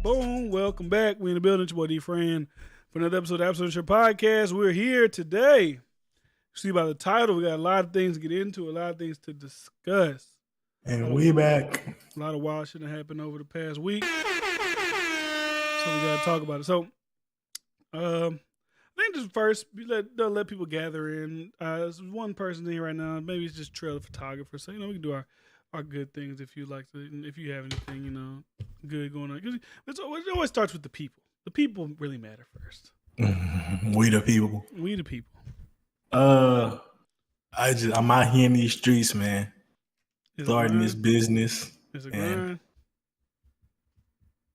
Boom. Welcome back. We in the building. It's your boy D Fran for another episode of the Absolute Your Podcast. We're here today. See by the title, we got a lot of things to get into, a lot of things to discuss. And we back. A lot of wild shit that happened over the past week. So we got to talk about it. So, I think just first, they'll let people gather in. There's one person in here right now. Maybe it's just trailer photographer. So, we can do our good things if you like to, if you have anything, good going on. Because it always starts with the people. The people really matter first. We the people. We the people. I'm out here in these streets, man. Starting this business. Is it grind?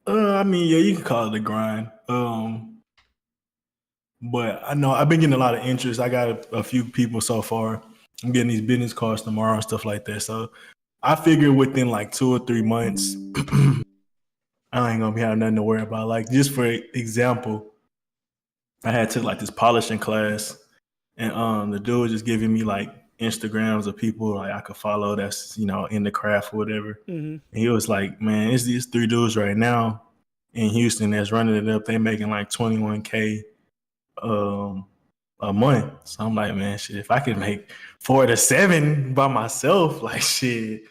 You can call it a grind. But I know I've been getting a lot of interest. I got a few people so far. I'm getting these business cards tomorrow and stuff like that. So I figure within like 2 or 3 months, I ain't gonna be having nothing to worry about. Like, just for example, I had took like this polishing class, and the dude was just giving me like Instagrams of people like I could follow that's in the craft or whatever. Mm-hmm. And he was like, man, it's these 3 dudes right now in Houston that's running it up. They making like $21K a month. So I'm like, man, shit, if I can make 4 to 7 by myself, like shit,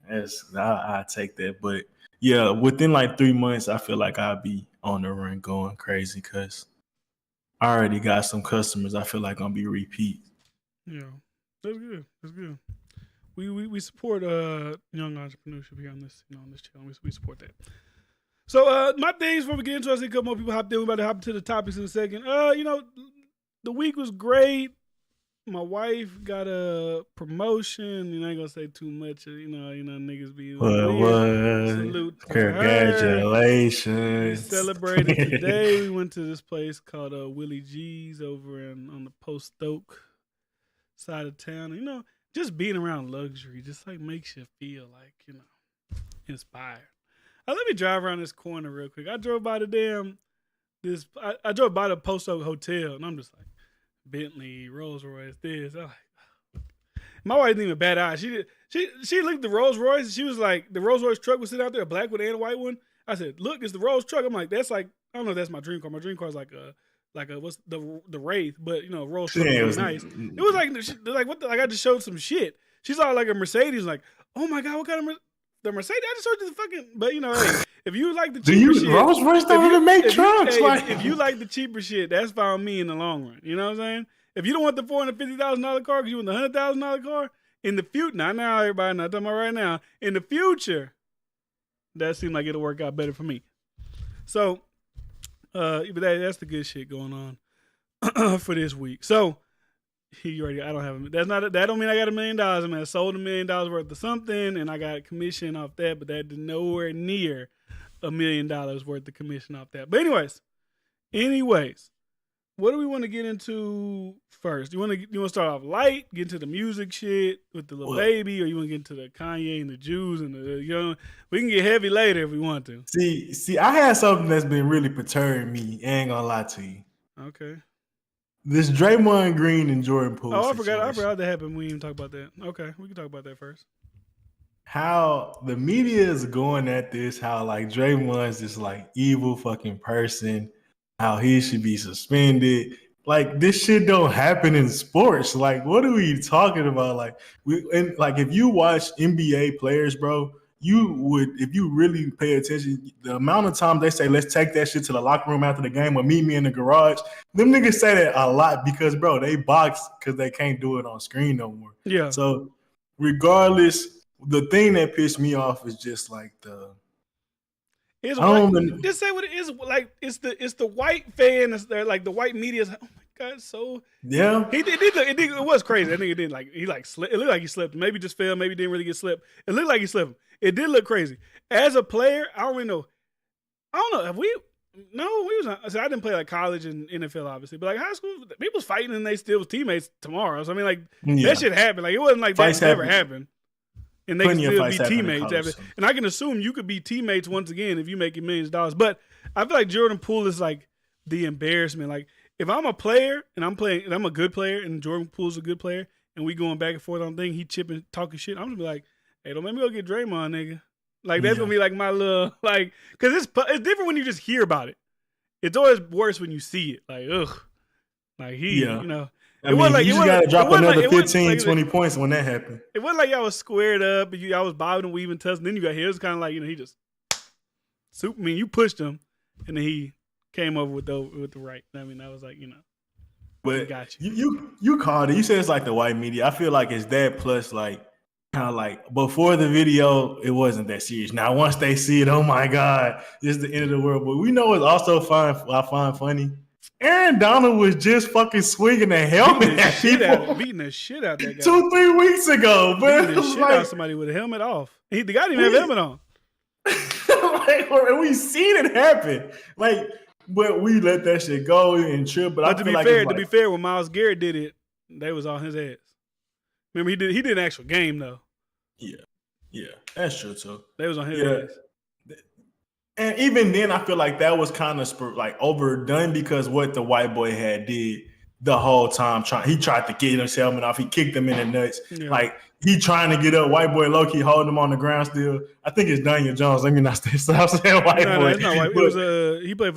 I take that. But yeah, within like 3 months, I feel like I'll be on the run going crazy because I already got some customers. I feel like I'm gonna be repeat. Yeah, that's good. That's good. We support young entrepreneurship here on this on this channel. We support that. So my things before we get into it, I see a couple more people hopped in. We're about to hop into the topics in a second. The week was great. My wife got a promotion. I ain't gonna say too much. Niggas be salute. Congratulations. We celebrated today. We went to this place called Willie G's over on the Post Oak side of town. Just being around luxury just like makes you feel like inspired. Let me drive around this corner real quick. I drove by the I drove by the Post Oak Hotel, and I'm just like, Bentley, Rolls Royce, this. I'm like, my wife didn't even bat eye. She looked at the Rolls Royce. She was like, the Rolls Royce truck was sitting out there, a black one and a white one. I said, look, it's the Rolls truck. I'm like, that's like, I don't know if that's my dream car. My dream car is like a what's the Wraith, but Rolls truck was nice. It was like what I just showed some shit. She saw like a Mercedes, like, oh my God, what kind of the Mercedes? I just showed you the fucking, but hey, if you like the cheaper shit, Rolls Royce don't even make trucks. If you like the cheaper shit, that's fine with me in the long run. You know what I'm saying? If you don't want the $450,000 car because you want the $100,000 car, in the future, not now, everybody, not talking about right now, in the future, that seemed like it'll work out better for me. So, but that's the good shit going on for this week. So, I don't have that don't mean I got $1 million. I mean, I sold $1 million worth of something and I got commission off that, but that did nowhere near $1 million worth of commission off that. But anyways, what do we want to get into first? You want to start off light, get into the music shit with the little baby, or you want to get into the Kanye and the Jews and the we can get heavy later if we want to. See, I had something that's been really perturbing me. I ain't gonna lie to you. Okay. This Draymond Green and Jordan Poole. Oh, I forgot that happened. We didn't even talk about that. Okay, we can talk about that first. How the media is going at this, how like Draymond's this like evil fucking person, how he should be suspended. Like, this shit don't happen in sports. Like, what are we talking about? Like, if you watch NBA players, bro, you would, if you really pay attention, the amount of time they say, let's take that shit to the locker room after the game or meet me in the garage. Them niggas say that a lot because, bro, they box because they can't do it on screen no more. Yeah. So regardless, the thing that pissed me off is just like just say what it is. Like, it's the white fan that's there, like the white media is like, oh my God, so yeah. It was crazy. I think it did slip. It looked like he slipped. Maybe just fell. Maybe didn't really get slipped. It looked like he slipped. It did look crazy. As a player, I don't really know. I don't know. Have we? No, we was. I didn't play like college and NFL, obviously, but like high school, people was fighting and they still was teammates tomorrow. So I mean, that shit happened. Like, it wasn't like that never happened. And they can still be teammates. And I can assume you could be teammates once again if you make millions of dollars. But I feel like Jordan Poole is like the embarrassment. Like, if I'm a player and I'm a good player and Jordan Poole's a good player and we going back and forth on things, he chipping, talking shit, I'm gonna be like, hey, don't make me go get Draymond, nigga. Like that's gonna be like my little like, cause it's different when you just hear about it. It's always worse when you see it. Like ugh, like Yeah. you know. I mean, you just got to drop another 15, 20 points when that happened. It wasn't like y'all was squared up and y'all was bobbing and weaving, tussling. Then you got here. It was kind of like, he just you pushed him, and then he came over with the right. I mean, that was like, But got you called it. You said it's like the white media. I feel like it's that plus like kind of like before the video, it wasn't that serious. Now once they see it, oh my God, this is the end of the world. But we know it's also I find funny. Aaron Donald was just fucking swinging a helmet at people. Beating the shit out that guy. 2-3 weeks ago, but beating the shit out of somebody with a helmet off. The guy didn't even have a helmet on. Like, we seen it happen. Like, but we let that shit go and trip. But to be fair, when Myles Garrett did it, they was on his ass. Remember, he did an actual game though. Yeah, that's true too. They was on his ass. And even then, I feel like that was kind of like overdone because what the white boy had did the whole time. He tried to get his helmet off. He kicked him in the nuts. Yeah. Like he trying to get up. White boy low key holding him on the ground still. I think it's Daniel Jones. Let me not stop saying white boy. No, it's not white. It was he played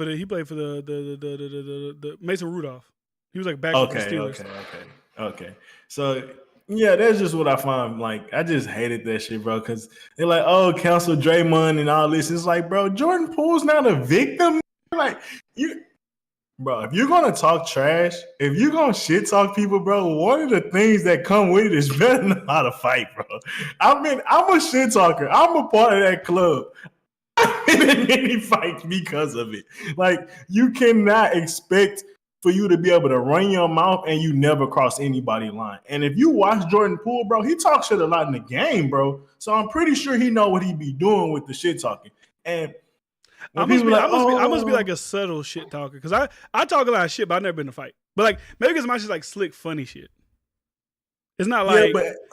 for the Mason Rudolph. He was like back with the Steelers. Okay. So. Yeah, that's just what I find. Like, I just hated that shit, bro. Because they're like, "Oh, cancel Draymond and all this." It's like, bro, Jordan Poole's not a victim. Like, bro, if you're gonna talk trash, if you're gonna shit talk people, bro, one of the things that come with it is better know how to fight, bro. I mean, I'm a shit talker. I'm a part of that club. I've been in many fights because of it. Like, you cannot expect for you to be able to run your mouth and you never cross anybody's line. And if you watch Jordan Poole, bro, he talks shit a lot in the game, bro. So I'm pretty sure he know what he be doing with the shit talking. And I must be like a subtle shit talker because I talk a lot of shit, but I've never been in a fight. But like maybe because my shit's like slick, funny shit. It's not like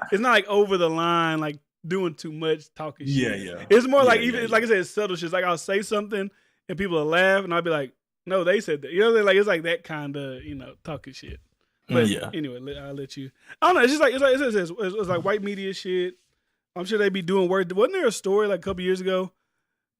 it's not like over the line, like doing too much talking shit. Yeah. It's more like like I said, it's subtle shit. It's like I'll say something and people will laugh, and I'll be like, no, they said that. You know, like it's like that kind of talking shit. But anyway, I'll let you. I don't know. It's just like it's like white media shit. I'm sure they be doing work. Wasn't there a story like a couple years ago?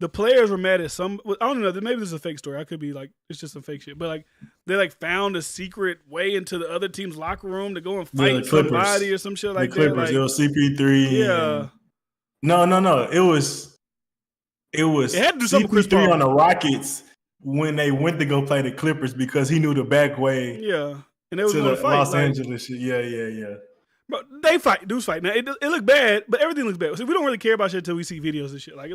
The players were mad at some. I don't know. Maybe this is a fake story. I could be like it's just some fake shit. But like they like found a secret way into the other team's locker room to go and fight somebody or some shit like that. The Clippers, like, CP3. Yeah. No. It was. It had to do something with CP3 on the Rockets. When they went to go play the Clippers because he knew the back way. Yeah. And they was to going the to fight. Los Angeles shit. Yeah. But they fight. Dudes fight. Now, it looked bad, but everything looks bad. So we don't really care about shit until we see videos and shit. Like,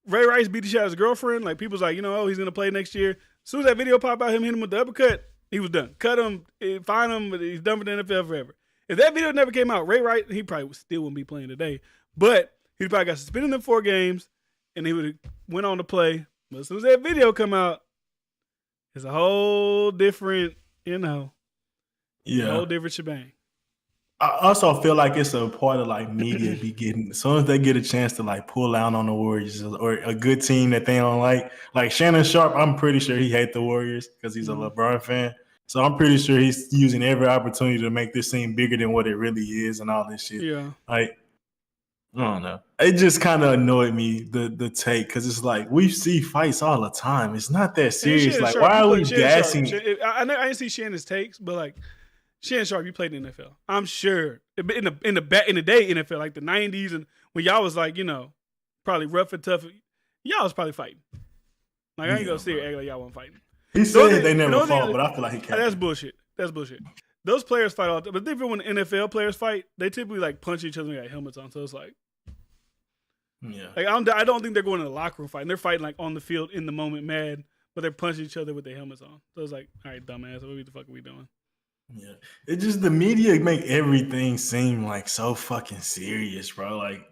Ray Rice beat the shit out of his girlfriend. Like, people's like, he's going to play next year. As soon as that video popped out, him hitting him with the uppercut, he was done. Cut him, fine him, but he's done for the NFL forever. If that video never came out, Ray Rice, he probably still wouldn't be playing today. But he probably got suspended in 4 games, and he would have went on to play. But as soon as that video come out, it's a whole different, a whole different shebang. I also feel like it's a part of like media be getting as soon as they get a chance to like pull out on the Warriors or a good team that they don't like Shannon Sharp. I'm pretty sure he hates the Warriors because he's a LeBron fan. So I'm pretty sure he's using every opportunity to make this seem bigger than what it really is and all this shit. Yeah, like I don't know. It just kind of annoyed me the take because it's like we see fights all the time. It's not that serious. Like why are we gassing? I didn't see Shannon's takes, but like. Shannon Sharp, you played in the NFL. I'm sure in the day NFL, like the '90s, and when y'all was like, probably rough and tough, y'all was probably fighting. Like I ain't gonna sit here act like y'all wasn't fighting. He said they never fought, but I feel like he can't. That's bullshit. Those players fight all the time. But different when the NFL players fight, they typically like punch each other and got helmets on. So it's like, like I don't think they're going to the locker room fighting. They're fighting like on the field in the moment, mad, but they're punching each other with their helmets on. So it's like, all right, dumbass, what the fuck are we doing? Yeah, it just the media make everything seem like so fucking serious, bro. Like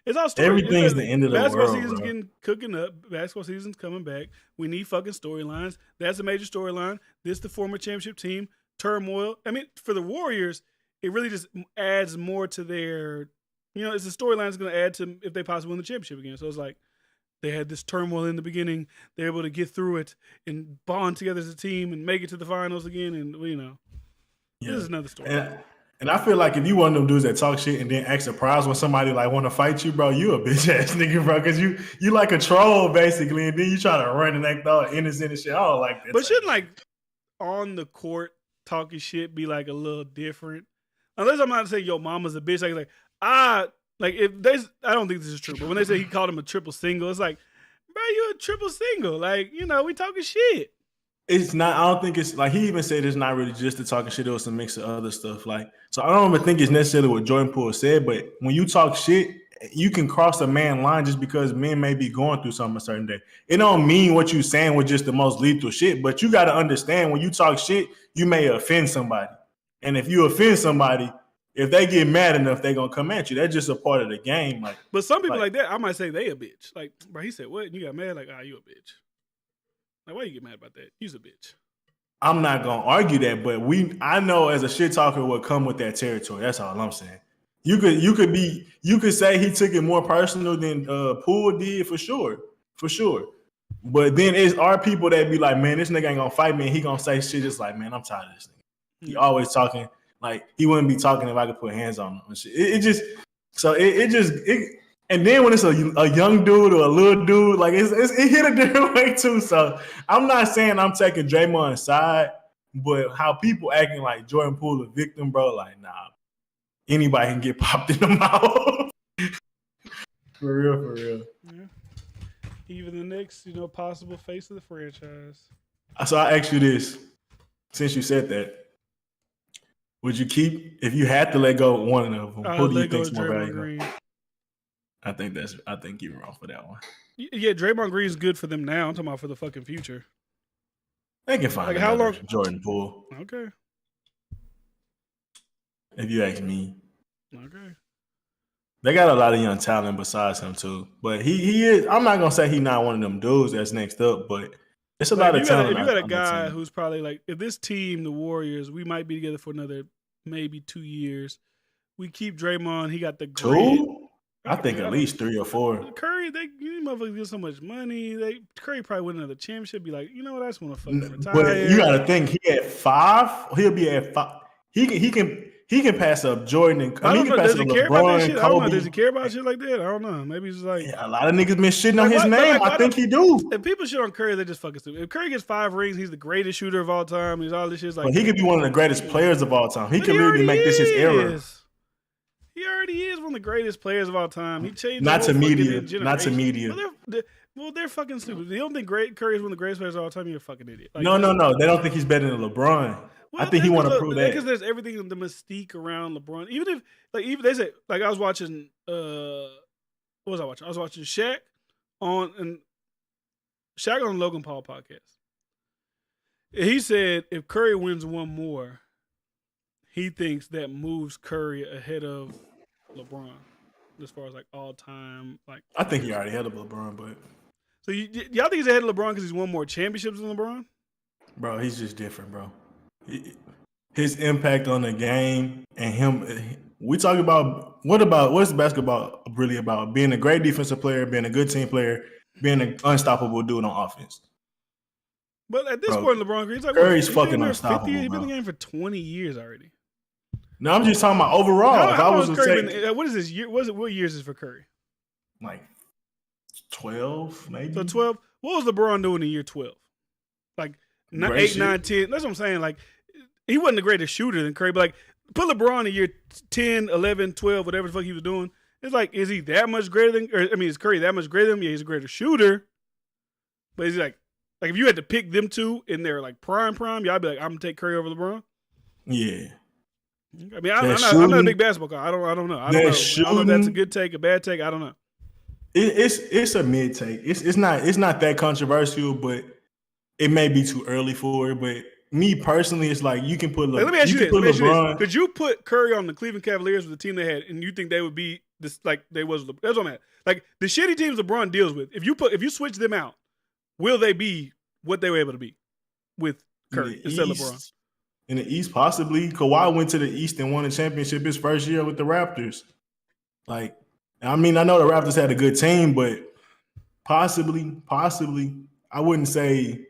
it's all story. Everything's the end of the world. Basketball season's cooking up. Basketball season's coming back. We need fucking storylines. That's a major storyline. This the former championship team turmoil. I mean, for the Warriors, it really just adds more to their. It's a storyline that's going to add to if they possibly win the championship again. So it's like they had this turmoil in the beginning. They're able to get through it and bond together as a team and make it to the finals again. And this is another story. And I feel like if you one of them dudes that talk shit and then act surprised when somebody like want to fight you, bro, you a bitch ass nigga, bro, because you like a troll basically, and then you try to run and act all innocent and shit. I don't like that. But shouldn't like on the court talking shit be like a little different? Unless I'm not saying your mama's a bitch, like if there's, I don't think this is true, but when they say he called him a triple single, it's like, bro, you a triple single, like we talking shit. It's not. I don't think it's like he even said it's not really just the talking shit. It was a mix of other stuff. Like, so I don't even think it's necessarily what Jordan Poole said. But when you talk shit, you can cross a man line just because men may be going through something a certain day. It don't mean what you saying was just the most lethal shit. But you got to understand when you talk shit, you may offend somebody. And if you offend somebody, if they get mad enough, they gonna come at you. That's just a part of the game. Like, but some people like that, I might say they a bitch. Like, bro, he said what? And you got mad? Like, you a bitch. Like, why you get mad about that? You's a bitch. I'm not gonna argue that, but I know as a shit talker what come with that territory. That's all I'm saying. You could say he took it more personal than Poole did for sure. But then it's our people that be like, man, this nigga ain't gonna fight me. And he gonna say shit just like, man, I'm tired of this nigga. He always talking like he wouldn't be talking if I could put hands on him and shit. And then when it's a young dude or a little dude, like it hit a different way too. So I'm not saying I'm taking Draymond's side, but how people acting like Jordan Poole a victim, bro, like nah, anybody can get popped in the mouth. For real. Yeah. Even the next, possible face of the franchise. So I ask you this, since you said that, would you keep if you had to let go of one of them? Who do you think's more valuable? I think you're wrong for that one. Yeah, Draymond Green's good for them now. I'm talking about for the fucking future. They can find how long Jordan Poole. Okay. If you ask me. Okay. They got a lot of young talent besides him too. But he is, I'm not gonna say he's not one of them dudes that's next up, but it's a lot of talent. If you got a guy who's probably like, if this team, the Warriors, we might be together for another maybe 2 years. We keep Draymond, he got the grit. 2? I think at least 3 or 4. Curry, you motherfuckers get so much money. Curry probably win another championship. Be like, you know what? I just want to fucking retire. But you got to think he at 5. He'll be at 5. He can pass up Jordan and I don't know. Does he care about that shit? Kobe. I don't know. Does he care about shit like that? I don't know. Maybe he's just like a lot of niggas been shitting on his name. I think he do. If people shit on Curry, they just fucking stupid. If Curry gets 5 rings, he's the greatest shooter of all time. He's all this shit. Like, but he could be one of the greatest players of all time. He could literally make this his era. He already is one of the greatest players of all time. He changed. Not to media. Well, they're fucking stupid. You don't think Curry is one of the greatest players of all time? You're a fucking idiot. Like, no. They don't think he's better than LeBron. Well, I think he want to prove that. Because there's everything, the mystique around LeBron. Even they say, like, I was watching. What was I watching? I was watching Shaq on the Logan Paul podcast. He said if Curry wins one more, he thinks that moves Curry ahead of LeBron as far as like all time. Like, I think he already ahead of LeBron, but so y'all think he's ahead of LeBron because he's won more championships than LeBron? Bro, he's just different, bro. His impact on the game and him. We talk about what's basketball really about? Being a great defensive player, being a good team player, being an unstoppable dude on offense. But at this point, LeBron Green's like, Curry's fucking unstoppable. He's been in the game for 20 years already. No, I'm just talking about overall. If I was what is this year? What year is this for Curry? Like 12, maybe. So 12. What was LeBron doing in year 12? Like 8, 9, 10. That's what I'm saying. Like, he wasn't the greatest shooter than Curry, but like put LeBron in year 10, 11, 12, whatever the fuck he was doing. It's like, is he that much greater than? Is Curry that much greater than him? Yeah, he's a greater shooter. But is he like if you had to pick them two in their like prime, y'all be like, I'm gonna take Curry over LeBron. Yeah. I mean, I'm not a big basketball guy. I don't know. I don't know if that's a good take, a bad take. I don't know. It's a mid take. It's not that controversial, but it may be too early for it. But me personally, it's like you can put. Let me ask you this. Could you put Curry on the Cleveland Cavaliers with the team they had, and you think they would be this like they was? That's what I'm at. Like the shitty teams LeBron deals with. If you switch them out, will they be what they were able to be with Curry instead of LeBron? In the East, possibly. Kawhi went to the East and won a championship his first year with the Raptors. Like, I mean, I know the Raptors had a good team, but possibly, I wouldn't say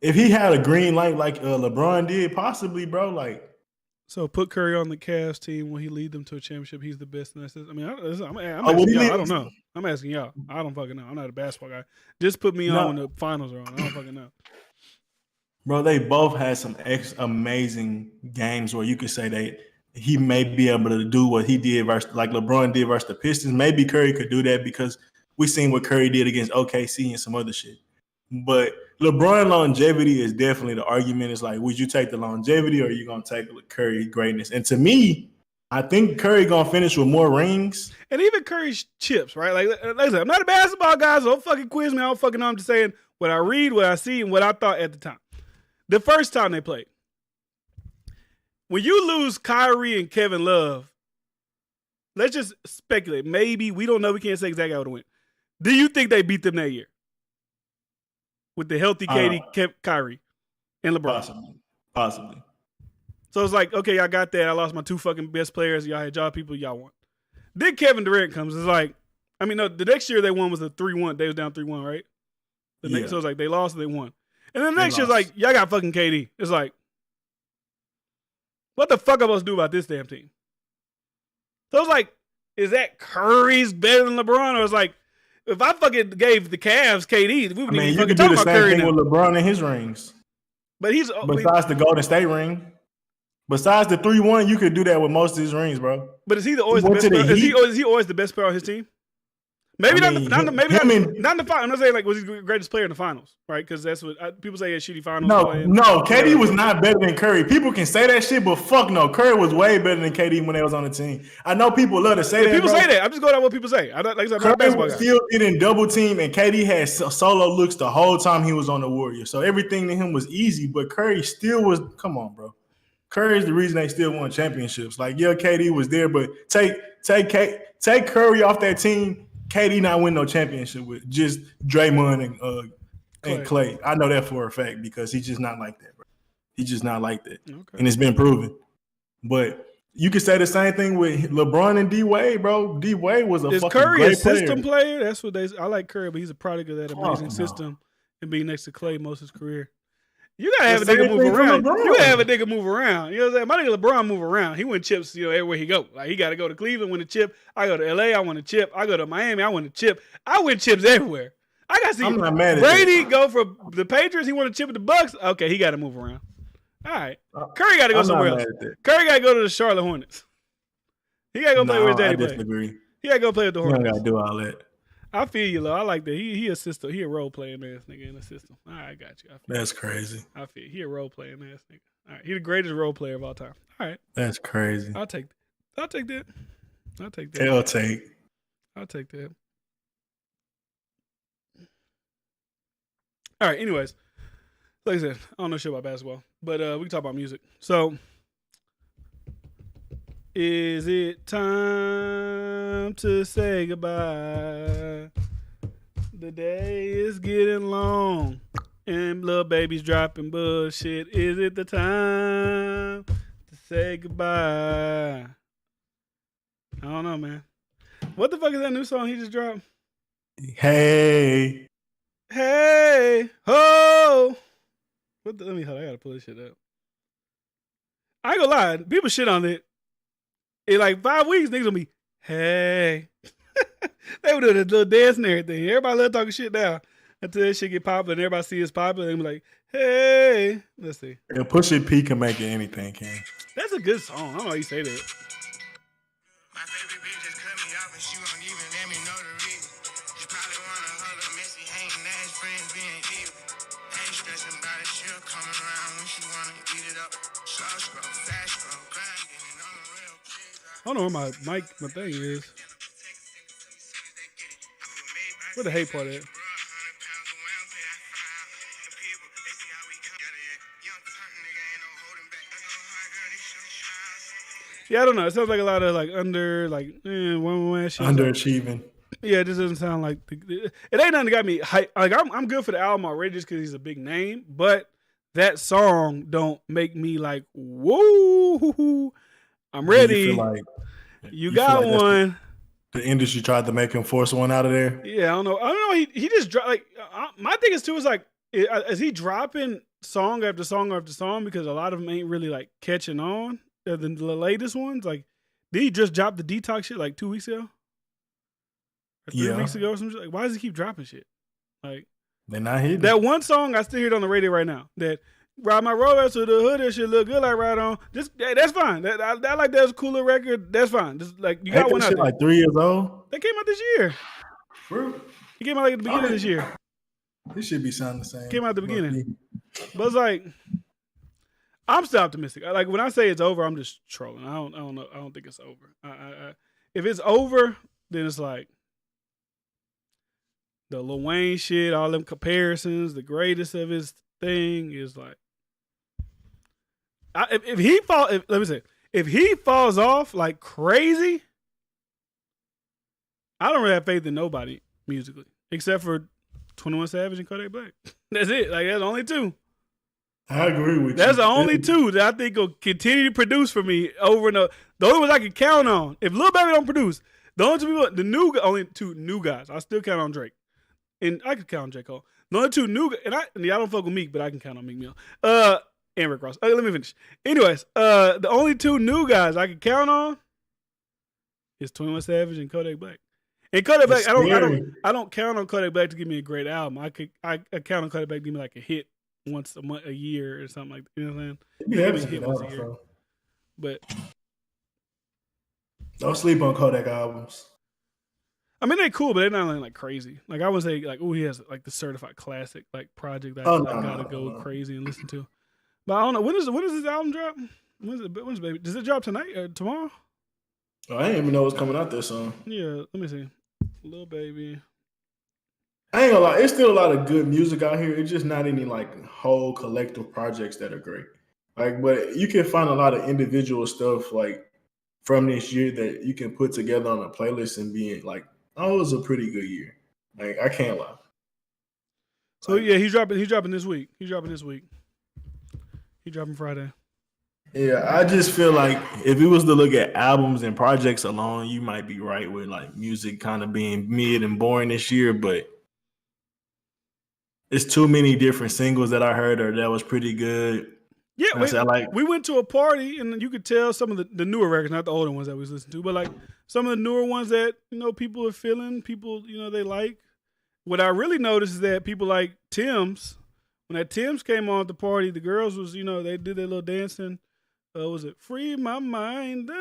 if he had a green light like LeBron did, possibly, bro. Like, So put Curry on the Cavs team. Will he lead them to a championship? He's the best. And I mean, I'm Oh, asking y'all. I don't know. I'm asking y'all. I don't fucking know. I'm not a basketball guy. Just put me on when the finals are on. I don't fucking know. Bro, they both had some amazing games where you could say he may be able to do what he did versus like LeBron did versus the Pistons. Maybe Curry could do that because we seen what Curry did against OKC and some other shit. But LeBron longevity is definitely the argument. It's like, would you take the longevity or are you gonna take Curry greatness? And to me, I think Curry gonna finish with more rings. And even Curry's chips, right? Like I said, I'm not a basketball guy, so don't fucking quiz me. I don't fucking know. I'm just saying what I read, what I see, and what I thought at the time. The first time they played. When you lose Kyrie and Kevin Love, let's just speculate. Maybe, we don't know. We can't say exactly how it went. Do you think they beat them that year? With the healthy KD, Kyrie, and LeBron? Possibly. So it's like, okay, I got that. I lost my two fucking best players. Y'all had job people. Y'all won. Then Kevin Durant comes. It's like, I mean, no, the next year they won was a 3-1. They was down 3-1, right? So it's like they lost and they won. And then the next year's like, y'all got fucking KD. It's like, what the fuck am I supposed to do about this damn team? So it's like, is that Curry's better than LeBron? Or it's like, if I fucking gave the Cavs KD, we wouldn't even fucking talk about Curry now. You could do the same thing with LeBron and his rings. But besides the Golden State ring. Besides the 3-1, you could do that with most of his rings, bro. But is he always the best player? Is he always the best player on his team? Maybe not in the finals. I'm not saying like was he the greatest player in the finals, right? Because that's what people say. Shitty finals. No, KD was not better than Curry. People can say that shit, but fuck no, Curry was way better than KD when they was on the team. I know people love to say that. People say that. I'm just going on what people say. Curry was still getting double team, and KD had solo looks the whole time he was on the Warriors. So everything to him was easy, but Curry still was. Come on, bro. Curry is the reason they still won championships. Like, yeah, KD was there, but take Curry off that team. KD not win no championship with just Draymond and Clay. I know that for a fact because he's just not like that, bro. He's just not like that. Okay. And it's been proven. But you could say the same thing with LeBron and D Wade, bro. D Wade was a fucking Curry great a system player? That's what I like Curry, but he's a product of that amazing system and being next to Clay most of his career. You gotta have a nigga move around. You gotta have a nigga move around. You know what I'm saying? My nigga LeBron move around. He win chips, everywhere he go. Like he gotta go to Cleveland, win a chip. I go to LA, I win a chip. I go to Miami, I win a chip. I win chips everywhere. I gotta see Brady go for the Patriots. He won a chip with the Bucks. Okay, he gotta move around. All right. Curry gotta go somewhere else. Curry gotta go to the Charlotte Hornets. He gotta go play with his daddy. I disagree. He gotta go play with the Hornets. You don't gotta do all that. I feel you, Lo. I like that. He a system. He a role playing ass nigga in the system. All right, I got you. That's crazy. I feel you. He a role playing ass nigga. All right, he the greatest role player of all time. All right. That's crazy. I'll take that. I'll take that. I'll take that. All right. Anyways, like I said, I don't know shit about basketball, but we can talk about music. So, is it time to say goodbye? The day is getting long and little baby's dropping bullshit. Is it the time to say goodbye? I don't know, man. What the fuck is that new song he just dropped? Hey, ho. Let me hold on, I gotta pull this shit up. I ain't gonna lie, people shit on it. In like 5 weeks, niggas gonna be, hey. They would do the little dance and everything. Everybody love talking shit now until that shit get popular and everybody see it's popular and be like, hey. Let's see. Yeah, Push It P can make it anything, King. That's a good song. I don't know how you say that. My favorite bitch just cut me off and she won't even let me know the reason. She probably wanna hug her messy, hating ass friends being evil. Ain't stressing about it, she'll come around when she wanna eat it up. Slow scroll, fast scroll, grinding and on the real kids. I don't know where my thing is. Where the hate part at? Yeah, I don't know. It sounds like a lot of like one shit. Underachieving. Yeah, it just doesn't sound like it ain't nothing that got me hype. Like I'm good for the album already just because he's a big name, but that song don't make me like whoa. I'm ready. You feel like you got like one. The industry tried to make him force one out of there. Yeah, I don't know. He just dropped. Like my thing is too is like is he dropping song after song after song because a lot of them ain't really like catching on. the latest ones. Like, did he just drop the detox shit like 2 weeks ago? Or 3 weeks ago or something? Like, why does he keep dropping shit? Like, they're not hitting. That one song I still hear it on the radio right now. That ride my roller to the hood, that shit look good like right on. Just that's fine. I like that's a cooler record. That's fine. Just like you got one out shit there. Like 3 years old. That came out this year. He came out like at the beginning of this year. This should be sounding the same. Came out at the beginning. But it's like, I'm still optimistic. Like when I say it's over, I'm just trolling. I don't know. I don't think it's over. If it's over, then it's like the Lil Wayne shit, all them comparisons, the greatest of his thing is like, if he falls off like crazy, I don't really have faith in nobody musically except for 21 Savage and Kodak Black. That's it. Like that's the only two. I agree with you. That's the only two that I think will continue to produce for me over and over. The only ones I can count on. If Lil Baby don't produce, the only two people, only two new guys. I still count on Drake. And I could count on J. Cole. The only two new, and I don't fuck with Meek, but I can count on Meek Mill. And Rick Ross. Let me finish. Anyways, the only two new guys I can count on is 21 Savage and Kodak Black. And Kodak Black, I don't count on Kodak Black to give me a great album. I count on Kodak Black to give me like a hit once a month, a year, or something like that. You know what I'm saying? Hit once a year. But don't sleep on Kodak albums. I mean, they're cool, but they're not like crazy. Like I would say, like, oh, he has like the certified classic like project that I gotta go crazy and listen to. But I don't know when does this album drop? When's Baby? Does it drop tonight or tomorrow? Oh, I didn't even know it was coming out this song. Yeah, let me see. Lil Baby. I ain't gonna lie, it's still a lot of good music out here. It's just not any like whole collective projects that are great. Like, but you can find a lot of individual stuff like from this year that you can put together on a playlist and be like, oh, it was a pretty good year. Like, I can't lie. So yeah, he's dropping this week. He's dropping Friday. Yeah, I just feel like if we was to look at albums and projects alone, you might be right with like music kind of being mid and boring this year, but it's too many different singles that I heard or that was pretty good. Yeah, we went to a party and you could tell some of the newer records, not the older ones that we was listening to, but like some of the newer ones that, people are feeling, people, they like. What I really noticed is that people like Tim's. When that Tim's came on at the party, the girls was, they did their little dancing. Was it Free My Mind? They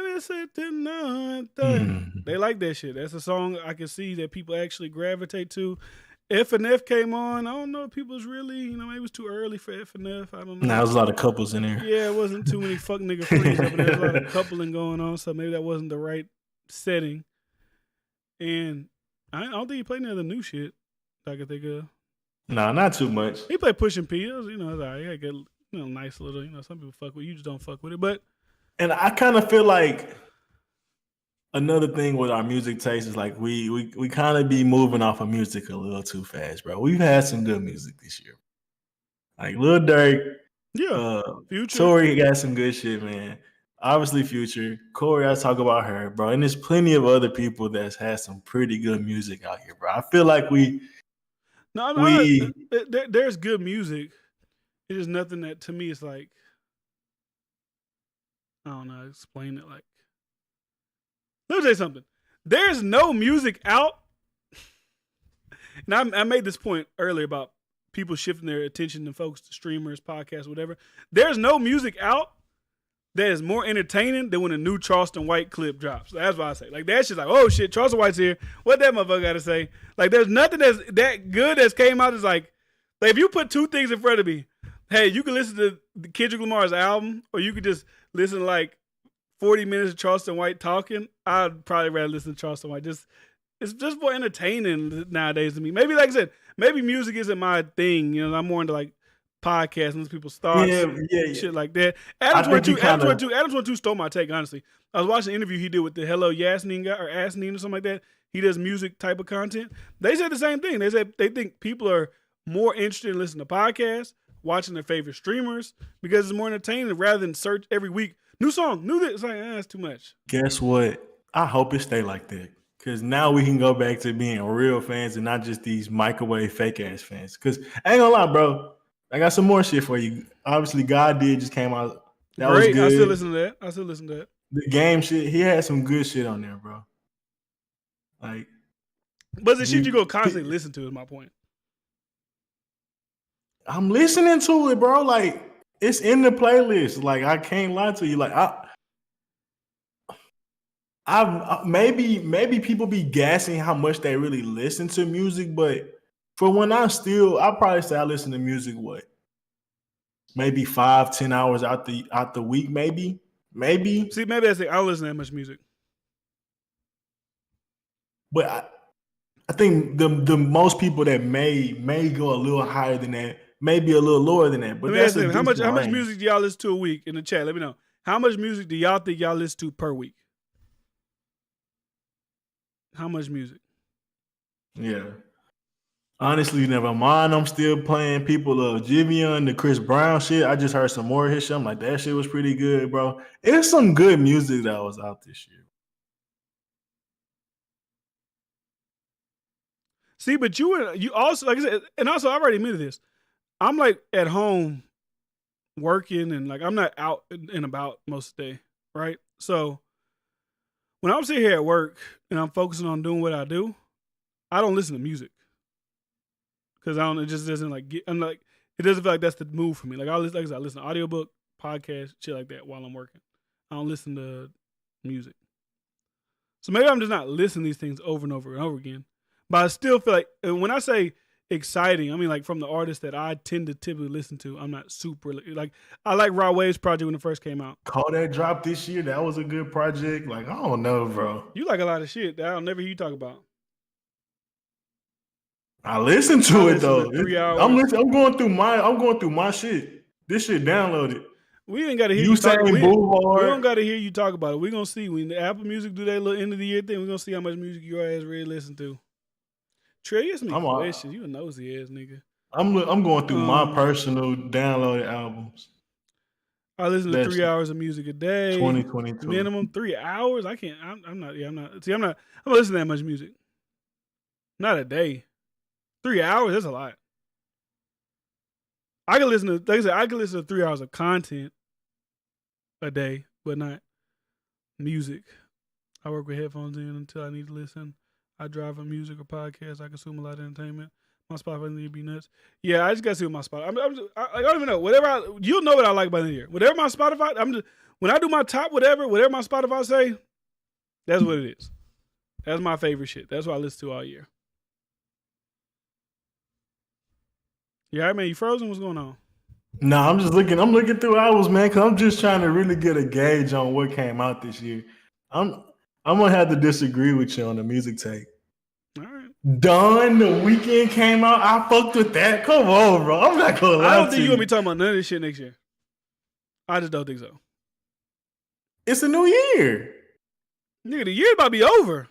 like that shit. That's a song I can see that people actually gravitate to. F&F came on. I don't know if people's really, maybe it was too early for F&F. I don't know. Nah, there was a lot of couples in there. Yeah, it wasn't too many fuck nigga freaks, but there was a lot of coupling going on, so maybe that wasn't the right setting. And I don't think he played any of the new shit that I could think of. Nah, not too much. He played Pushing P. It was, it's all right. He had good, nice little, some people fuck with it. You just don't fuck with it. But and I kind of feel like another thing with our music taste is like we kind of be moving off of music a little too fast, bro. We've had some good music this year. Like Lil Durk, Future. Tory got some good shit, man. Obviously Future. Corey, I talk about her, bro. And there's plenty of other people that's had some pretty good music out here, bro. I feel like there's good music. It is nothing that to me is like, I don't know, explain it like. Let me tell you something. There's no music out. And I made this point earlier about people shifting their attention and focus to streamers, podcasts, whatever. There's no music out that is more entertaining than when a new Charleston White clip drops. That's what I say. Like, that's just like, oh shit, Charleston White's here. What that motherfucker got to say? Like, there's nothing that's that good that's came out. Is like if you put two things in front of me, hey, you can listen to Kendrick Lamar's album, or you could just listen to like 40 minutes of Charleston White talking. I'd probably rather listen to Charleston White. It's just more entertaining nowadays to me. Maybe, like I said, maybe music isn't my thing. I'm more into like podcasts and people's thoughts, shit like that. Adams 1-2 stole my take, honestly. I was watching an interview he did with the Hello Yasmin guy, or Asnine or something like that. He does music type of content. They said the same thing. They said they think people are more interested in listening to podcasts, watching their favorite streamers, because it's more entertaining rather than search every week. New song, new this. It's like, that's too much. Guess what? I hope it stay like that. Because now we can go back to being real fans and not just these microwave fake-ass fans. Because I ain't gonna lie, bro. I got some more shit for you. Obviously, God Did just came out That was Great. I still good. listen to that. The game shit, he had some good shit on there, bro. Like, But the shit you go constantly listen to is my point. I'm listening to it, bro. Like, it's in the playlist. Like, I can't lie to you. Like, I maybe people be gassing how much they really listen to music, but for when I probably say I listen to music maybe 5-10 hours out the week, maybe. See, maybe that's it. I don't listen to that much music. But I think the most people that may go a little higher than that, maybe a little lower than that. But that's how much music do y'all listen to a week in the chat? Let me know. How much music do y'all think y'all listen to per week? How much music? Yeah. Honestly, never mind. I'm still playing People of Jivian, the Chris Brown shit. I just heard some more of his shit. I'm like, that shit was pretty good, bro. It's some good music that was out this year. See, but you also, like I said, and also I already admitted this. I'm like at home working and like I'm not out and about most of the day, right? So when I'm sitting here at work and I'm focusing on doing what I do, I don't listen to music because it just doesn't like get. I'm like, it doesn't feel like that's the move for me. Like I listen to audiobook, podcast, shit like that while I'm working. I don't listen to music. So maybe I'm just not listening to these things over and over and over again. But I still feel like when I say exciting, I mean like from the artists that I tend to typically listen to, I'm not super like I like Raw Wave's project when it first came out. Kodak dropped this year. That was a good project. Like, I don't know, bro. You like a lot of shit that I'll never hear you talk about. I listen to it though. 3 hours. I'm going through my shit. This shit downloaded. We ain't got to hear you talk. We Boulevard. don't got to hear you talk about it. We're gonna see when the Apple Music do that little end of the year thing. We're gonna see how much music your ass really listen to. Trey, ask me questions. You a nosy ass nigga. I'm going through my personal downloaded albums. I listen to 3 hours of music a day. 2022 minimum 3 hours. I can't. I'm not. Yeah, I'm not. See, I'm not listening to that much music. Not a day. 3 hours. That's a lot. I can listen to, like I said, I can listen to 3 hours of content a day, but not music. I work with headphones in until I need to listen. I drive a music or podcast. I consume a lot of entertainment. My Spotify need to be nuts. Yeah, I just got to see what my Spotify. I don't even know. You'll know what I like by the end of the year. Whatever my Spotify, when I do my top whatever my Spotify say, that's what it is. That's my favorite shit. That's what I listen to all year. Yeah, right, man, you frozen? What's going on? Nah, I'm just looking. I'm looking through albums, man, because I'm just trying to really get a gauge on what came out this year. I'm gonna have to disagree with you on the music take. All right. Done. The Weekend came out. I fucked with that. Come on, bro. I'm not gonna lie. I don't think you're gonna be talking about none of this shit next year. I just don't think so. It's a new year. Nigga, the year about to be over.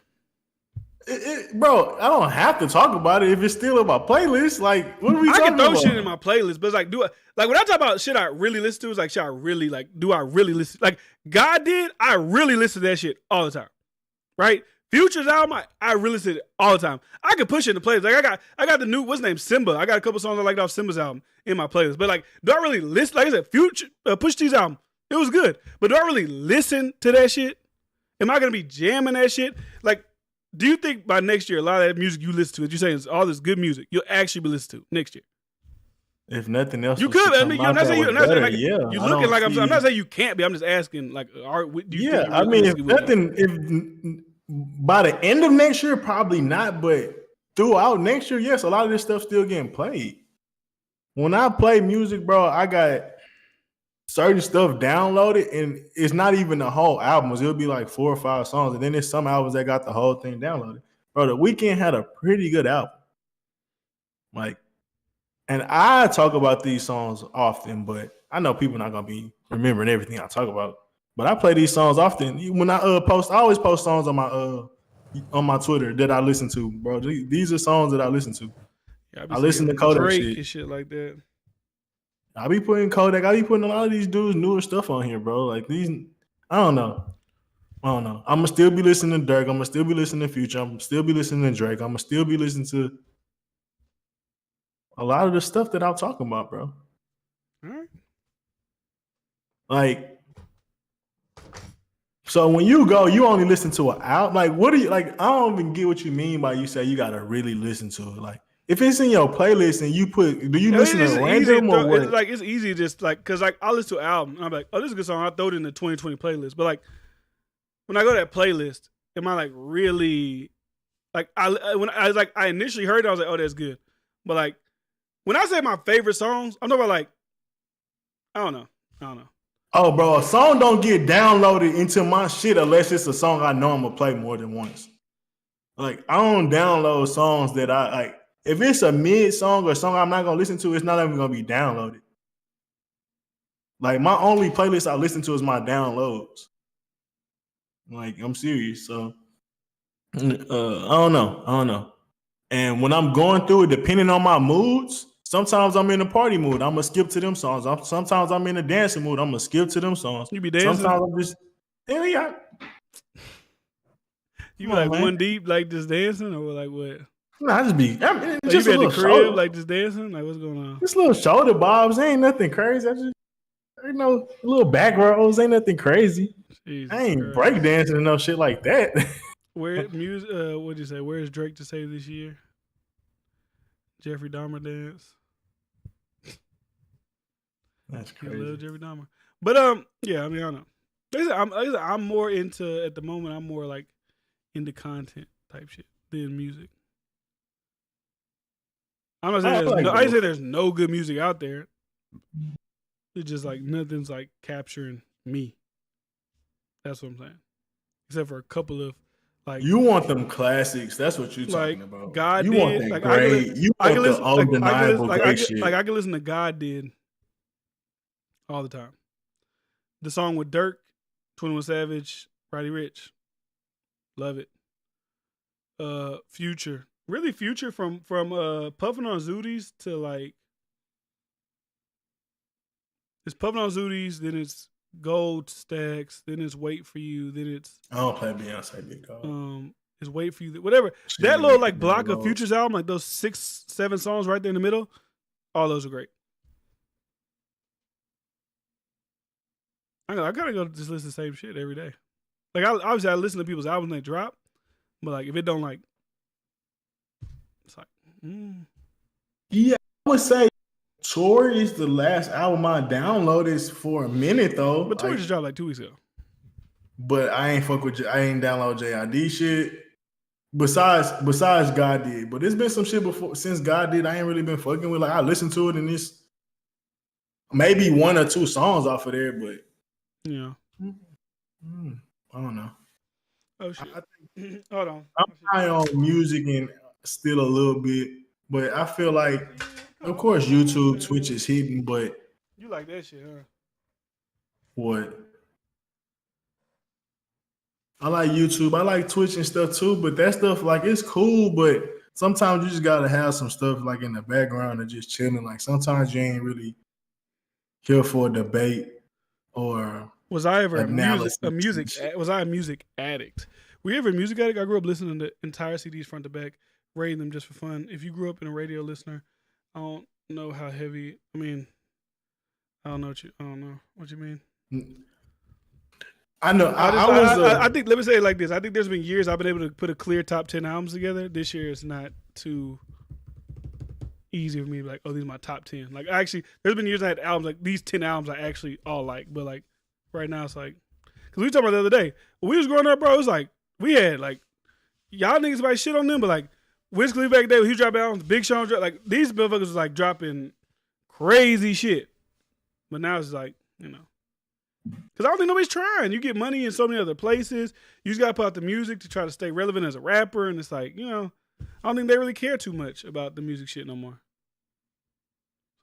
Bro, I don't have to talk about it if it's still in my playlist. Like, what are we talking about? I can throw shit in my playlist, but it's like, when I talk about shit I really listen to, it's like, shit I really like. Do I really listen? Like, God did, I really listen to that shit all the time, right? Future's album, I really listen to it all the time. I can push it in the playlist. Like, I got the new, what's his name, Simba. I got a couple songs I liked off Simba's album in my playlist. But like, do I really listen? Like I said, Future, Push T's album, it was good. But do I really listen to that shit? Am I gonna be jamming that shit? Like, do you think by next year, a lot of that music you listen to, as you're saying, is all this good music, you'll actually be listening to next year? If nothing else, you could. I mean, I'm not saying you're looking like I'm not saying you can't be. I'm just asking, like, do you think I mean, if nothing, if by the end of next year, probably not. But throughout next year, yes, a lot of this stuff still getting played. When I play music, bro, I got certain stuff downloaded, and it's not even the whole albums. It'll be like 4 or 5 songs, and then there's some albums that got the whole thing downloaded. Bro, The Weeknd had a pretty good album. Like, and I talk about these songs often, but I know people not gonna be remembering everything I talk about. But I play these songs often. When I always post songs on my Twitter that I listen to, bro. These are songs that I listen to. Yeah, I listen to Kodak Drake and shit like that. I be putting Kodak. I be putting a lot of these dudes' newer stuff on here, bro. Like these, I don't know. I'm gonna still be listening to Dirk. I'm gonna still be listening to Future. I'm gonna still be listening to Drake. I'm gonna still be listening to a lot of the stuff that I'm talking about, bro. All right. Like, So when you go, you only listen to an album. Like, what do you like? I don't even get what you mean by you say you gotta really listen to it. Like, if it's in your playlist and you put, do you listen to random or what? It's easy just like because like I listen to an album and I'm like, oh, this is a good song. I throw it in the 2020 playlist. But like when I go to that playlist, am I like really like I initially heard it, I was like, oh, that's good. But like when I say my favorite songs, I'm talking about like I don't know. Oh, bro, a song don't get downloaded into my shit unless it's a song I know I'm gonna play more than once. Like, I don't download songs that I like. If it's a mid song or a song I'm not gonna listen to, it's not even gonna be downloaded. Like, my only playlist I listen to is my downloads. Like, I'm serious. So, I don't know. And when I'm going through it, depending on my moods, sometimes I'm in a party mood. I'm gonna skip to them songs. Sometimes I'm in a dancing mood. I'm gonna skip to them songs. You be dancing? Sometimes I'm just, hell yeah. You be like one deep, like just dancing, or like what? No, I just be. I mean, like just you a be at little the crib, shoulder, like just dancing. Like what's going on? just little shoulder bobs. Ain't nothing crazy. I just, little back rolls. Ain't nothing crazy. Jesus I ain't Christ. breakdancing and no shit like that. Where music? What'd you say? Where's Drake to say this year? Jeffrey Dahmer dance. That's I crazy. love Jeffrey Dahmer. But yeah, I mean, I don't know. I'm more into at the moment. I'm more like into content type shit than music. I'm not saying I say there's no good music out there. It's just like nothing's like capturing me. That's what I'm saying. Except for a couple of like you want them classics. That's what you're talking like about. God you did. want that like, great. You want the undeniable great shit. Like I can listen to God did all the time. The song with Dirk, 21 Savage, Roddy Ricch. Love it. Future. Really Future from Puffin' on Zooties to like it's Puffin' on Zooties, then it's Gold Stacks, then it's Wait for You, then it's I don't play Beyonce big dog. It's Wait for You, whatever. That little like block of Future's album, like those 6-7 songs right there in the middle, all those are great. I gotta go just listen to the same shit every day. Like obviously I listen to people's albums when they drop, but like if it don't like, it's like, Yeah, I would say Tour is the last album I downloaded for a minute though. But Tour just dropped like 2 weeks ago. But I ain't download JID shit. Besides God did, but there's been some shit before since God did. I ain't really been fucking with. Like I listened to it and it's maybe 1 or 2 songs off of there, but yeah, I don't know. Oh shit! Hold on. I'm high on music and still a little bit, but I feel like, of course, YouTube, Twitch is hidden, but you like that shit, huh? What? I like YouTube. I like Twitch and stuff too, but that stuff, like, it's cool, but sometimes you just gotta have some stuff like in the background and just chilling. Like sometimes you ain't really here for a debate or was I ever analysis was I a music addict? Were you ever a music addict? I grew up listening to entire CDs front to back, rating them just for fun. If you grew up in a radio listener, I don't know how heavy. I mean, I don't know what you mean. I know. I think. Let me say it like this. I think there's been years I've been able to put a clear top 10 albums together. This year it's not too easy for me to be like, oh, these are my top 10. Like actually, there's been years I had albums like these 10 albums I actually all like, but like right now it's like because we talked about the other day when we was growing up, bro. It was like we had like y'all niggas might shit on them, but like Wiz Khalifa back there, when he dropped albums, Big Sean dropped, like these motherfuckers was like dropping crazy shit. But now it's like, you know. Because I don't think nobody's trying. You get money in so many other places. You just got to put out the music to try to stay relevant as a rapper. And it's like, you know, I don't think they really care too much about the music shit no more.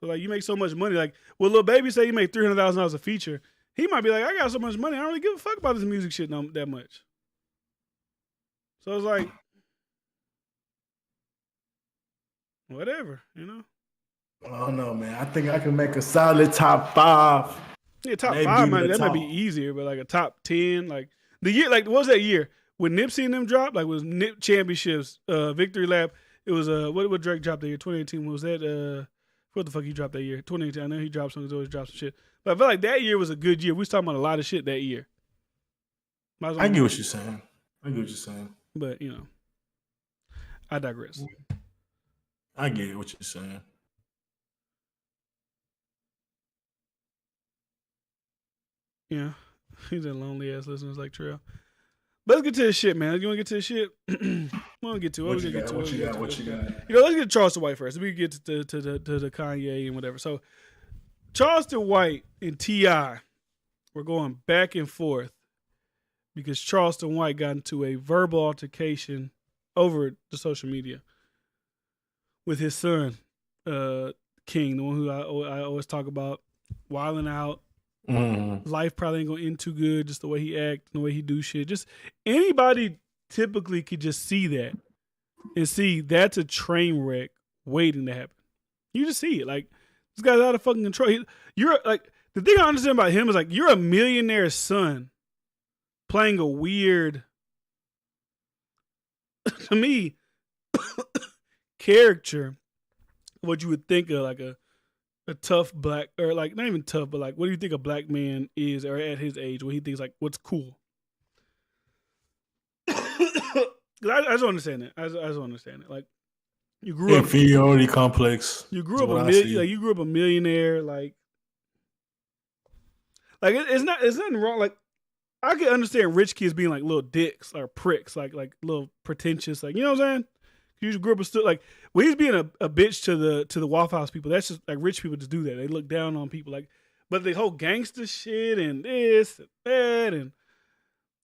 So, like, you make so much money. Like, well, Lil Baby say he made $300,000 a feature. He might be like, I got so much money. I don't really give a fuck about this music shit that much. So it's like, whatever, you know? I don't know, man. I think I can make a solid top 5. Yeah, top 5 might be easier, but like a top 10, like the year, like what was that year when Nipsey and them dropped? Like was Nip Championships, Victory Lap. It was what Drake dropped that year? 2018. What was that? What the fuck he dropped that year? 2018. I know he dropped something. He's always dropped some shit, but I feel like that year was a good year. We was talking about a lot of shit that year. 2018. I know he dropped some. He's always dropped some shit. But I feel like that year was a good year. We was talking about a lot of shit that year. 2018. I know he dropped some. He's always dropped some shit. But I feel like that year was a good year. We was talking about a lot of shit that year. I get what you're saying. But I digress. I get what you're saying. Yeah, he's a lonely ass listeners like Trail. But let's get to this shit, man. You want to get to this shit? We want to get to it. What you got? What you got? Let's get to Charleston White first. We get to the Kanye and whatever. So Charleston White and T.I. were going back and forth because Charleston White got into a verbal altercation over the social media with his son, King, the one who I always talk about, wilding out. Life probably ain't gonna end too good, just the way he act, the way he do shit. Just anybody typically could just see that and see that's a train wreck waiting to happen. You just see it. Like, this guy's out of fucking control. You're like, the thing I understand about him is like, you're a millionaire's son playing a weird, to me, character. What you would think of like a tough black, or like not even tough, but like, what do you think a black man is, or at his age, what he thinks like what's cool? I just don't understand it. I just don't understand it. Like, you grew up inferiority complex. You grew up you grew up a millionaire. Like it's nothing wrong. Like, I can understand rich kids being like little dicks or pricks, like little pretentious, like, you know what I'm saying? You grew up still like, when he's being a bitch to the Waffle House people, that's just like, rich people just do that. They look down on people, like, but the whole gangster shit and this and that, and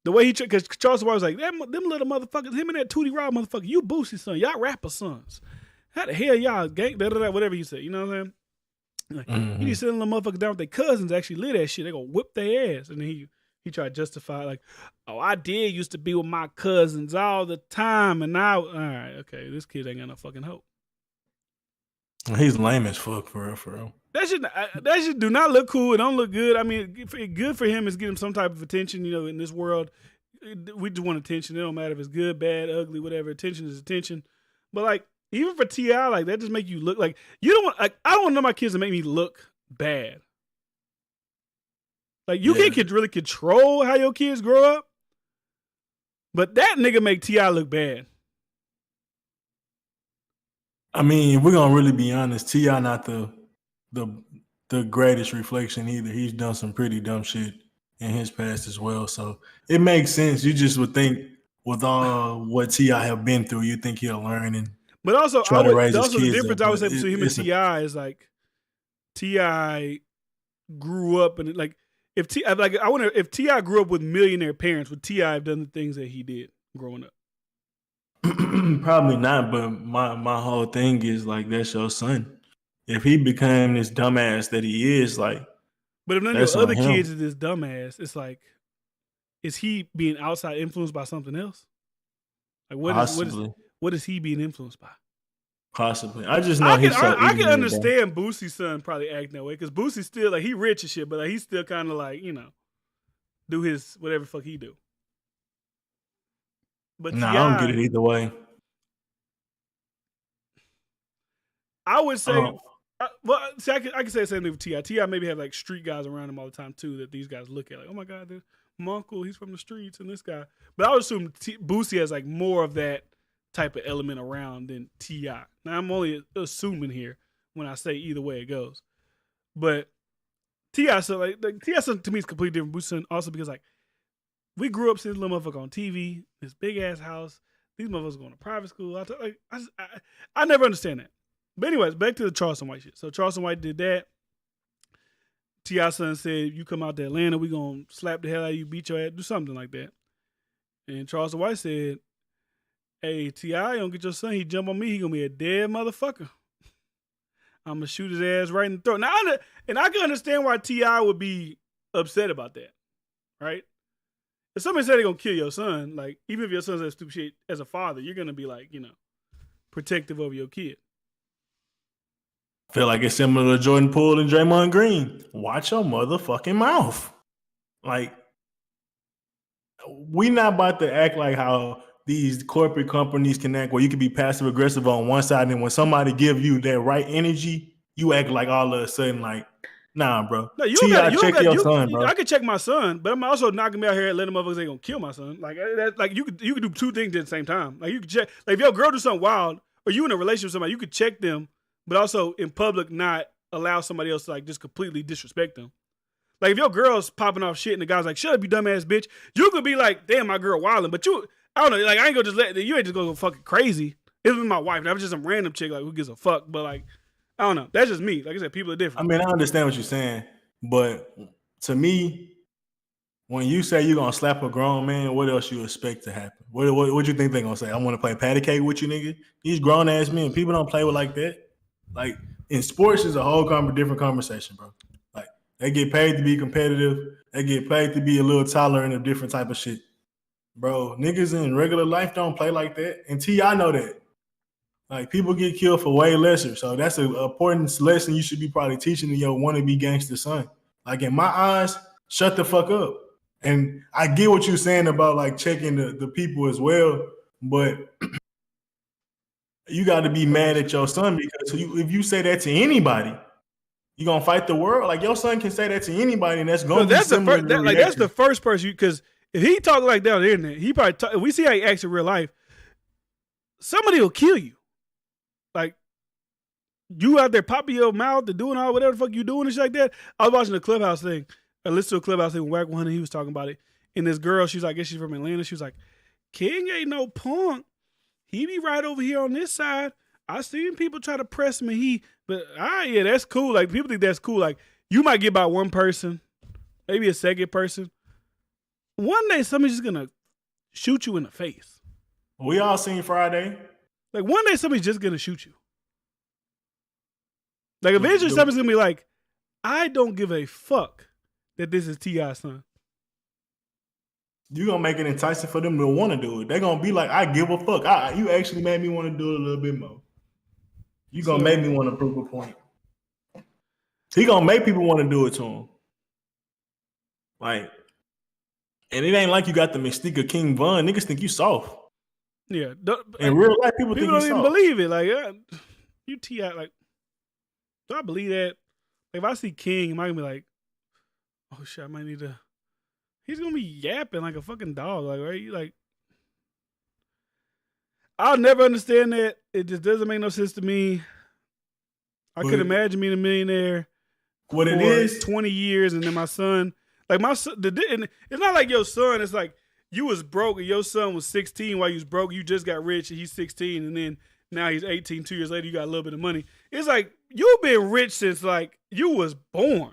the way he, because Charles White was like, them little motherfuckers, him and that Tootie Rob motherfucker, you Boosie son, y'all rapper sons. How the hell y'all gang, whatever he said, you know what I'm saying? Like, you need to sit them little motherfuckers down with their cousins to actually live that shit. They gonna whip their ass. And then he tried to justify, like, oh, I did used to be with my cousins all the time, and now, all right, okay, this kid ain't got no fucking hope. He's lame as fuck, for real. That shit do not look cool. It don't look good. I mean, good for him is getting some type of attention. You know, in this world, we just want attention. It don't matter if it's good, bad, ugly, whatever. Attention is attention. But like, even for T.I., like, that just make you look like, you don't want. Like, I don't want none of my kids to make me look bad. Like, you can't really control how your kids grow up, but that nigga make T.I. look bad. I mean, if we're gonna really be honest, T.I. not the greatest reflection either. He's done some pretty dumb shit in his past as well. So it makes sense. You just would think, with all what T.I. have been through, you think he'll learn and but also try to raise his kids. The difference I would say between him and T.I. is like, T.I. grew up and like, I wonder if T.I. grew up with millionaire parents, would T.I. have done the things that he did growing up? Probably not, but my whole thing is like, that's your son. If he became this dumbass that he is, like, but if none of your other kids is this dumbass, it's like, is he being outside influenced by something else? Like, what is he being influenced by? Possibly. I just know I can understand Boosie's son probably acting that way, because Boosie's still like, he rich and shit, but like, he's still kind of like, you know, do his whatever fuck he do. But I don't get it either way. I would say, I can say the same thing with T.I. T.I. maybe have like street guys around him all the time too, that these guys look at like, oh my God, my uncle, he's from the streets, and this guy. But I would assume Boosie has like more of that type of element around than T.I. Now, I'm only assuming here when I say either way it goes. But T.I. so like T.I. son to me is completely different. Boosie son also because like, we grew up seeing this little motherfucker on TV, this big ass house. These motherfuckers going to private school. I never understand that. But anyways, back to the Charleston White shit. So Charleston White did that. T.I. son said, you come out to Atlanta, we gonna slap the hell out of you, beat your ass, do something like that. And Charleston White said, hey, T.I. don't get your son, he jump on me, he gonna be a dead motherfucker. I'm gonna shoot his ass right in the throat. Now, I can understand why T.I. would be upset about that, right? If somebody said they're gonna kill your son, like, even if your son says stupid shit as a father, you're gonna be like, you know, protective of your kid. I feel like it's similar to Jordan Poole and Draymond Green. Watch your motherfucking mouth. Like, we not about to act like how these corporate companies can act, where you can be passive aggressive on one side, and when somebody give you that right energy, you act like all of a sudden like Nah, bro. No, you don't got. T.I. You don't check got. your son, bro. I could check my son, but I'm also not gonna be out here letting motherfuckers ain't gonna kill my son. Like that. Like you could do two things at the same time. Like you could check. Like if your girl do something wild, or you in a relationship with somebody, you could check them, but also in public not allow somebody else to like just completely disrespect them. Like if your girl's popping off shit and the guy's like, "Shut up, you dumbass bitch," you could be like, "Damn, my girl wilding," but you, I don't know. Like I ain't gonna just let you ain't just gonna go fucking crazy. It was my wife. That was just some random chick. Like who gives a fuck? But like I don't know. That's just me. Like I said, people are different. I mean, I understand what you're saying, but to me, when you say you're gonna slap a grown man, what else you expect to happen? What you think they're gonna say? I want to play patty cake with you, nigga. These grown ass men, people don't play with like that. Like in sports, is a whole different conversation, bro. Like they get paid to be competitive. They get paid to be a little tolerant of different type of shit, bro. Niggas in regular life don't play like that, and I know that. Like people get killed for way lesser, so that's an important lesson you should be probably teaching to your wannabe gangster son. Like in my eyes, shut the fuck up. And I get what you're saying about like checking the people as well, but you got to be mad at your son because if you say that to anybody, you gonna fight the world. Like your son can say that to anybody, and that's gonna be similar. That's the first person because if he talk like that on the internet, he probably if we see how he acts in real life, somebody will kill you. Like you out there popping your mouth and doing all whatever the fuck you doing and shit like that. I was watching the Clubhouse thing. I listened to a Clubhouse thing with Wack 100. He was talking about it. And this girl, she's like, I guess she's from Atlanta. She was like, King ain't no punk. He be right over here on this side. I seen people try to press him but yeah, that's cool. Like people think that's cool. Like you might get by one person, maybe a second person. One day somebody's just gonna shoot you in the face. We all seen Friday. Like one day somebody's just gonna shoot you. Like eventually somebody's gonna be like, I don't give a fuck that this is T.I.'s son. You're gonna make it enticing for them to want to do it. They're gonna be like, I give a fuck. You actually made me want to do it a little bit more. You gonna make me want to prove a point. He gonna make people want to do it to him. Like, and it ain't like you got the mystique of King Von. Niggas think you soft. Yeah. In real life, people think you don't soft. even believe it. Like, you T.I. Like, do I believe that? Like, if I see King, am I gonna be like, oh shit, I might need to. He's gonna be yapping like a fucking dog, like right? Like, I'll never understand that. It just doesn't make no sense to me. I could imagine being a millionaire what for it is 20 years, and then my son, like my son, it's not like your son. It's like you was broke, and your son was 16 while you was broke. You just got rich, and he's 16, and then now he's 18. 2 years later, you got a little bit of money. It's like you've been rich since like you was born.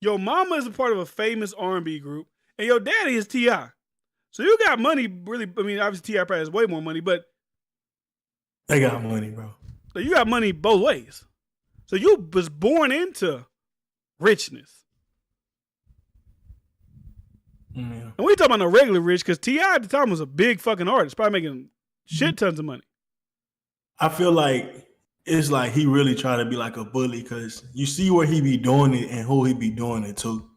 Your mama is a part of a famous R&B group, and your daddy is T.I. So you got money, really. I mean, obviously T.I. probably has way more money, but they got money, bro. So you got money both ways. So you was born into richness. Mm-hmm. And we talking about no regular rich, because T.I. at the time was a big fucking artist, probably making shit tons of money. I feel like it's like he really trying to be like a bully because you see where he be doing it and who he be doing it to.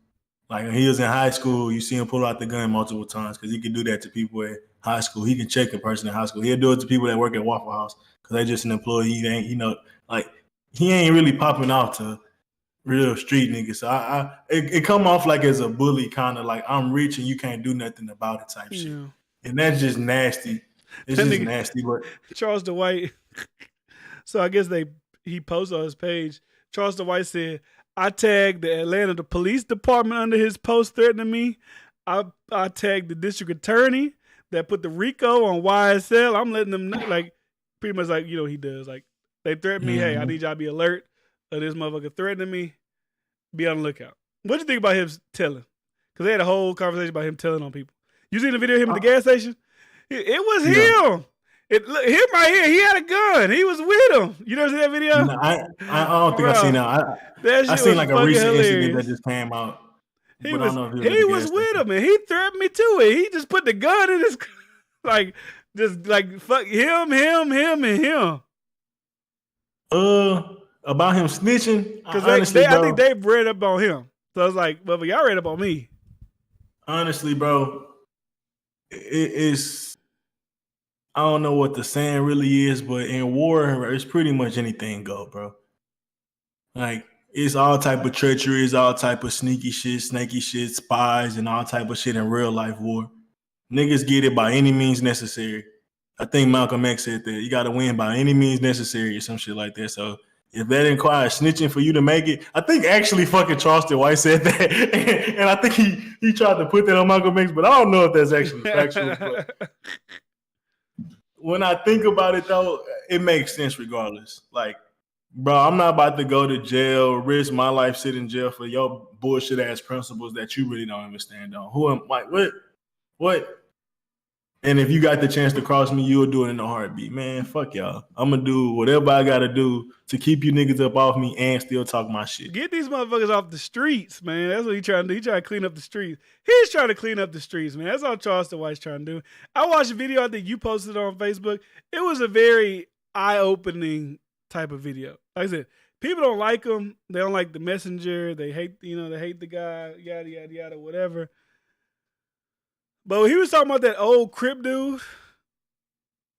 Like when he was in high school, you see him pull out the gun multiple times because he can do that to people at high school. He can check a person in high school. He'll do it to people that work at Waffle House because they just an employee. He ain't, like he ain't really popping off to real street niggas. So it come off like as a bully, kind of like I'm rich and you can't do nothing about it type shit. And that's just nasty. It's just nasty. But Charles Dwight. So I guess he posted on his page. Charles Dwight said, I tagged the Atlanta police department under his post threatening me. I tagged the district attorney that put the RICO on YSL. I'm letting them know, like, pretty much like, he does. Like, they threatened me, hey, I need y'all to be alert of this motherfucker threatening me. Be on the lookout. What you think about him telling? Because they had a whole conversation about him telling on people. You seen the video of him at the gas station? It was him. Him right here. He had a gun. He was with him. You never see that video? No, I don't think I seen that. I seen like a recent incident that just came out. He was with him, and he threatened me to it. He just put the gun in his fuck him, and him. About him snitching? Because I think they read up on him. So I was like, well, y'all read up on me. Honestly, bro, it's I don't know what the saying really is, but in war, it's pretty much anything go, bro. Like it's all type of treachery, it's all type of sneaky shit, snaky shit, spies, and all type of shit in real life war. Niggas get it by any means necessary. I think Malcolm X said that you got to win by any means necessary or some shit like that. So if that requires snitching for you to make it, I think actually fucking Charleston White said that, and I think he tried to put that on Malcolm X, but I don't know if that's actually factual. But when I think about it though, it makes sense regardless. Like, bro, I'm not about to go to jail, risk my life, sit in jail for your bullshit ass principles that you really don't understand on. Who am like what? And if you got the chance to cross me, you'll do it in a heartbeat. Man, fuck y'all. I'm going to do whatever I got to do to keep you niggas up off me and still talk my shit. Get these motherfuckers off the streets, man. That's what he trying to do. He trying to clean up the streets. He's trying to clean up the streets, man. That's all Charleston White's trying to do. I watched a video I think you posted on Facebook. It was a very eye-opening type of video. Like I said, people don't like him. They don't like the messenger. They hate, they hate the guy, yada, yada, yada, whatever. But he was talking about that old Crip dude.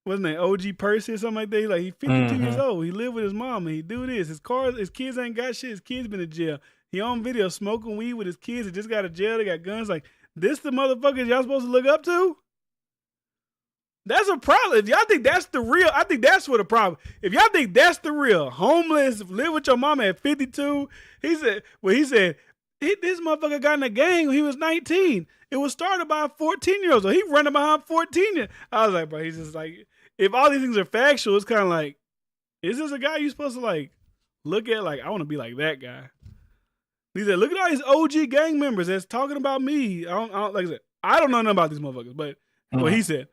What's his name? OG Percy or something like that. He's 52 years old. He lived with his mom and he do this. His kids ain't got shit. His kids been in jail. He on video smoking weed with his kids. He just got out of jail. They got guns. Like, this the motherfuckers y'all supposed to look up to? That's a problem. If y'all think that's the real, I think that's what the problem. If y'all think that's the real, homeless, live with your mama at 52, he said, this motherfucker got in a gang when he was 19. It was started by a 14-year-old. So he running behind 14. I was like, bro, he's just like, if all these things are factual, it's kind of like, is this a guy you supposed to like look at? Like, I want to be like that guy. He said, look at all these OG gang members that's talking about me. Like I said, I don't know nothing about these motherfuckers, but what he said,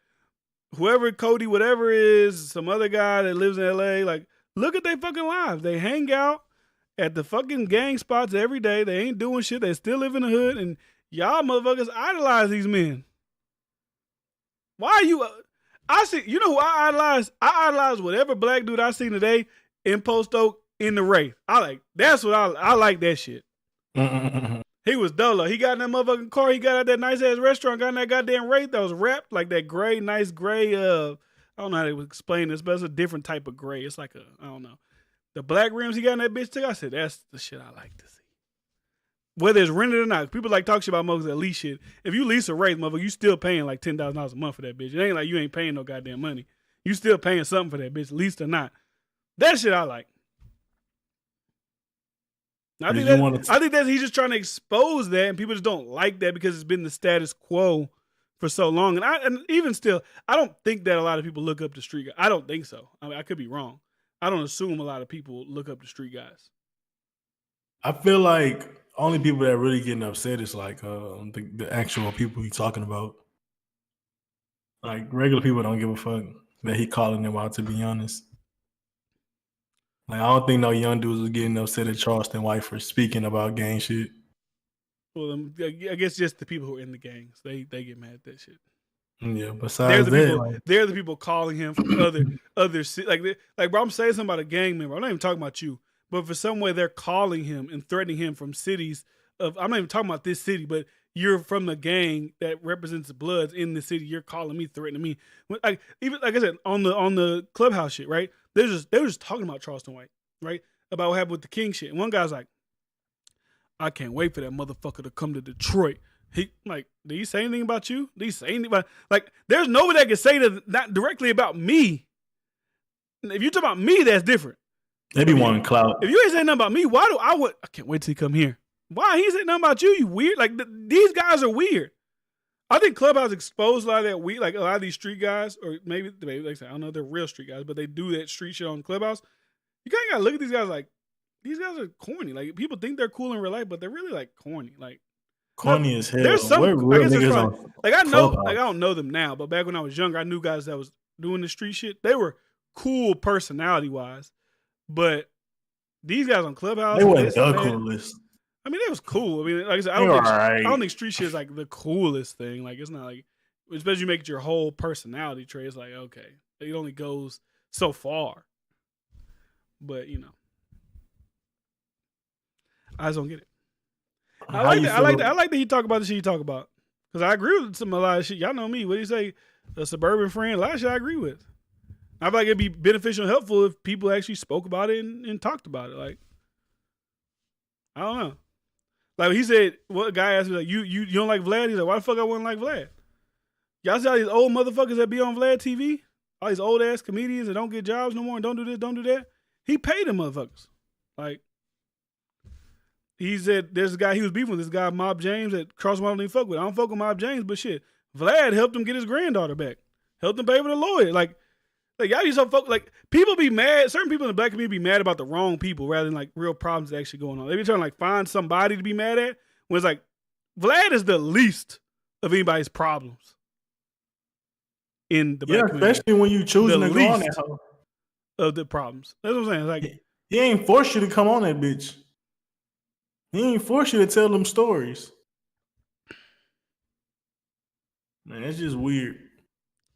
whoever Cody, whatever is, some other guy that lives in LA, like, look at their fucking lives. They hang out at the fucking gang spots every day. They ain't doing shit. They still live in the hood. And y'all motherfuckers idolize these men. Why are you... I see... You know who I idolize? I idolize whatever black dude I seen today in Post Oak in the Wraith. That's what I like that shit. He was dolo. He got in that motherfucking car. He got out that nice-ass restaurant, got in that goddamn Wraith that was wrapped like that gray, nice gray... I don't know how to explain this, but it's a different type of gray. It's like I don't know. The black rims he got in that bitch took, I said, that's the shit I like to see. Whether it's rented or not. People like talk shit about motherfuckers that lease shit. If you lease a Wraith, motherfucker, you still paying like $10,000 a month for that bitch. It ain't like you ain't paying no goddamn money. You still paying something for that bitch, leased or not. That shit I like. I think that he's just trying to expose that, and people just don't like that because it's been the status quo for so long. And even still, I don't think that a lot of people look up to street guys. I don't think so. I mean, I could be wrong. I don't assume a lot of people look up to street guys. I feel like only people that are really getting upset is like the actual people he's talking about. Like regular people don't give a fuck that he calling them out, to be honest. Like I don't think no young dudes was getting upset at Charleston White for speaking about gang shit. Well, I guess just the people who are in the gangs, they get mad at that shit. Yeah, besides they're the people calling him from other like bro, I'm saying something about a gang member. I'm not even talking about you, but for some way they're calling him and threatening him from cities of. I'm not even talking about this city, but you're from the gang that represents the Bloods in the city. You're calling me, threatening me. Like even like I said on the Clubhouse shit, right? They were just talking about Charleston White, right? About what happened with the King shit. And one guy's like, I can't wait for that motherfucker to come to Detroit. He like, did he say anything about you? Did he say anything about like? There's nobody that can say that not directly about me. If you talk about me, that's different. They be wanting clout. If you ain't saying nothing about me, I can't wait till he come here. Why he ain't saying nothing about you? You weird. Like these guys are weird. I think Clubhouse exposed a lot of that weird, like a lot of these street guys, or maybe like I say, I don't know if they're real street guys, but they do that street shit on Clubhouse. You kind of gotta look at these guys like these guys are corny. Like people think they're cool in real life, but they're really like corny. Like corny as hell. There's some real niggas like I know, like I don't know them now, but back when I was younger, I knew guys that was doing the street shit. They were cool personality wise, but these guys on Clubhouse, they weren't the coolest. I mean, it was cool. I mean, like I said, I don't think street shit is like the coolest thing. Like it's not like, especially you make it your whole personality trait. It's like okay, it only goes so far. But you know, I just don't get it. I like that he talk about the shit he talk about because I agree with a lot of shit. Y'all know me. What do you say? A suburban friend. A lot of shit I agree with. I feel like it'd be beneficial and helpful if people actually spoke about it and talked about it. Like, I don't know. Like he said, what guy asked me like, you don't like Vlad? He's like, why the fuck I wouldn't like Vlad? Y'all see all these old motherfuckers that be on Vlad TV? All these old ass comedians that don't get jobs no more and don't do this, don't do that. He paid them motherfuckers. Like he said, there's a guy he was beefing with, this guy Mob James that Crosswell don't even fuck with. I don't fuck with Mob James, but shit, Vlad helped him get his granddaughter back. Helped him pay for the lawyer. Like y'all be so fuck. Like people be mad. Certain people in the black community be mad about the wrong people rather than like real problems that actually going on. They be trying to like find somebody to be mad at. When it's like Vlad is the least of anybody's problems in the black community. Especially when you choosing to go on that hoe. Of the problems. That's what I'm saying. Like he ain't force you to come on that bitch. He ain't force you to tell them stories. Man, that's just weird.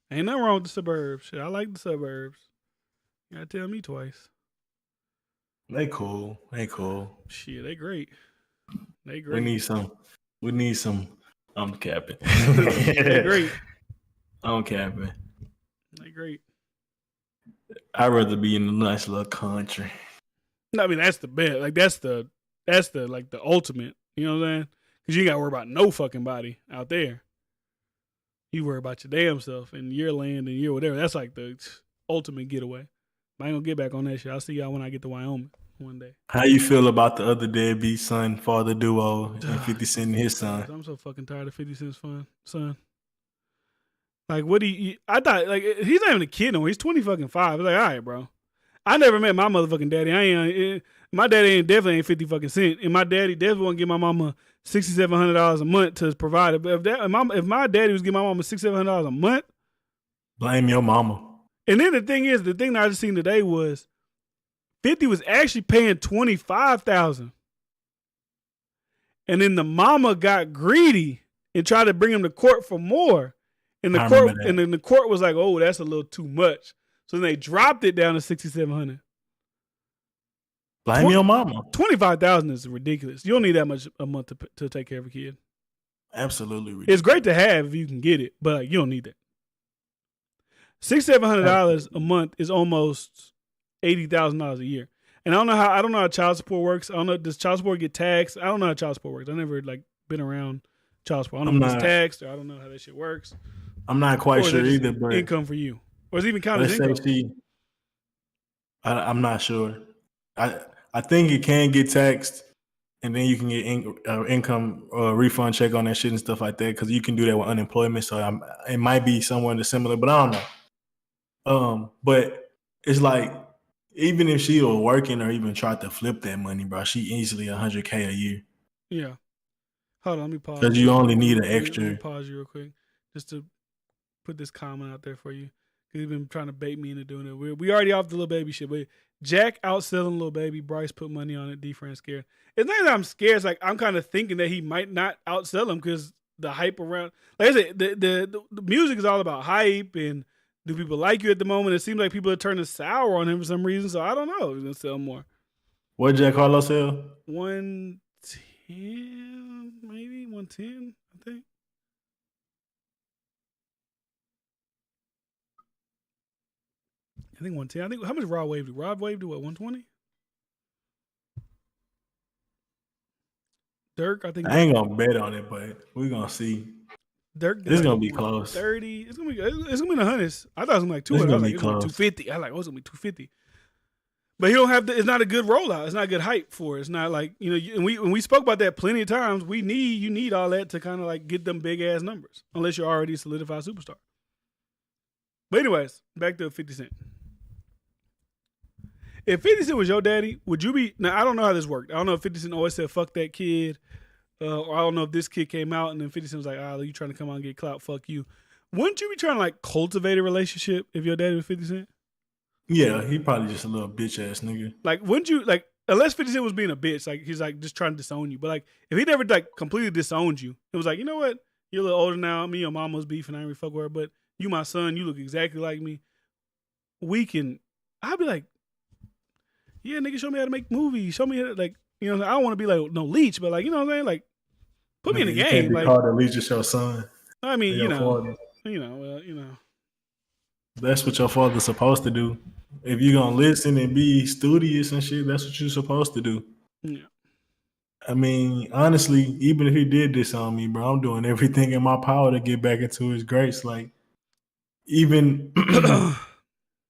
Ain't nothing wrong with the suburbs. Shit, I like the suburbs. You gotta tell me twice. They cool. Shit, they great. They great. We need some. I'm capping. They great. I'm capping. They great. I'd rather be in a nice little country. No, I mean that's the best. Like that's the like the ultimate. You know what I'm saying? Because you ain't gotta worry about no fucking body out there. You worry about your damn self and your land and your whatever. That's like the ultimate getaway. I ain't gonna get back on that shit. I'll see y'all when I get to Wyoming one day. How you feel about the other deadbeat son father duo and 50 Cent and his son? I'm so fucking tired of 50 Cent's son. Like what I thought like he's not even a kid no more. He's 20 fucking 5. It's like, all right, bro. I never met my motherfucking daddy. My daddy definitely ain't 50 fucking cent. And my daddy definitely won't give my mama $6,700 a month to provide it. But if my daddy was giving my mama $6,700 a month, blame your mama. And then the thing that I just seen today was 50 was actually paying $25,000. And then the mama got greedy and tried to bring him to court for more. And the court was like, oh, that's a little too much. So then they dropped it down to $6,700. Blame your mama. $25,000 is ridiculous. You don't need that much a month to take care of a kid. Absolutely ridiculous. It's great to have if you can get it, but like, you don't need that. $600-$700 a month is almost $80,000 a year. And I don't know how child support works. I don't know, does child support get taxed? I don't know how child support works. I never like been around child support. I don't know if it's taxed or I don't know how that shit works. I'm not quite sure either, but income for you. Or is it even counted as income? I'm not sure. I think it can get taxed, and then you can get income refund check on that shit and stuff like that because you can do that with unemployment. So it might be somewhere similar, but I don't know. But it's like even if she was working or even tried to flip that money, bro, she easily $100K a year. Yeah. Hold on, let me pause. Because you only need an extra. Let me pause you real quick just to put this comment out there for you. Because he's been trying to bait me into doing it. We already off the Lil Baby shit, but Jack outselling Lil Baby. Bryce put money on it. D-Fran scared. It's not that I'm scared. It's like I'm kind of thinking that he might not outsell him because the hype around. Like I said, the music is all about hype and do people like you at the moment. It seems like people are turning sour on him for some reason. So I don't know if he's gonna sell more. What did Jack Harlow sell? 110, maybe 110. I think. I think 110. I think how much Rod Wave do? Rod Wave do what? 120. Dirk, I think. I ain't gonna bet on it, but we're gonna see. Dirk, this is gonna be close. 30. It's gonna be in the hundreds. I thought it was gonna be like 200. I was like, it's gonna be 250. I was like, oh, it's gonna be 250. But he don't have. It's not a good rollout. It's not a good hype for it. It's not like and we spoke about that plenty of times. You need all that to kind of like get them big ass numbers, unless you're already a solidified superstar. But anyways, back to 50 Cent. If 50 Cent was your daddy, would you be... Now, I don't know how this worked. I don't know if 50 Cent always said, fuck that kid. Or I don't know if this kid came out and then 50 Cent was like, you trying to come out and get clout, fuck you. Wouldn't you be trying to, like, cultivate a relationship if your daddy was 50 Cent? Yeah, he probably just a little bitch-ass nigga. Like, wouldn't you... Like, unless 50 Cent was being a bitch, like, he's, like, just trying to disown you. But, like, if he never, like, completely disowned you, it was like, you know what? You're a little older now. Me and your mom was beefing. I ain't really fuck with her. But you my son. You look exactly like me. I'd be like... Yeah, nigga, show me how to make movies. Show me how to, like, I don't want to be like no leech, but like, you know what I'm saying? Like, put me in the game. Can't be like, called a leech is your son. I mean, father. That's what your father's supposed to do. If you're gonna listen and be studious and shit, that's what you're supposed to do. Yeah. I mean, honestly, even if he did this on me, bro, I'm doing everything in my power to get back into his grace. Like, even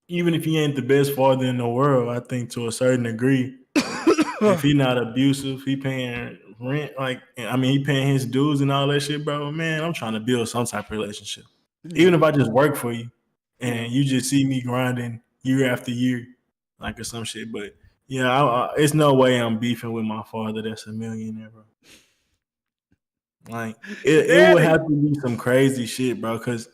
even if he ain't the best father in the world, I think to a certain degree, if he not abusive, he paying rent, like I mean, he paying his dues and all that shit, bro. Man, I'm trying to build some type of relationship. Even if I just work for you and you just see me grinding year after year, like or some shit. But yeah, it's no way I'm beefing with my father that's a millionaire, bro. Like it would have to be some crazy shit, bro. Because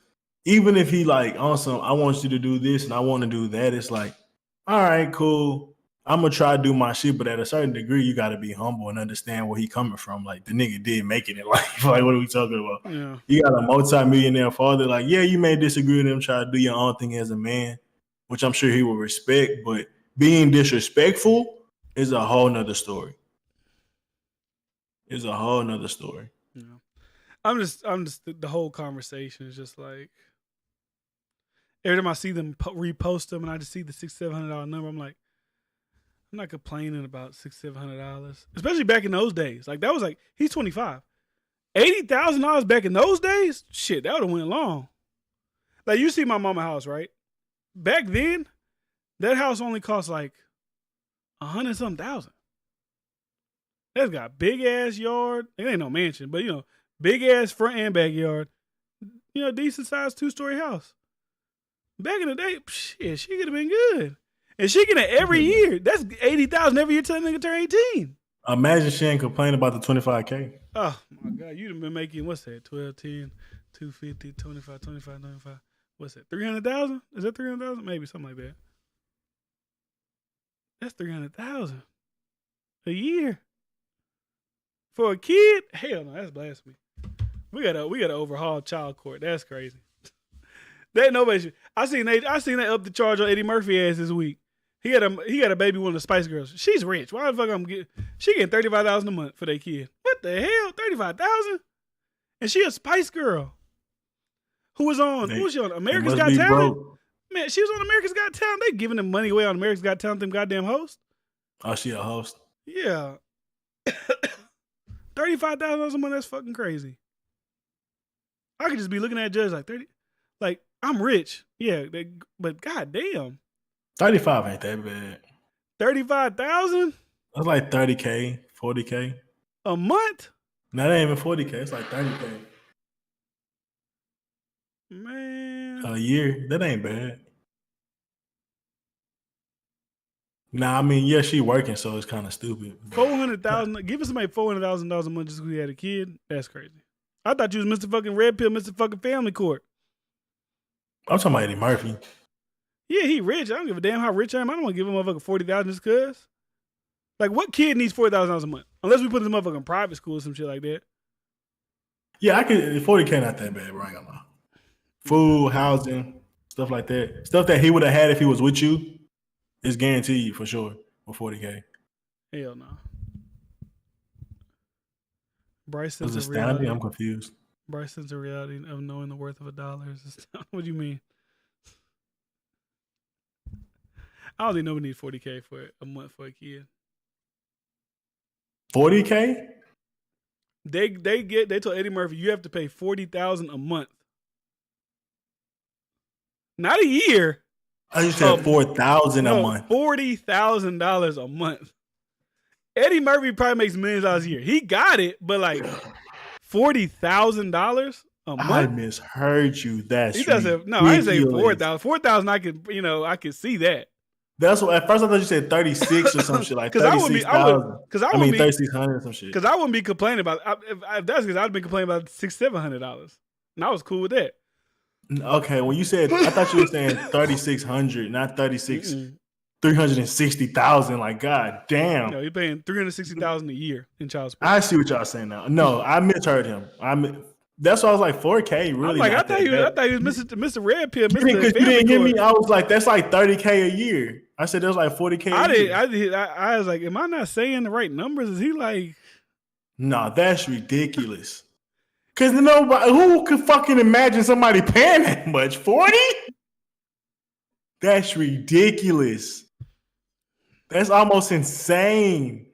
even if he like awesome, I want you to do this and I want to do that. It's like, all right, cool. I'm gonna try to do my shit, but at a certain degree, you got to be humble and understand where he coming from. Like the nigga did make it in life. Like what are we talking about? Yeah. You got a multi-millionaire father. Like yeah, you may disagree with him, try to do your own thing as a man, which I'm sure he will respect. But being disrespectful is a whole nother story. Is a whole nother story. Yeah. I'm just the whole conversation is just like every time I see them repost them and I just see the $600-700 number, I'm like, I'm not complaining about $600-700, especially back in those days. Like that was like he's 25, $80,000 back in those days. Shit, that would have went long. Like you see my mama house, right? Back then, that house only cost like $100-something thousand. That's got big ass yard. It ain't no mansion, but big ass front and backyard. Decent sized 2-story house. Back in the day, shit, she could have been good. And she get it every year. That's $80,000 every year till that nigga turn 18. Imagine she ain't complain about the $25K. Oh my God, you'd have been making what's that? 12, 10, 250, 25, 25, 95. What's that? 300,000? Is that 300,000? Maybe something like that. That's 300,000 a year for a kid. Hell no, that's blasphemy. We gotta overhaul child court. That's crazy. That nobody should. I seen they up the charge on Eddie Murphy ass this week. He got a baby with one of the Spice Girls. She's rich. Why the fuck she getting $35,000 a month for their kid? What the hell? $35,000? And she a Spice Girl. Who was she on? America's Got Talent? Man, she was on America's Got Talent. They giving them money away on America's Got Talent, them goddamn hosts. Oh, she a host? Yeah. $35,000 a month, that's fucking crazy. I could just be looking at a judge like 30. Like, I'm rich. Yeah, but goddamn. 35 ain't that bad. 35,000? That's like 30K, 40K. A month? No, that ain't even 40K. It's like 30K. Man. A year. That ain't bad. Nah, I mean, yeah, she working, so it's kind of stupid. $400,000. Giving somebody $400,000 a month just because he had a kid? That's crazy. I thought you was Mr. fucking Red Pill, Mr. fucking Family Court. I'm talking about Eddie Murphy. Yeah, he rich. I don't give a damn how rich I am. I don't want to give him a motherfucker $40,000 just cause. Like, what kid needs $40,000 a month? Unless we put this motherfucker in private school or some shit like that. Yeah, I could. 40K not that bad, bro. I ain't gonna lie. Food, housing, stuff like that. Stuff that he would have had if he was with you is guaranteed for sure with 40K. Hell no. Bryce Is sense it of reality. I'm confused. Bryce sense of reality of knowing the worth of $1 is what do you mean? I don't think nobody needs 40K for a month for a kid. 40K? They told Eddie Murphy you have to pay $40,000 a month. Not a year. I just said $4,000 a month. $40,000 a month. Eddie Murphy probably makes millions of dollars a year. He got it, but like $40,000 a month. I misheard you. That's he doesn't. No, I didn't say 4,000. 4,000. I could see that. That's what at first I thought you said 36 or some shit like 36,000. I mean 3,600 or some shit. Because I wouldn't be complaining about if that's because I'd been complaining about $600-700, and I was cool with that. Okay, when you said I thought you were saying 3,600, not 36. 360,000. Like god damn. No, you're paying $360,000 a year in child support. I see what y'all saying now. No, I misheard him. That's why I was like 4K. Really? I thought he was Mr. Red Pill. Because you didn't give me. I was like, that's like 30K a year. I said that's like 40K. I was like, am I not saying the right numbers? Is he like? No, that's ridiculous. Because nobody who could fucking imagine somebody paying that much? 40? That's ridiculous. That's almost insane.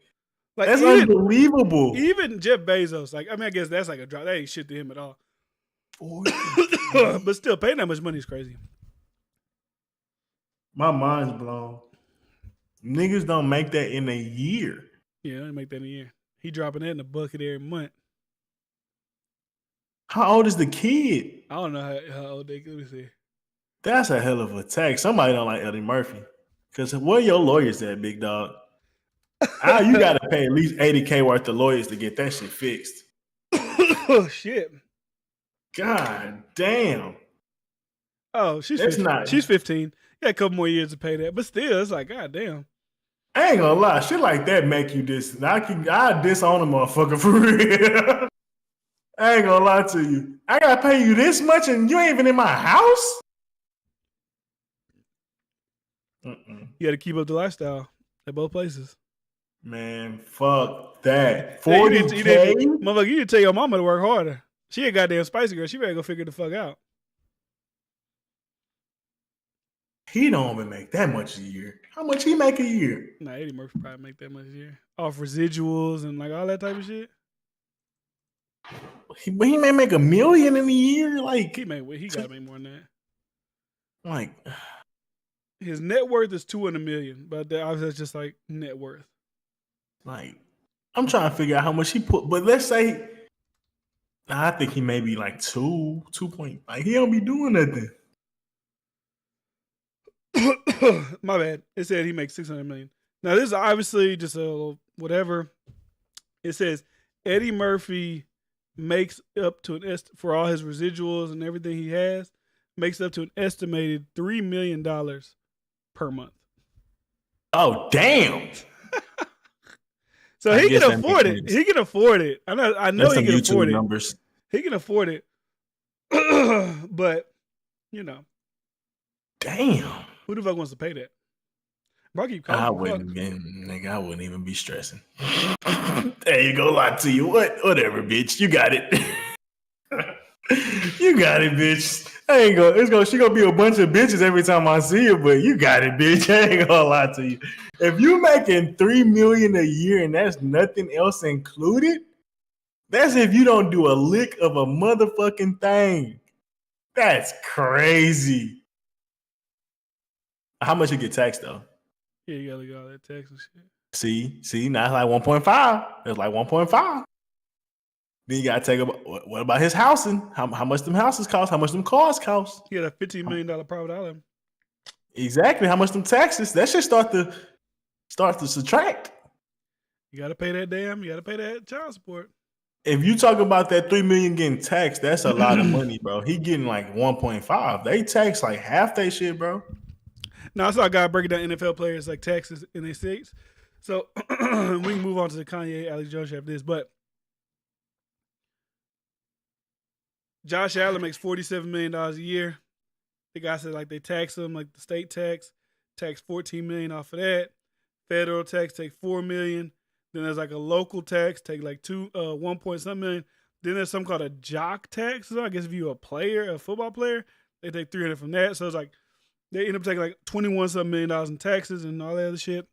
Like That's unbelievable. Even Jeff Bezos, like, I mean, I guess that's like a drop. That ain't shit to him at all. But still, paying that much money is crazy. My mind's blown. Niggas don't make that in a year. Yeah, they make that in a year. He dropping that in a bucket every month. How old is the kid? I don't know how old they. Let me see. That's a hell of a tax. Somebody don't like Eddie Murphy. Because where your lawyers at, big dog? You got to pay at least $80K worth of lawyers to get that shit fixed. Oh, shit. God damn. Oh, she's 15. She's 15. Got a couple more years to pay that. But still, it's like, god damn. I ain't gonna lie. Shit like that make you dis. I disown a motherfucker for real. I ain't gonna lie to you. I gotta pay you this much and you ain't even in my house? You got to keep up the lifestyle at both places. Man, fuck that. 40K? Motherfucker, you need to tell your mama to work harder. She a goddamn spicy girl. She better go figure the fuck out. He don't even make that much a year. How much he make a year? Nah, Eddie Murphy probably make that much a year. Off residuals and like all that type of shit. He may make $1 million in a year. Like he gotta make more than that. Like his net worth is $200 million, but that's just like net worth. Like I'm trying to figure out how much he put, but let's say I think he may be like 2 point. Like he don't be doing nothing. My bad. It said he makes $600 million. Now this is obviously just a little whatever. It says Eddie Murphy makes up to for all his residuals and everything he has, makes up to an estimated $3 million per month. Oh damn! So he can afford it. He can afford it. I know he can afford it. Numbers. He can afford it. But you know, damn. Who the fuck wants to pay that? Bro, I wouldn't even be stressing. There you go, lie to you. Whatever, bitch. You got it. You got it, bitch. She gonna be a bunch of bitches every time I see her, but you got it, bitch. I ain't gonna lie to you. If you making $3 million a year and that's nothing else included, that's if you don't do a lick of a motherfucking thing. That's crazy. How much you get taxed though? Yeah, you gotta get all that tax and shit. See, now it's like 1.5. It's like 1.5. Then you gotta take what about his housing? How much them houses cost? How much them cars cost? He had a $15 million private island. Exactly. How much them taxes? That should start to subtract. You gotta pay that You gotta pay that child support. If you talk about that $3 million getting taxed, that's a lot of money, bro. He getting like 1.5. They tax like half that shit, bro. Now I saw a guy breaking down NFL players like taxes in their states. So we can move on to the Kanye, Alex Jones after this. But Josh Allen makes $47 million a year. The guy said like they tax him, like the state tax $14 million off of that. Federal tax take $4 million. Then there's like a local tax, take like 1 point something million. Then there's something called a jock tax. So I guess if you're a football player, they take $300 from that. So it's like they end up taking like 21 something million dollars in taxes and all that other shit.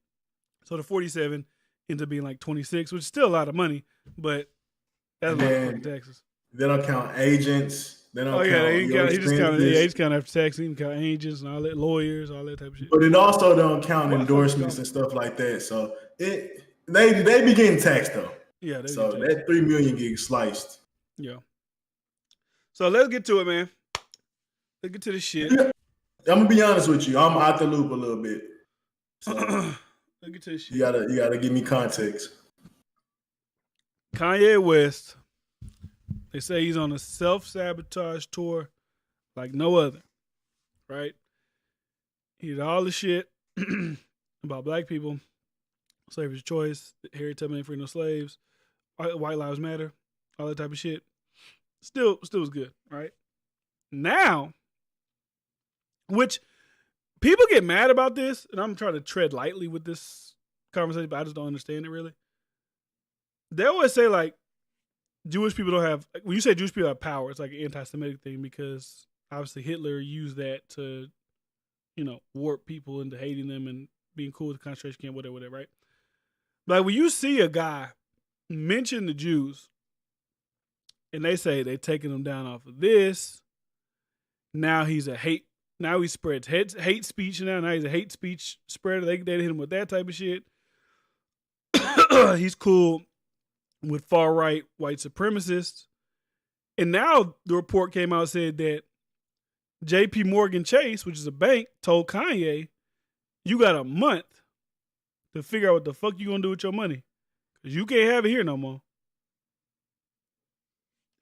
So the 47 ends up being like 26, which is still a lot of money, but that's a lot of fucking taxes. They don't count agents. They don't count. He just count after tax. He can count agents and all that, lawyers, all that type of shit. But it also don't count endorsements and stuff like that. So they be getting taxed though. Yeah. So that $3 million gets sliced. Yeah. So let's get to it, man. Let's get to the shit. I'm gonna be honest with you. I'm out the loop a little bit. So let's get to the shit. You gotta give me context. Kanye West. They say he's on a self-sabotage tour like no other, right? He did all the shit about black people, slavery's choice, Harry Tubman ain't free no slaves, white lives matter, all that type of shit. Still was good, right? Now, which people get mad about this, and I'm trying to tread lightly with this conversation, but I just don't understand it really. They always say like, Jewish people don't have, when you say Jewish people have power, it's like an anti-Semitic thing because obviously Hitler used that to, warp people into hating them and being cool with the concentration camp, whatever, right? Like when you see a guy mention the Jews, and they say they're taking them down off of this. Now he's a hate. Now he spreads hate speech. Now he's a hate speech spreader. They hit him with that type of shit. He's cool with far right white supremacists. And now the report came out and said that J.P. Morgan Chase, which is a bank, told Kanye, "You got a month to figure out what the fuck you gonna do with your money, because you can't have it here no more."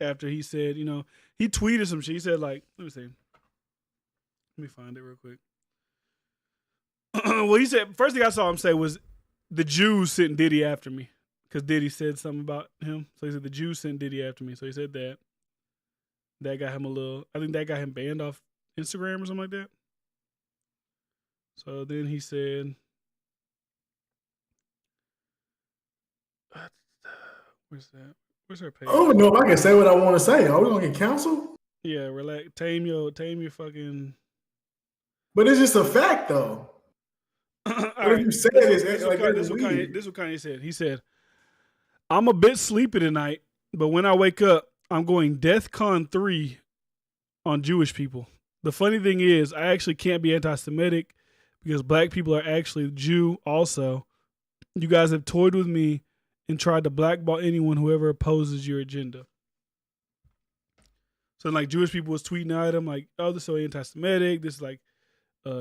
After he said, he tweeted some shit. He said, like, let me see. Let me find it real quick. Well, he said, first thing I saw him say was, the Jews sent Diddy after me. Because Diddy said something about him. So he said, the Jews sent Diddy after me. So he said that. That got him I think that got him banned off Instagram or something like that. So then he said, where's that? Where's her page? I don't know if I can say what I want to say. Are we going to get canceled? Yeah, relax. Tame your fucking... But it's just a fact, though. What right. you said is like this is what Kanye said. He said, "I'm a bit sleepy tonight, but when I wake up, I'm going DEFCON 3 on Jewish people. The funny thing is, I actually can't be anti-Semitic because black people are actually Jew also. You guys have toyed with me and tried to blackball anyone who ever opposes your agenda." So like Jewish people was tweeting at him like, "Oh, this is so anti-Semitic. This is like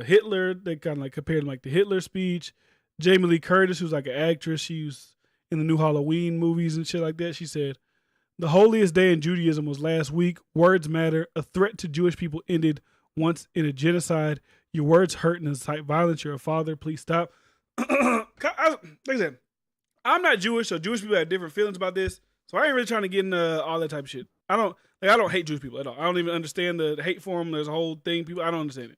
Hitler." They kind of like compared him like the Hitler speech. Jamie Lee Curtis, who's like an actress, she was in the new Halloween movies and shit like that. She said, "The holiest day in Judaism was last week. Words matter. A threat to Jewish people ended once in a genocide. Your words hurt and incite violence. You're a father. Please stop." Like I said, I'm not Jewish, so Jewish people have different feelings about this. So I ain't really trying to get into all that type of shit. I don't hate Jewish people at all. I don't even understand the hate for them. There's a whole thing. I don't understand it.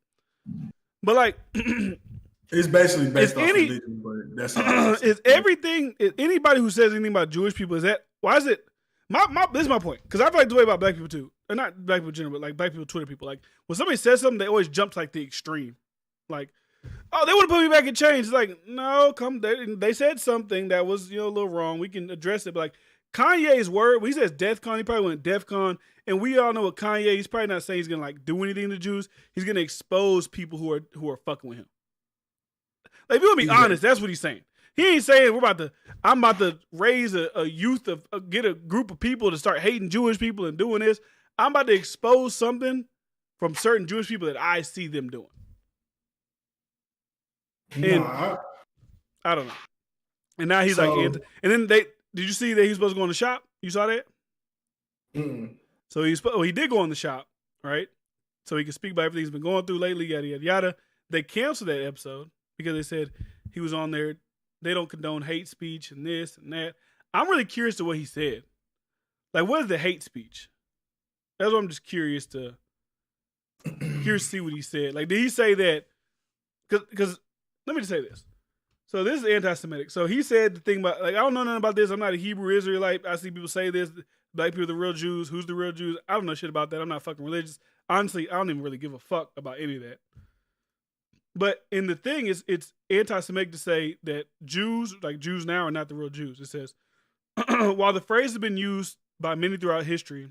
But like, it's basically based off religion, but that's all. Is anybody who says anything about Jewish people, why is it, this is my point. Because I feel like the way about black people too. Or not black people in general, but like black people, Twitter people. Like when somebody says something, they always jump to like the extreme. Like, oh, they want to put me back in chains. It's like, no, they said something that was, a little wrong. We can address it. But like Kanye's word, when he says DEFCON, he probably went DEFCON. And we all know what Kanye, he's probably not saying he's gonna like do anything to Jews. He's gonna expose people who are fucking with him. Like, if you want to be honest, that's what he's saying. He ain't saying I'm about to raise a youth get a group of people to start hating Jewish people and doing this. I'm about to expose something from certain Jewish people that I see them doing. And I don't know. And now he's like, and then did you see that he's supposed to go in the shop? You saw that? Mm-mm. So he did go in the shop, right? So he could speak about everything he's been going through lately, yada, yada, yada. They canceled that episode because they said he was on there. They don't condone hate speech and this and that. I'm really curious to what he said. Like, what is the hate speech? That's what I'm just curious to see what he said. Like, did he say that? Because let me just say this. So this is anti-Semitic. So he said the thing about, like, I don't know nothing about this. I'm not a Hebrew Israelite. I see people say this. Black people are the real Jews. Who's the real Jews? I don't know shit about that. I'm not fucking religious. Honestly, I don't even really give a fuck about any of that. But in the thing is, it's anti-Semitic to say that Jews, like Jews now, are not the real Jews. It says, while the phrase has been used by many throughout history,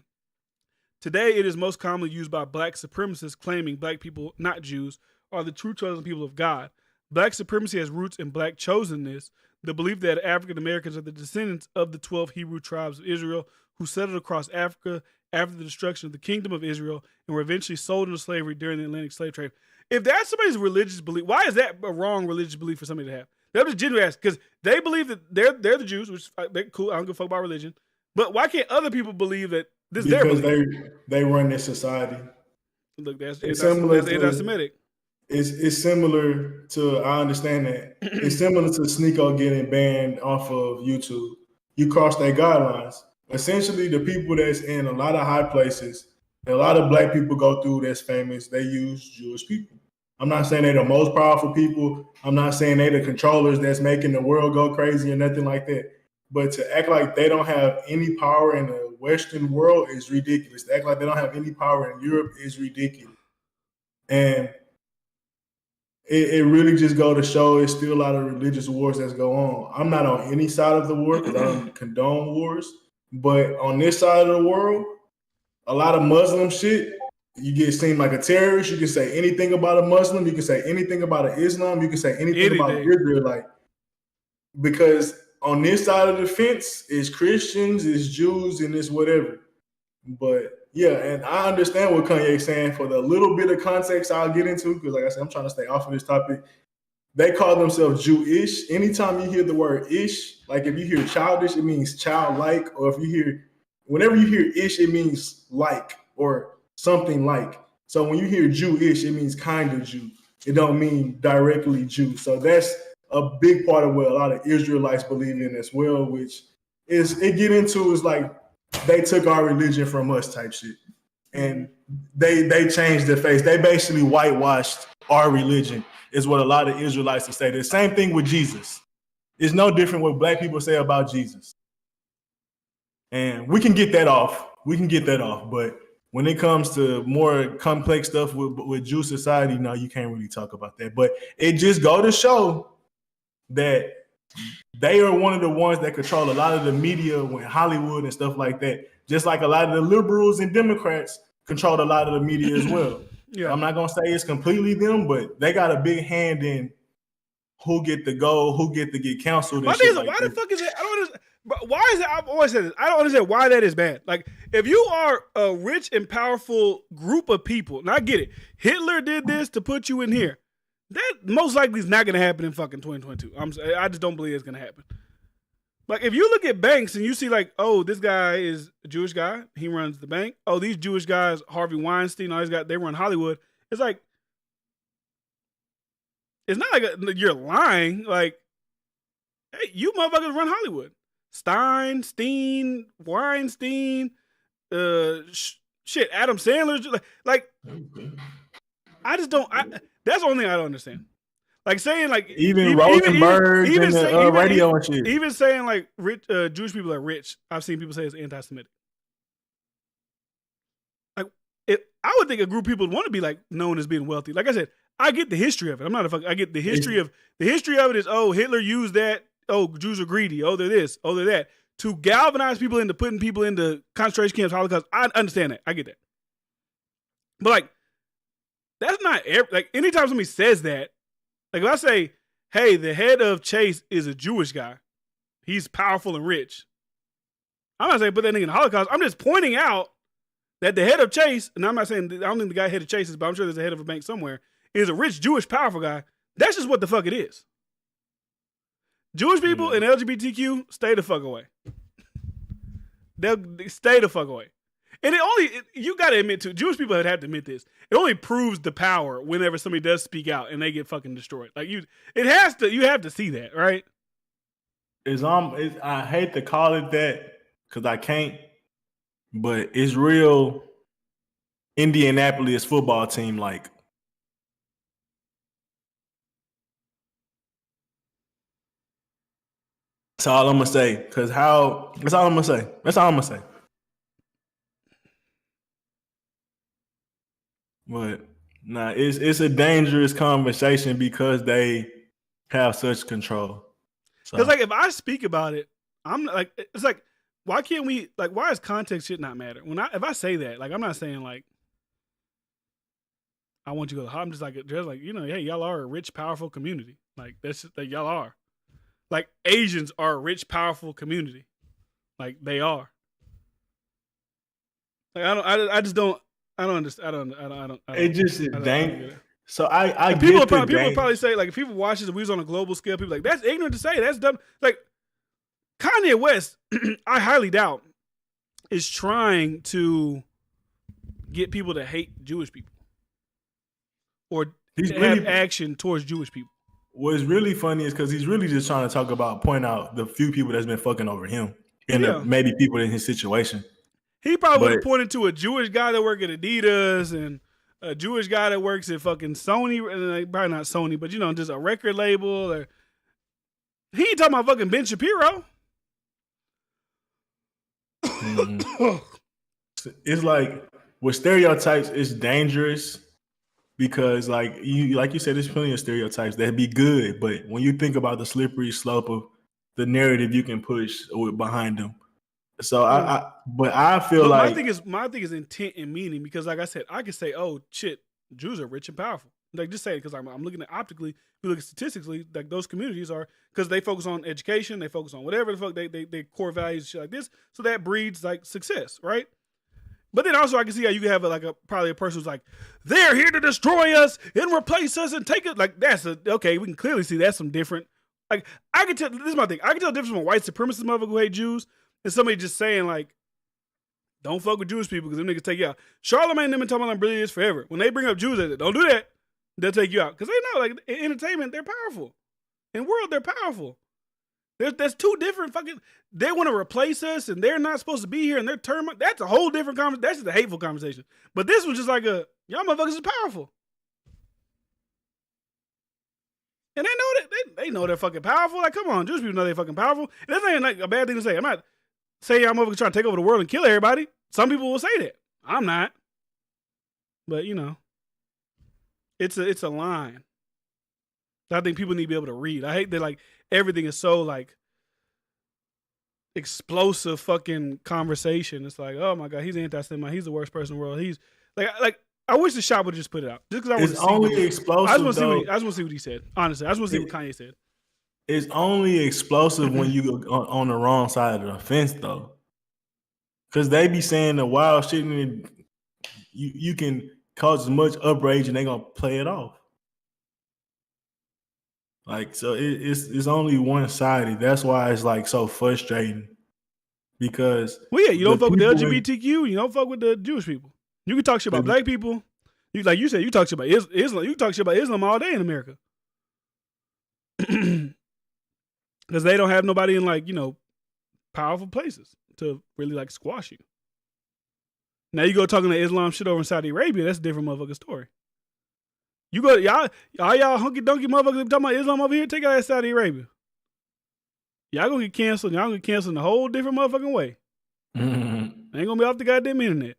today it is most commonly used by black supremacists claiming black people, not Jews, are the true chosen people of God. Black supremacy has roots in black chosenness, the belief that African Americans are the descendants of the 12 Hebrew tribes of Israel who settled across Africa after the destruction of the kingdom of Israel and were eventually sold into slavery during the Atlantic slave trade. If that's somebody's religious belief, why is that a wrong religious belief for somebody to have? They're just genuinely asking because they believe that they're the Jews, which they're cool. I don't give a fuck about religion. But why can't other people believe that this is their belief? Because they run this society. Look, that's anti-Semitic. It's similar to, I understand that. It's similar to Sneeko getting banned off of YouTube. You cross their guidelines. Essentially, the people that's in a lot of high places, a lot of black people go through that's famous, they use Jewish people. I'm not saying they're the most powerful people. I'm not saying they're the controllers that's making the world go crazy or nothing like that. But to act like they don't have any power in the Western world is ridiculous. To act like they don't have any power in Europe is ridiculous. And it really just go to show it's still a lot of religious wars that go on. I'm not on any side of the war because I don't condone wars. But on this side of the world, a lot of Muslim shit, you get seen like a terrorist. You can say anything about a Muslim. You can say anything about an Islam. You can say anything about Israel. Like, because on this side of the fence is Christians, is Jews, and it's whatever. But yeah, and I understand what Kanye's saying. For the little bit of context I'll get into, because like I said, I'm trying to stay off of this topic. They call themselves Jewish. Anytime you hear the word ish, like if you hear childish, it means childlike, or if you hear, whenever you hear ish, it means like or something like. So when you hear Jewish, it means kind of Jew. It don't mean directly Jew. So that's a big part of what a lot of Israelites believe in as well, which is it get into is like they took our religion from us type shit. And they changed their face. They basically whitewashed our religion, is what a lot of Israelites say. The same thing with Jesus. It's no different what black people say about Jesus. And we can get that off. But when it comes to more complex stuff with Jew society, no, you can't really talk about that. But it just go to show that they are one of the ones that control a lot of the media with Hollywood and stuff like that. Just like a lot of the liberals and Democrats control a lot of the media as well. Yeah. I'm not going to say it's completely them, but they got a big hand in who get to go, who get to get counseled. Why the fuck is it? I don't understand. Why is it? I've always said this. I don't understand why that is bad. Like, if you are a rich and powerful group of people, and I get it, Hitler did this to put you in here. That most likely is not going to happen in fucking 2022. I just don't believe it's going to happen. Like, if you look at banks and you see like, oh, this guy is a Jewish guy, he runs the bank. Oh, these Jewish guys, Harvey Weinstein, all these guys, they run Hollywood. It's like, it's not like you're lying. Like, hey, you motherfuckers run Hollywood. Steen, Weinstein, shit, Adam Sandler. Like, I just don't. That's the only thing I don't understand. Like saying like even Rosenberg and the radio and shit. Even saying like rich Jewish people are rich. I've seen people say it's anti-Semitic. Like I would think a group of people would want to be like known as being wealthy. Like I said, I get the history of it. I'm not a fuck. I get the history of it is, oh, Hitler used that. Oh, Jews are greedy. Oh, they're this. Oh, they're that. To galvanize people into putting people into concentration camps, Holocaust. I understand that. I get that. But like, that's not like anytime somebody says that. Like if I say, hey, the head of Chase is a Jewish guy. He's powerful and rich. I'm not saying put that nigga in the Holocaust. I'm just pointing out that the head of Chase, and I'm not saying, I don't think the guy head of Chase is, but I'm sure there's a head of a bank somewhere, is a rich, Jewish, powerful guy. That's just what the fuck it is. Jewish people and LGBTQ, stay the fuck away. They'll stay the fuck away. And you got to admit too, Jewish people have to admit this. It only proves the power whenever somebody does speak out and they get fucking destroyed. Like you have to see that, right? I hate to call it that because I can't, but it's real Indianapolis football team like. That's all I'm gonna say. That's all I'm gonna say. But nah, it's a dangerous conversation because they have such control. Because like if I speak about it, I'm like, it's like, why can't we like? Why does context shit not matter? If I say that, like I'm not saying like I want you to go. I'm just like hey, y'all are a rich, powerful community. Like that's just, like y'all are. Like Asians are a rich, powerful community. Like they are. Like I just don't. I don't understand. I don't. It just is dang. So I people get would probably say like if people watch this, if we was on a global scale, people like that's ignorant to say. That's dumb. Like Kanye West, I highly doubt is trying to get people to hate Jewish people or have action towards Jewish people. What's really funny is because he's really just trying to point out the few people that's been fucking over him and maybe people in his situation. He probably would have pointed to a Jewish guy that works at Adidas and a Jewish guy that works at fucking Sony, probably not Sony, but just a record label. Or he ain't talking about fucking Ben Shapiro. It's like with stereotypes, it's dangerous because like you said, there's plenty of stereotypes that be good, but when you think about the slippery slope of the narrative you can push behind them, so but I feel Look, like my thing is intent and meaning, because like I said, I could say, oh shit, Jews are rich and powerful. Like, just say it, because I'm looking at optically. If you look at statistically, like those communities are, because they focus on education, they focus on whatever the fuck they core values, shit like this. So that breeds like success, right? But then also I can see how you can have probably a person who's like, they're here to destroy us and replace us and take it. Like, okay, we can clearly see that's some different. Like, I can tell, this is my thing, I can tell the difference from a white supremacist motherfucker who hate Jews and somebody just saying like, don't fuck with Jewish people because them niggas take you out. Charlamagne and them been talking about brilliant forever. When they bring up Jews, they say, don't do that. They'll take you out. Because they know, like, in entertainment, they're powerful. In world, they're powerful. There's two different fucking. They want to replace us, and they're not supposed to be here, and they're term. That's a whole different conversation. That's just a hateful conversation. But this was just like y'all motherfuckers is powerful, and they know that they know they're fucking powerful. Like, come on, Jewish people know they're fucking powerful, and that's ain't like a bad thing to say. I'm not saying y'all motherfuckers trying to take over the world and kill everybody. Some people will say that. I'm not, but it's a line that I think people need to be able to read. I hate that like everything is so like explosive fucking conversation. It's like, oh my god, he's anti-Semite. He's the worst person in the world. He's like I wish the shop would just put it out just because I want to see. Only explosive. I just want to see what he said. Honestly, I just want to see what Kanye said. It's only explosive when you go on the wrong side of the fence, though, because they be saying the wild shit, and you can cause as much outrage, and they gonna play it off. Like, so it's only one-sided. That's why it's like so frustrating. Because you don't fuck with the LGBTQ, you don't fuck with the Jewish people. You can talk shit about black people. Like you said, you talk shit about Islam. You can talk shit about Islam all day in America. Because they don't have nobody in like, powerful places to really like squash you. Now you go talking to Islam shit over in Saudi Arabia, that's a different motherfucking story. You go, y'all hunky dunky motherfuckers talking about Islam over here, take out that Saudi Arabia. Y'all gonna get canceled. Y'all gonna get canceled in a whole different motherfucking way. Mm-hmm. Ain't gonna be off the goddamn internet.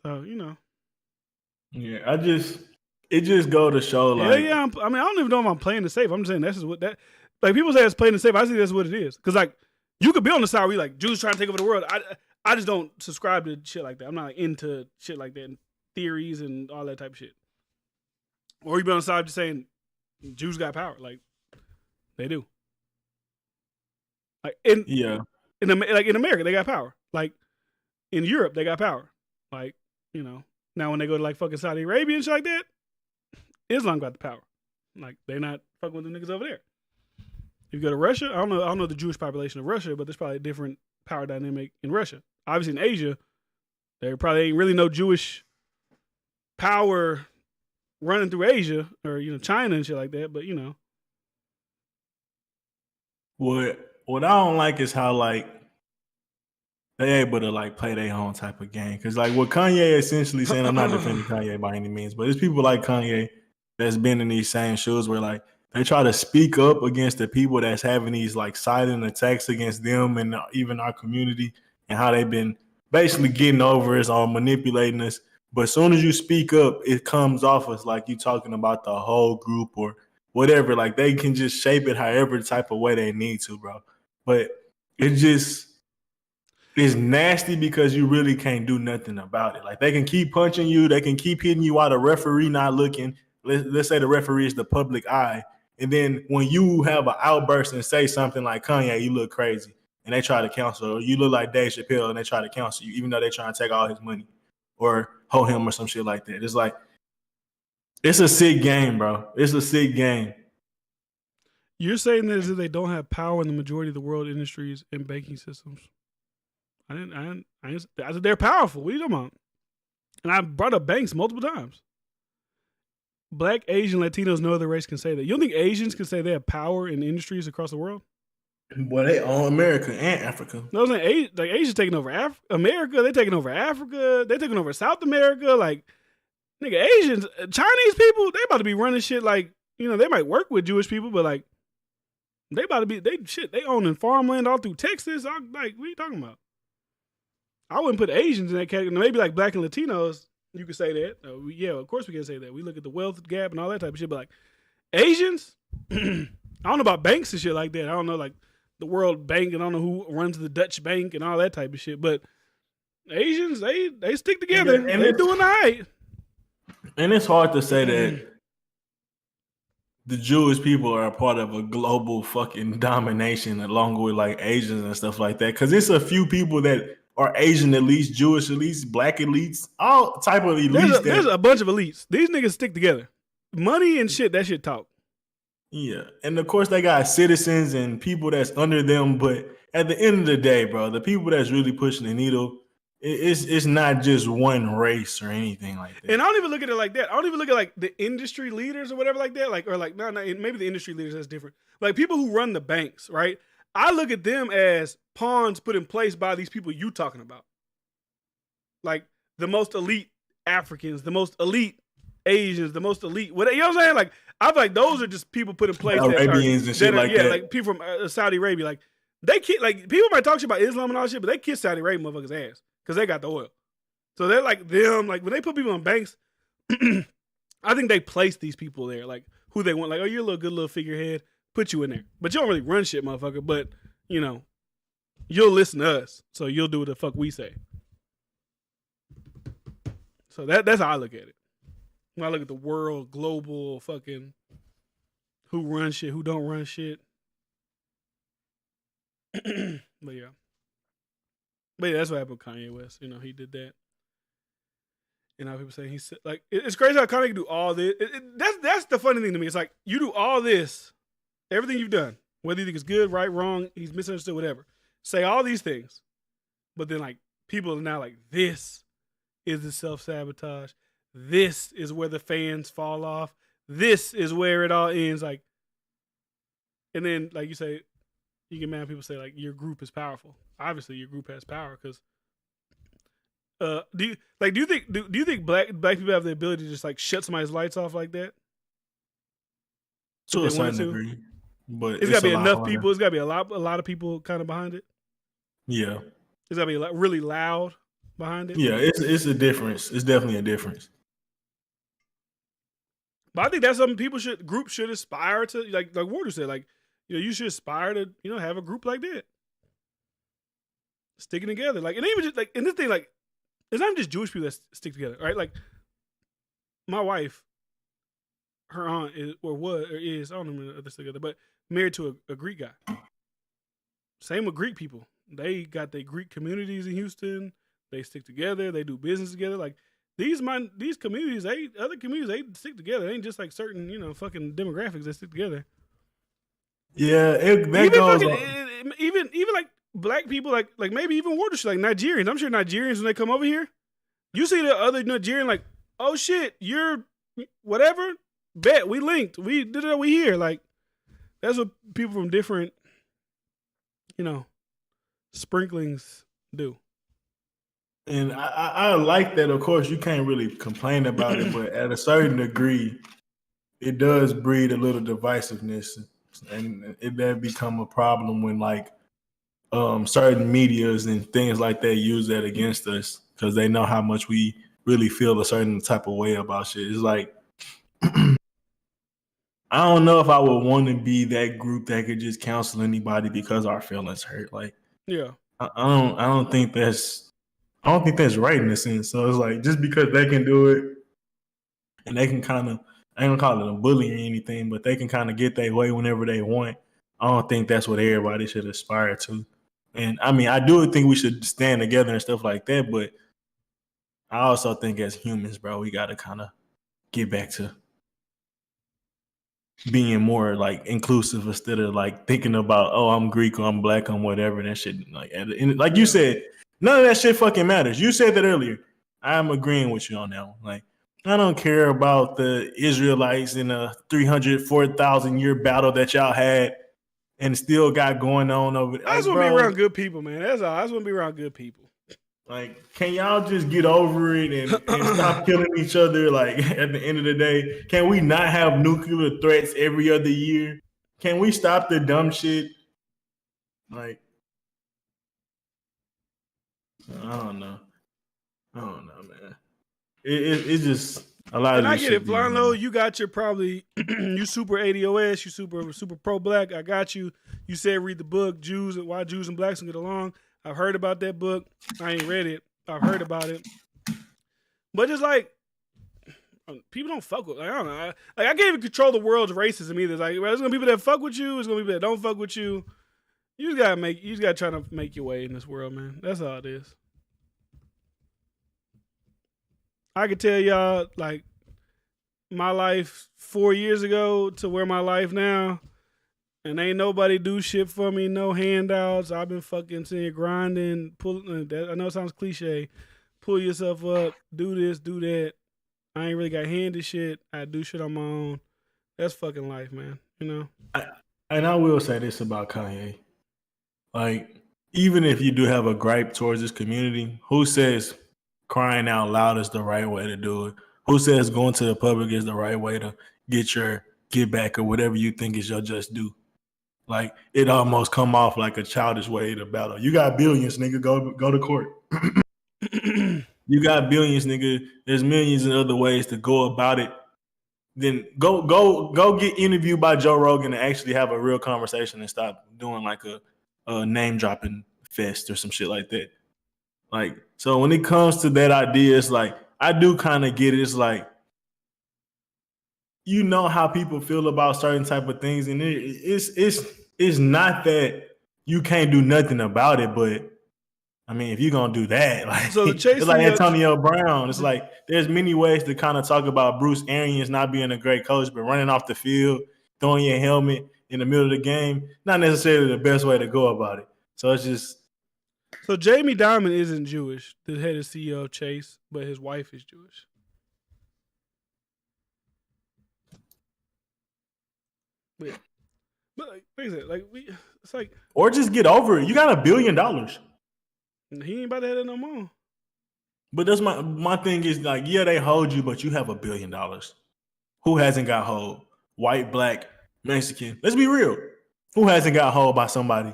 So, Yeah, it just go to show like. Yeah, I don't even know if I'm playing it safe. I'm just saying that's just what that. Like, people say it's playing it safe. I think that's what it is. Because like, you could be on the side where you're like, Jews trying to take over the world. I just don't subscribe to shit like that. I'm not into shit like that and theories and all that type of shit. Or you be on the side just saying Jews got power. Like, they do. Like in America they got power. Like in Europe they got power. Like, now when they go to like fucking Saudi Arabia and shit like that, Islam got the power. Like, they not fucking with the niggas over there. If you go to Russia, I don't know the Jewish population of Russia, but there's probably a different power dynamic in Russia. Obviously in Asia, there probably ain't really no Jewish power running through Asia or China and shit like that. But what I don't like is how like they able to like play their own type of game. Because like what Kanye essentially saying, I'm not defending Kanye by any means, but it's people like Kanye that's been in these same shoes where like they try to speak up against the people that's having these like silent attacks against them and even our community, and how they've been basically getting over us or manipulating us. But as soon as you speak up, it comes off as like you talking about the whole group or whatever. Like, they can just shape it however type of way they need to, bro. But it just is nasty because you really can't do nothing about it. Like, they can keep punching you. They can keep hitting you while the referee not looking. Let's say the referee is the public eye. And then when you have an outburst and say something like, Kanye, you look crazy, and they try to cancel, or you look like Dave Chappelle and they try to cancel you, even though they're trying to take all his money or hold him or some shit like that. It's like, it's a sick game, bro. It's a sick game. You're saying that they don't have power in the majority of the world industries and banking systems. I said they're powerful. What are you talking about? And I brought up banks multiple times. Black, Asian, Latinos, no other race can say that. You don't think Asians can say they have power in industries across the world? Well, they own America and Africa. No, like Asia's taking over America. They're taking over Africa. They're taking over South America. Like, nigga, Asians, Chinese people, they about to be running shit like, they might work with Jewish people, but like, they about to be, they owning farmland all through Texas. Like, what are you talking about? I wouldn't put Asians in that category. Maybe like Black and Latinos. You could say that. Yeah, of course we can say that. We look at the wealth gap and all that type of shit. But like Asians, I don't know about banks and shit like that. I don't know like the World Bank and I don't know who runs the Dutch Bank and all that type of shit. But Asians, they stick together. Yeah, and they're doing all right. And it's hard to say that the Jewish people are a part of a global fucking domination along with like Asians and stuff like that. Cause it's a few people that are Asian elites, Jewish elites, black elites, all type of elites. There's a bunch of elites. These niggas stick together. Money and shit, that shit talk. Yeah. And of course they got citizens and people that's under them. But at the end of the day, bro, the people that's really pushing the needle, it's not just one race or anything like that. And I don't even look at it like that. I don't even look at like the industry leaders or whatever like that. Like, or like, no, maybe the industry leaders, that's different. Like people who run the banks, right? I look at them as pawns put in place by these people you talking about. Like the most elite Africans, the most elite Asians, the most elite, what, you know what I'm saying? Like, I feel like those are just people put in place. Arabians and shit like that. Like people from Saudi Arabia. Like, they like, people might talk shit about Islam and all that shit, but they kiss Saudi Arabia motherfuckers' ass because they got the oil. So they're like them, like when they put people in banks, I think they place these people there, like who they want. Like, oh, you're a little good little figurehead, put you in there. But you don't really run shit, motherfucker. But, you know, you'll listen to us, so you'll do what the fuck we say. So that's how I look at it. When I look at the world, global, fucking who runs shit, who don't run shit. But yeah. But yeah, that's what happened with Kanye West. You know, he did that. And now people say he's like, it's crazy how Kanye can do all this. That's the funny thing to me. It's like, you do all this, everything you've done, whether you think it's good, right, wrong, he's misunderstood, whatever. Say all these things. But then like people are now like, this is the self-sabotage. This is where the fans fall off. This is where it all ends. Like, and then like you say, you get mad when people say like your group is powerful. Obviously, your group has power because. Do you think black people have the ability to just like shut somebody's lights off like that? To a certain degree, but it's gotta be enough people. It's gotta be a lot of people kind of behind it. Yeah, it's gotta be really loud behind it. Yeah, it's a difference. It's definitely a difference. But I think that's something groups should aspire to. Like Warder said, like, you know, you should aspire to, you know, have a group like that, sticking together. Like, and even just like, and this thing, like, it's not just Jewish people that stick together, right? Like, my wife, her aunt is, I don't remember if they're together, but married to a Greek guy. Same with Greek people. They got their Greek communities in Houston. They stick together. They do business together. Like, these communities, other communities, they stick together. They ain't just like certain, you know, fucking demographics that stick together. Yeah, even like black people, like maybe even Warder shit, like Nigerians. I'm sure Nigerians, when they come over here, you see the other Nigerian, like, oh shit, you're whatever, bet, we linked, we did it, we here. Like, that's what people from different, you know, sprinklings do. And I like that. Of course, you can't really complain about it, but at a certain degree, it does breed a little divisiveness, and it does become a problem when like certain medias and things like that use that against us because they know how much we really feel a certain type of way about shit. It's like I don't know if I would want to be that group that could just counsel anybody because our feelings hurt. Like, yeah, I don't think that's right in a sense. So it's like just because they can do it and they can kind of, I ain't gonna call it a bully or anything, but they can kind of get their way whenever they want. I don't think that's what everybody should aspire to. And I mean, I do think we should stand together and stuff like that, but I also think as humans, bro, we got to kind of get back to being more like inclusive instead of like thinking about, oh, I'm Greek or I'm black or whatever. That shit, like you said, none of that shit fucking matters. You said that earlier. I'm agreeing with you on that one. Like, I don't care about the Israelites in a 304,000 year battle that y'all had and still got going on over there. I just want to be around good people, man. That's all. I just want to be around good people. Like, can y'all just get over it and stop killing each other? Like, at the end of the day, can we not have nuclear threats every other year? Can we stop the dumb shit? Like, I don't know, man. It's just a lot And of I this get shit it, be Flying Low. annoying. You got your probably you super ADOS, you super pro black. I got you. You said read the book, Jews and Why Jews and Blacks Don't Get Along. I've heard about that book. I ain't read it. I've heard about it, but it's like people don't fuck with. Like, I don't know. I can't even control the world's racism either. It's like there's gonna be people that fuck with you. There's gonna be people that don't fuck with you. You just gotta try to make your way in this world, man. That's all it is. I could tell y'all like my life 4 years ago to where my life now, and ain't nobody do shit for me. No handouts. I've been fucking sitting here grinding. I know it sounds cliche. Pull yourself up. Do this. Do that. I ain't really got handed shit. I do shit on my own. That's fucking life, man. You know. And I will say this about Kanye. Like, even if you do have a gripe towards this community, who says crying out loud is the right way to do it? Who says going to the public is the right way to get your get back or whatever you think is your just due? Like, it almost come off like a childish way to battle. You got billions, nigga. Go to court. You got billions, nigga. There's millions of other ways to go about it. Then go get interviewed by Joe Rogan and actually have a real conversation and stop doing like a name dropping fest or some shit like that. Like, so when it comes to that idea, it's like I do kind of get it. It's like, you know how people feel about certain type of things, and it's not that you can't do nothing about it, but I mean, if you're gonna do that, like So the it's like chasing Antonio Brown. It's like there's many ways to kind of talk about Bruce Arians not being a great coach, but running off the field, throwing your helmet in the middle of the game, not necessarily the best way to go about it. So it's just So Jamie Dimon isn't Jewish, the head of CEO of Chase, but his wife is Jewish. But like I said, it's like or just get over it. You got $1 billion. he ain't about to have that no more. But that's my thing is like, yeah, they hold you, but you have $1 billion. Who hasn't got hold? White, black, Mexican. Let's be real. Who hasn't got hold by somebody?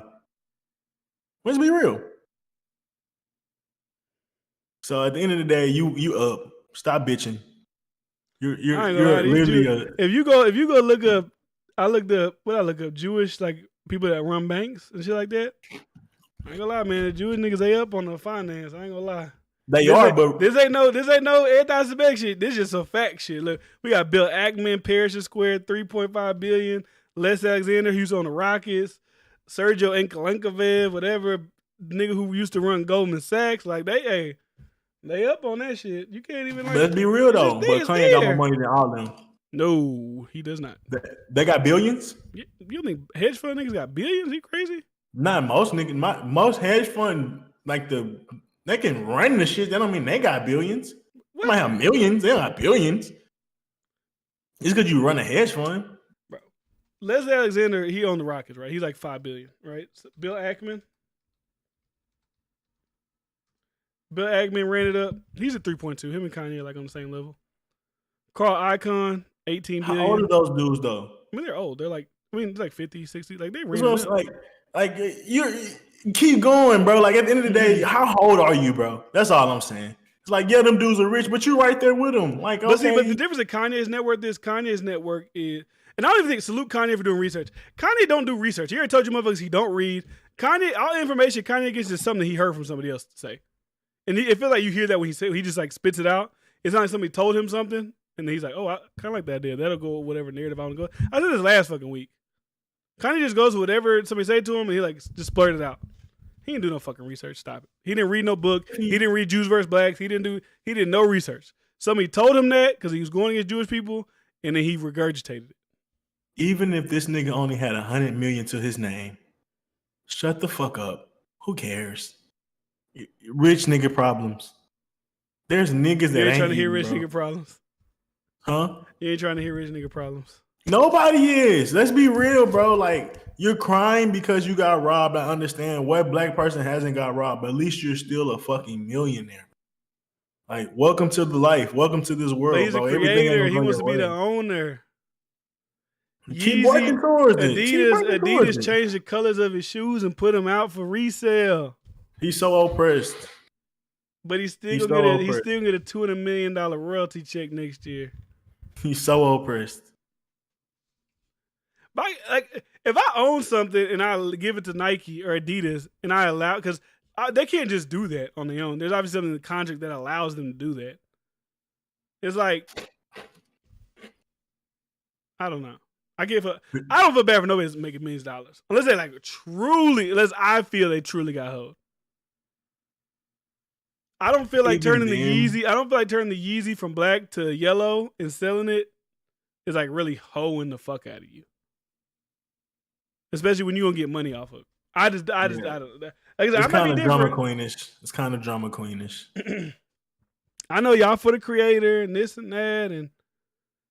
Let's be real. So at the end of the day, you up. Stop bitching. You're literally if you go look up, I looked up Jewish like people that run banks and shit like that. I ain't gonna lie, man. The Jewish niggas they up on the finance. I ain't gonna lie. but this ain't no anti-Semitic shit. This is some fact shit. Look, we got Bill Ackman, Parrish Square, $3.5 billion. Les Alexander, who's on the Rockets. Sergio Nkolinkovic, whatever nigga who used to run Goldman Sachs. Like they up on that shit. You can't even like. Let's be real though. But Kanye got more money than all of them. No, he does not. They got billions. You think hedge fund niggas got billions? You crazy? Not most niggas. Most hedge fund like they can run the shit. That don't mean they got billions. What? They might have millions. They don't got billions. It's because you run a hedge fund. Bro. Leslie Alexander, he owned the Rockets, right? He's like $5 billion, right? So Bill Ackman ran it up. He's at 3.2. Him and Kanye are like on the same level. Carl Icahn, 18 billion. How old are those dudes though? I mean, they're old. They're like 50, 60. Like they ran it up. Like you keep going, bro. Like at the end of the day, how old are you, bro? That's all I'm saying. It's like, yeah, them dudes are rich, but you right there with them. Like, okay. But the difference in Kanye's network is, and I don't even think salute Kanye for doing research. Kanye don't do research. He already told you motherfuckers he don't read. Kanye, all the information Kanye gets is something he heard from somebody else to say. And it feels like you hear that when he just like spits it out. It's not like somebody told him something, and then he's like, oh, I kind of like that idea. That'll go whatever narrative I want to go. I said this last fucking week. Kanye just goes with whatever somebody say to him, and he like just blurt it out. He didn't do no fucking research. Stop it. He didn't read no book. He didn't read Jews vs. Blacks. He did no research. Somebody told him that because he was going against Jewish people, and then he regurgitated it. Even if this nigga only had 100 million to his name, shut the fuck up. Who cares? Rich nigga problems. There's niggas that ain't trying to hear rich nigga problems. Huh? You ain't trying to hear rich nigga problems. Nobody is. Let's be real, bro. Like, you're crying because you got robbed. I understand what black person hasn't got robbed, but at least you're still a fucking millionaire. Like, welcome to the life. Welcome to this world, but he's bro. a creator. He wants to be the owner. Keep working towards it. Adidas changed the colors of his shoes and put them out for resale. He's so oppressed. But he's still He's gonna so get oppressed. a $200 million royalty check next year. He's so oppressed. Like, if I own something and I give it to Nike or Adidas and I allow, because they can't just do that on their own. There's obviously something in the contract that allows them to do that. It's like, I don't know. I don't feel bad for nobody that's making millions of dollars. Unless they unless I feel they truly got hold. I don't feel like turning the Yeezy from black to yellow and selling it is like really hoeing the fuck out of you. Especially when you don't get money off of it. I don't. Like I said, It's kind of drama queenish. queenish. I know y'all for the creator and this and that, and it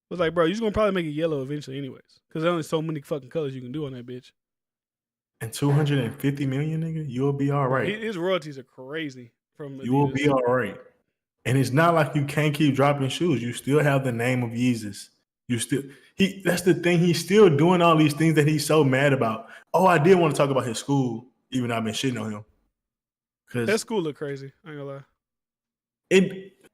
was like, bro, you're just gonna probably make it yellow eventually, anyways, because there's only so many fucking colors you can do on that bitch. And 250 million, nigga, you'll be all right. His royalties are crazy. You will be all right. And it's not like you can't keep dropping shoes. You still have the name of Yeezus. That's the thing. He's still doing all these things that he's so mad about. Oh, I did want to talk about his school, even though I've been shitting on him. That school look crazy. I ain't gonna lie.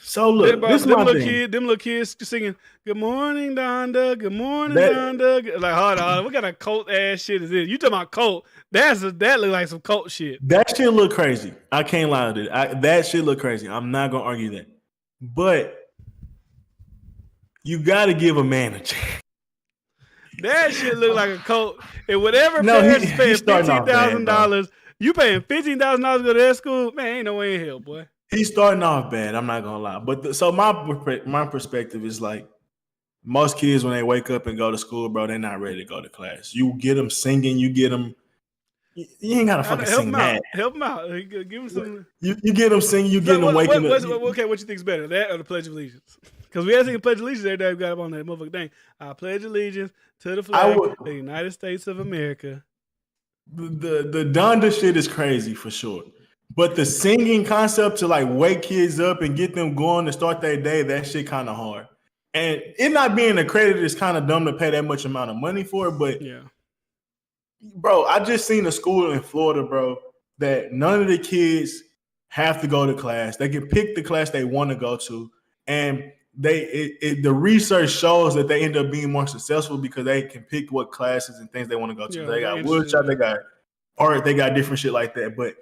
Them little kids singing "Good morning, Donda. Good morning, Donda." Like, hold on, what kind of cult ass shit is this? You talking about cult? That look like some cult shit. That shit look crazy. I can't lie to that. That shit look crazy. I'm not gonna argue that, but you got to give a man a chance. That shit look like a cult. And whatever parents paying $15,000, you paying $15,000 to go to that school, man, ain't no way in hell, boy. He's starting off bad. I'm not gonna lie, but so my perspective is like most kids when they wake up and go to school, bro, they're not ready to go to class. You get them singing, you get them. You ain't gotta fucking sing that. Help them out. Give them some. You get them singing. You get them waking up. Okay, what you think is better, that or the Pledge of Allegiance? Because we had singing Pledge of Allegiance every day. We got up on that motherfucking thing. I pledge allegiance to the flag of the United States of America. The Donda shit is crazy for sure. But the singing concept to like wake kids up and get them going to start their day, that shit kind of hard. And it not being accredited is kind of dumb to pay that much amount of money for it. But yeah, bro, I just seen a school in Florida, bro, that none of the kids have to go to class. They can pick the class they want to go to, and the research shows that they end up being more successful because they can pick what classes and things they want to go to. Yeah, they got woodshop, they got art, they got different shit like that, but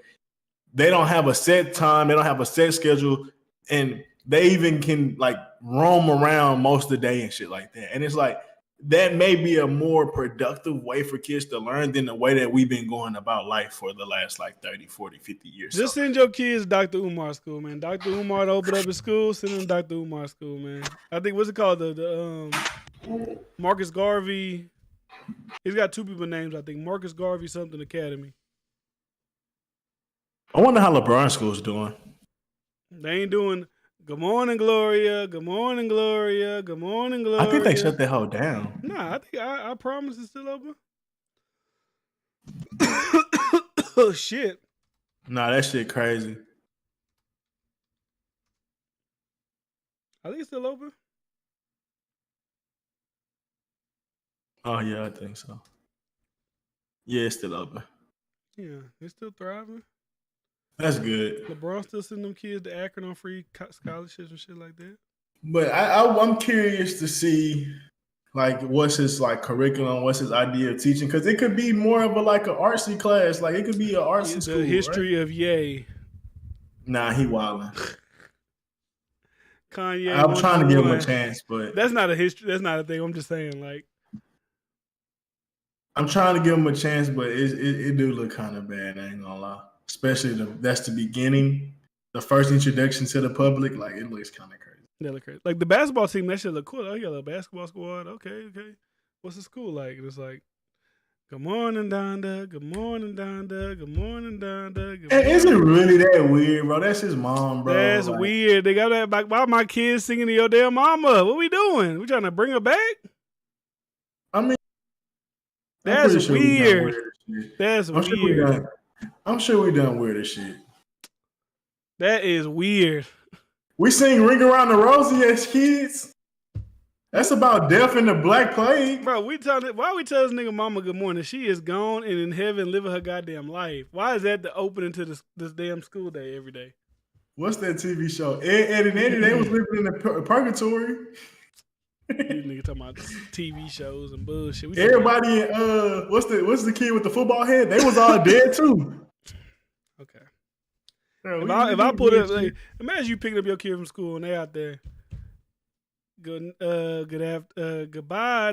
they don't have a set time, they don't have a set schedule, and they even can like roam around most of the day and shit like that. And it's like that may be a more productive way for kids to learn than the way that we've been going about life for the last like 30, 40, 50 years. Just send your kids to Dr. Umar school, man. Dr. Umar opened up his school, send them to Dr. Umar school, man. I think, what's it called? The Marcus Garvey. He's got two people names, I think. Marcus Garvey something Academy. I wonder how LeBron school's doing. They ain't doing good morning, Gloria. Good morning, Gloria. Good morning, Gloria. I think they shut that hoe down. Nah, I think I promise it's still open. Oh shit. Nah, that shit crazy. I think it's still open. Oh yeah, I think so. Yeah, it's still open. Yeah, it's still thriving. That's good. LeBron still sending them kids to Akron on free scholarships and shit like that. But I'm curious to see like what's his like curriculum, what's his idea of teaching, because it could be more of a like an artsy class, like it could be an artsy school. The history right? of Ye. Nah, he wildin'. Kanye. I'm trying to give him a chance, but that's not a history. That's not a thing. I'm just saying, like, I'm trying to give him a chance, but it do look kind of bad. I ain't gonna lie. Especially that's the beginning, the first introduction to the public. Like it looks kind of crazy. That look crazy. Like the basketball team, that shit look cool. Oh, you got a little basketball squad. Okay. What's the school like? And it's like, good morning, Donda. Good morning, Donda. Good morning, Donda. And is it really that weird, bro? That's his mom, bro. That's like, weird. They got that. Like, why my kids singing to your damn mama? What we doing? We trying to bring her back? I mean, that's weird. That's weird. I'm sure we done weirder shit. That is weird. We sing Ring Around the Rosie as kids. That's about death and the Black Plague. Bro, why we tell this nigga mama good morning? She is gone and in heaven living her goddamn life. Why is that the opening to this damn school day every day? What's that TV show? Ed and Eddie, they was living in the purgatory. These niggas talking about TV shows and bullshit. Everybody, what's the kid with the football head? They was all dead too. Okay. Bro, If I put up, like, imagine you picking up your kid from school and they out there. Goodbye,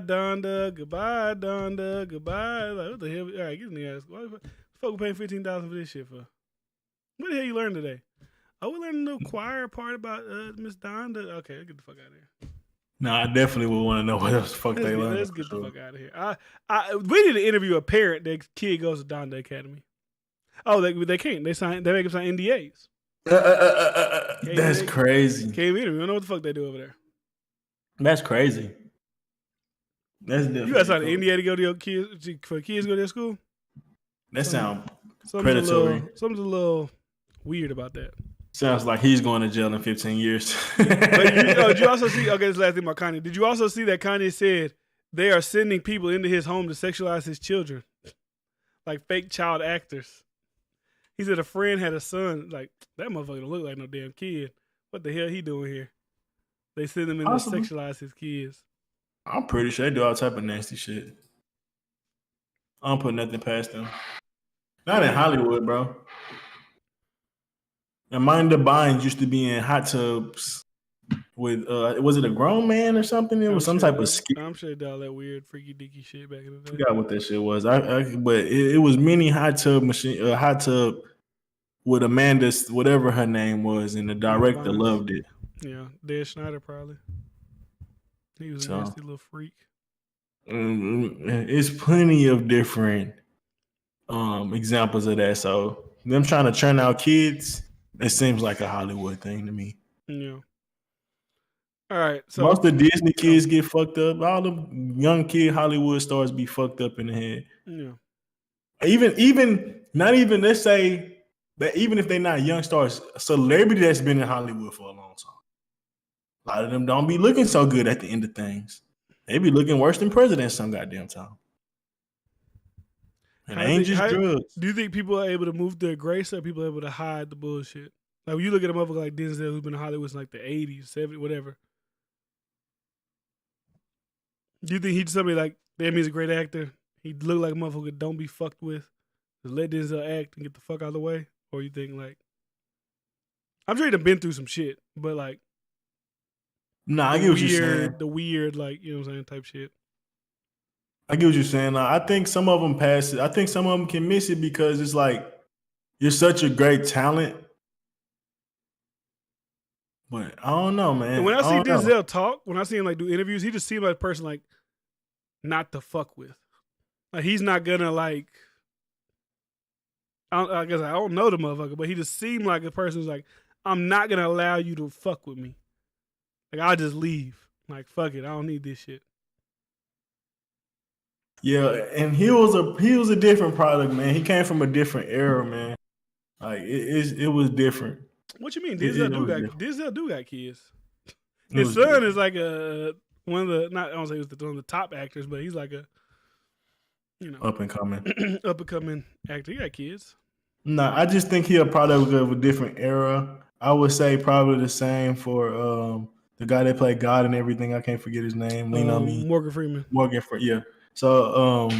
Donda. Goodbye, Donda. Goodbye. Like, what the hell? All right, get in the ass. Why the fuck we paying $15,000 for this shit for? What the hell you learned today? Oh, we learned a little choir part about Miss Donda. Okay, get the fuck out of here. No, I definitely would want to know what the fuck they learned. Let's get the fuck out of here. We need to interview a parent. Their kid goes to Donda Academy. Oh, they can't. They make them sign NDAs. That's crazy. Can't meet them. You don't know what the fuck they do over there. That's crazy. That's different. You got to sign an NDA to go to your kids for kids to go to their school. That sounds predatory. Something's a little weird about that. Sounds like he's going to jail in 15 years. Did you also see? Okay, this is the last thing about Kanye. Did you also see that Kanye said they are sending people into his home to sexualize his children, like fake child actors? He said a friend had a son. Like, that motherfucker don't look like no damn kid. What the hell he doing here? They send him in to sexualize his kids. I'm pretty sure they do all type of nasty shit. I don't put nothing past them. Not in Hollywood, bro. Amanda Bynes used to be in hot tubs with, was it a grown man or something? It was some type of skit. I'm sure they did all that weird freaky dicky shit back in the day. I forgot what that shit was. But it was mini hot tub with Amanda's, whatever her name was, and the director loved it. Yeah, Dan Schneider probably. He was a nasty little freak. It's plenty of different examples of that. So them trying to churn out kids, it seems like a Hollywood thing to me. Yeah. All right. So most of the Disney kids get fucked up. All the young kid Hollywood stars be fucked up in the head. Yeah. Even not even, let's say that even if they're not young stars, a celebrity that's been in Hollywood for a long time. A lot of them don't be looking so good at the end of things. They be looking worse than presidents some goddamn time. And ain't just drugs. Do you think people are able to move their grace, or people are able to hide the bullshit? Like, when you look at a motherfucker like Denzel, who's been in Hollywood since like the 80s, 70s, whatever. Do you think he's somebody like, damn, he's a great actor, he look like a motherfucker don't be fucked with, just let Denzel act and get the fuck out of the way? Or you think, like, I'm sure he'd been through some shit, but like, nah, I get what you're saying. The weird, like, you know what I'm saying, type shit. I get what you're saying. I think some of them pass it. I think some of them can miss it because it's like, you're such a great talent. But I don't know, man. And when I see Denzel talk, when I see him like do interviews, he just seems like a person like not to fuck with. Like, he's not gonna like. I guess I don't know the motherfucker, but he just seemed like a person who's like, I'm not gonna allow you to fuck with me. Like, I'll just leave. Like, fuck it, I don't need this shit. Yeah, and he was a different product, man. He came from a different era, man. Like, it was different. What you mean? Denzel do got kids. His son is like one of the, not I don't say he was one of the top actors, but he's like a, you know, up and coming actor. He got kids. No, I just think he a product of a different era. I would say probably the same for the guy that played God and everything. I can't forget his name. Lean on me. Morgan Freeman. Yeah. So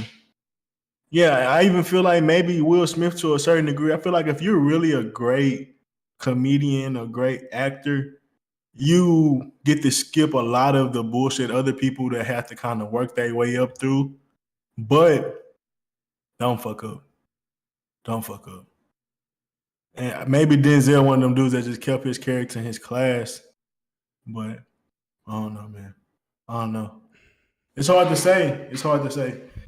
yeah, I even feel like maybe Will Smith to a certain degree. I feel like if you're really a great comedian, a great actor, you get to skip a lot of the bullshit other people that have to kind of work their way up through. But don't fuck up. Don't fuck up. And maybe Denzel one of them dudes that just kept his character in his class. But I don't know, man. I don't know. It's hard to say.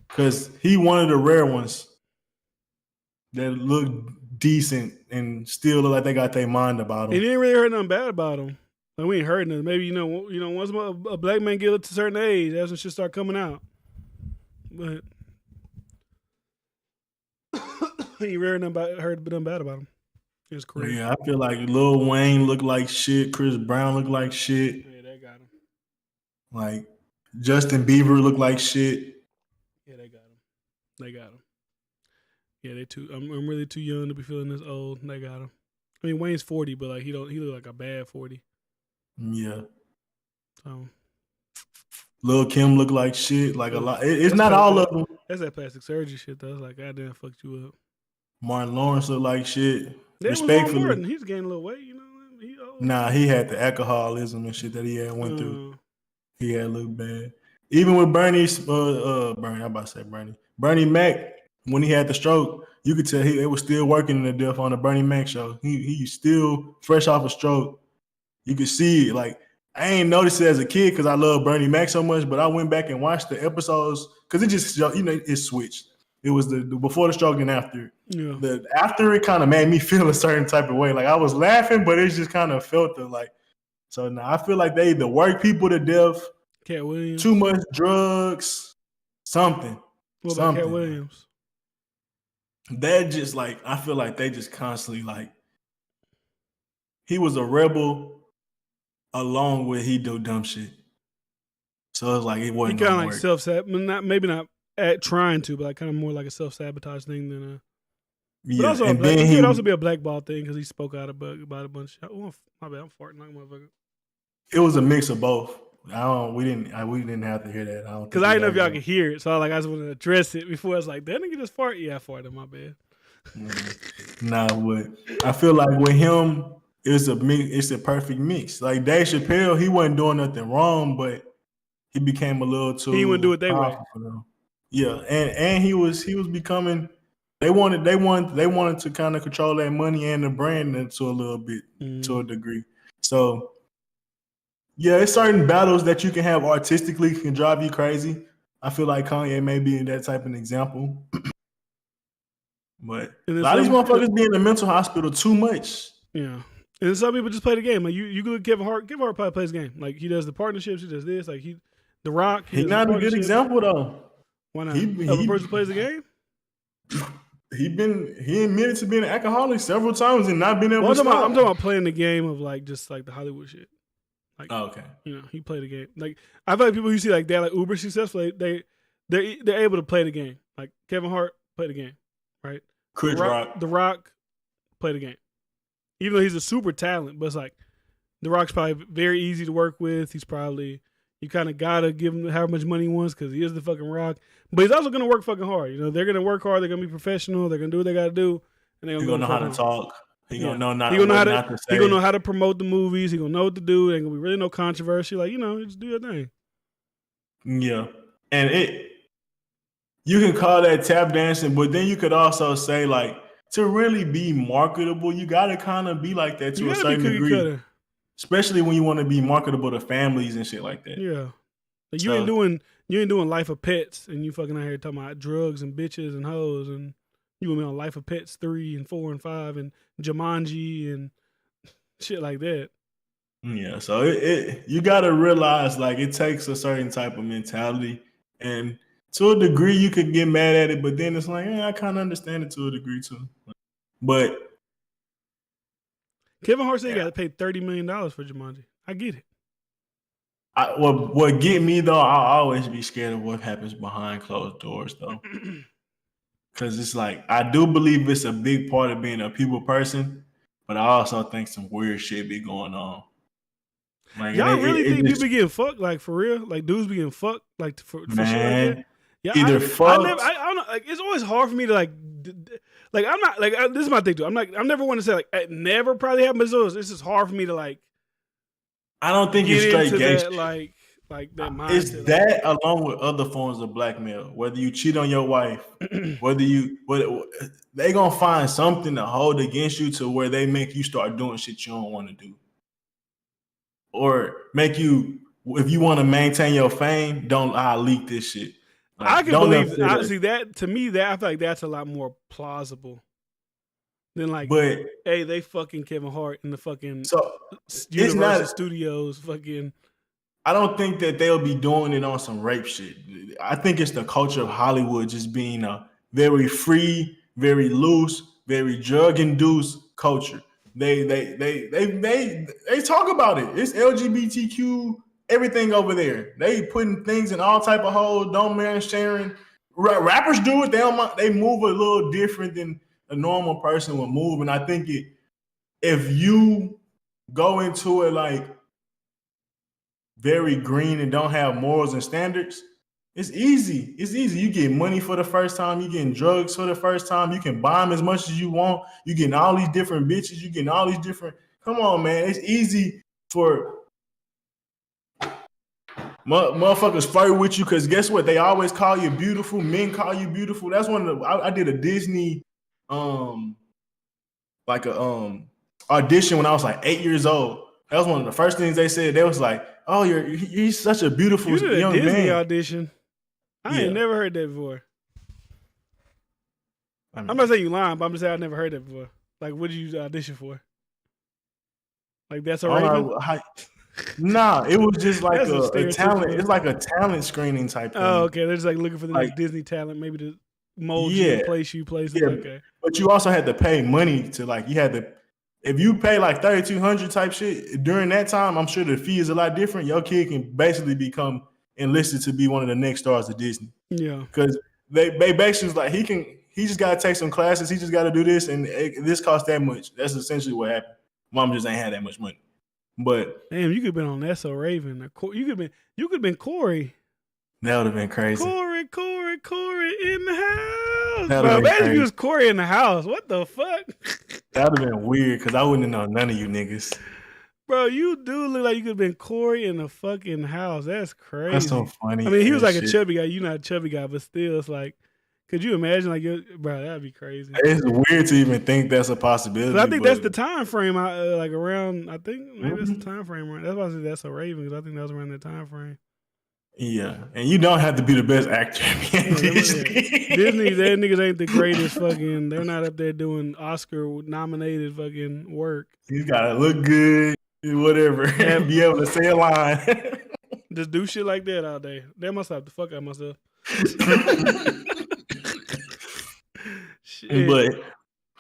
Because he one of the rare ones that look decent and still look like they got their mind about him. He didn't really heard nothing bad about him. Like, we ain't heard nothing. Maybe, you know, once a black man get to a certain age, that's when shit start coming out. But he heard nothing bad about him. It's crazy. Yeah, I feel like Lil Wayne looked like shit. Chris Brown looked like shit. Yeah, they got him. Like, Justin Bieber looked like shit. Yeah, they got him. Yeah, I'm really too young to be feeling this old. They got him. I mean, Wayne's 40, but like he look like a bad 40. Yeah. So Lil Kim look like shit. Like a lot. It's That's not all of them. That's that plastic surgery shit though. It's like goddamn fucked you up. Martin Lawrence look like shit. That was Ron Respectfully. Martin. He's gaining a little weight, you know. Nah, he had the alcoholism and shit that he had went through. He had looked bad. Even with Bernie, I'm about to say Bernie Mac, when he had the stroke, you could tell they was still working in the death on the Bernie Mac show. He still fresh off a stroke. You could see it. Like, I ain't noticed it as a kid because I love Bernie Mac so much, but I went back and watched the episodes because it just, it switched. It was the before the stroke and after. Yeah. The after it kind of made me feel a certain type of way. Like I was laughing, but it just kind of felt it like. So now I feel like they either work people to death, Cat Williams, too much drugs, something. What about Cat Williams? That just like I feel like they just constantly like he was a rebel along with he do dumb shit. So it's like it wasn't. He kind of like self-sabotage, maybe not at trying to, but like kind of more like a self-sabotage thing than a. Yeah, but also and then he could also be a blackball thing because he spoke out about a bunch of. Oh, my bad, I'm farting like a motherfucker. It was a mix of both. We didn't have to hear that. Because I didn't know if y'all could hear it, so I just wanted to address it before. It's like that nigga just fart. Yeah, I farted. My bad. Nah, but I feel like with him, it's a mix. It's a perfect mix. Like Dave Chappelle, he wasn't doing nothing wrong, but he became a little too. He wouldn't do it their way. Yeah, and he was becoming. They wanted to kind of control that money and the brand to a little bit, to a degree. So, yeah, it's certain battles that you can have artistically can drive you crazy. I feel like Kanye may be that type of example. But a lot of these motherfuckers be in the mental hospital too much. Yeah. And some people just play the game. Like you go Kevin Hart probably plays the game. Like he does the partnerships, he does this. Like The Rock. He's not a good example though. Why not? Every person plays the game? He admitted to being an alcoholic several times and not being able to stop. I'm talking about playing the game of like just like the Hollywood shit. Like, okay. You know, he played the game. Like I feel like people who see like they're like uber successful, they're able to play the game. Like Kevin Hart played the game, right? Chris Rock. The Rock played the game. Even though he's a super talent, but it's like The Rock's probably very easy to work with. He's probably you kind of gotta give him however much money he wants because he is the fucking Rock. But he's also gonna work fucking hard. You know, they're gonna work hard. They're gonna be professional. They're gonna do what they gotta do, and they're gonna know how to talk. He's gonna know not to say. He's gonna know how to promote the movies. He's gonna know what to do. Ain't gonna be really no controversy. Like, you know, just do your thing. Yeah, and you can call that tap dancing, but then you could also say like to really be marketable, you gotta kind of be like that to a certain degree. Cutter. Especially when you want to be marketable to families and shit like that. Yeah, like you ain't doing Life of Pets, and you fucking out here talking about drugs and bitches and hoes, and you gonna be on Life of Pets 3 and 4 and 5 and Jumanji and shit like that. Yeah, so you gotta realize like it takes a certain type of mentality, and to a degree you could get mad at it, but then it's like, I kind of understand it to a degree too. But Kevin Hart said he got paid $30 million for Jumanji. I get it. What get me though, I'll always be scared of what happens behind closed doors though. Because it's like, I do believe it's a big part of being a people person, but I also think some weird shit be going on. Like, y'all really think people be getting fucked? Like, for real? Like, dudes be getting fucked? Like, for shit like that? Yeah, either fucked. I don't know. Like, it's always hard for me to, like I'm not, like, this is my thing, too. I'm never one to say, like, it never probably happened, but it's just hard for me to, like, I don't think it's straight gay shit. Like that mindset. It's that along with other forms of blackmail. Whether you cheat on your wife, whether they gonna find something to hold against you to where they make you start doing shit you don't want to do, or make you, if you want to maintain your fame, I'll leak this shit. Like, I can believe honestly that to me that I feel like that's a lot more plausible than like, but hey, they fucking Kevin Hart in the fucking Universal Studios fucking. I don't think that they'll be doing it on some rape shit. I think it's the culture of Hollywood just being a very free, very loose, very drug-induced culture. They talk about it. It's LGBTQ, everything over there. They putting things in all type of holes. Don't man sharing. Rappers do it. They move a little different than a normal person would move, and I think if you go into it like very green and don't have morals and standards, it's easy. It's easy. You get money for the first time. You getting drugs for the first time. You can buy them as much as you want. You getting all these different bitches. You getting all these different. Come on, man. It's easy for motherfuckers flirt with you because guess what? They always call you beautiful. Men call you beautiful. That's one of the. I did a Disney, like a audition when I was like 8 years old. That was one of the first things they said. They was like, "Oh, you're such a beautiful You did a young Disney man." audition. I ain't never heard that before. I mean, I'm not saying you lying, but I'm just saying I never heard that before. Like, what did you audition for? Like, that's a Raven? Nah, it was just like That's a a talent. stereotypical- It's like a talent screening type thing. Oh, okay. They're just like looking for the next Like- Disney talent, maybe to mold you and place you places. Yeah. Okay. But you also had to pay money to like you had to. If you pay like $3,200 type shit during that time, I'm sure the fee is a lot different. Your kid can basically become enlisted to be one of the next stars of Disney. Yeah. Because they basically was like he just got to take some classes. He just got to do this, and this costs that much. That's essentially what happened. Mom just ain't had that much money. But damn, you could have been on That's So Raven. You could have been Corey. that would have been crazy. Corey in the house. That'd Bro, have been imagine if crazy. you was Corey in the house. What the fuck? That would have been weird because I wouldn't have known none of you niggas. Bro, you do look like you could have been Corey in the fucking house. That's crazy. That's so funny. I mean, he was like shit. a chubby guy. You're not a chubby guy, but still, it's like, could you imagine? Like, bro, that'd be crazy. It's weird to even think that's a possibility. But I think that's the time frame. Like around, I think maybe that's the time frame. Right? That's why I said That's So Raven, because I think that was around that time frame. Yeah, and you don't have to be the best actor in Disney. Disney, their niggas ain't the greatest fucking. They're not up there doing Oscar nominated fucking work. You gotta look good, whatever, and be able to say a line. Just do shit like that all day. Damn, I slapped the fuck out of myself. Shit. But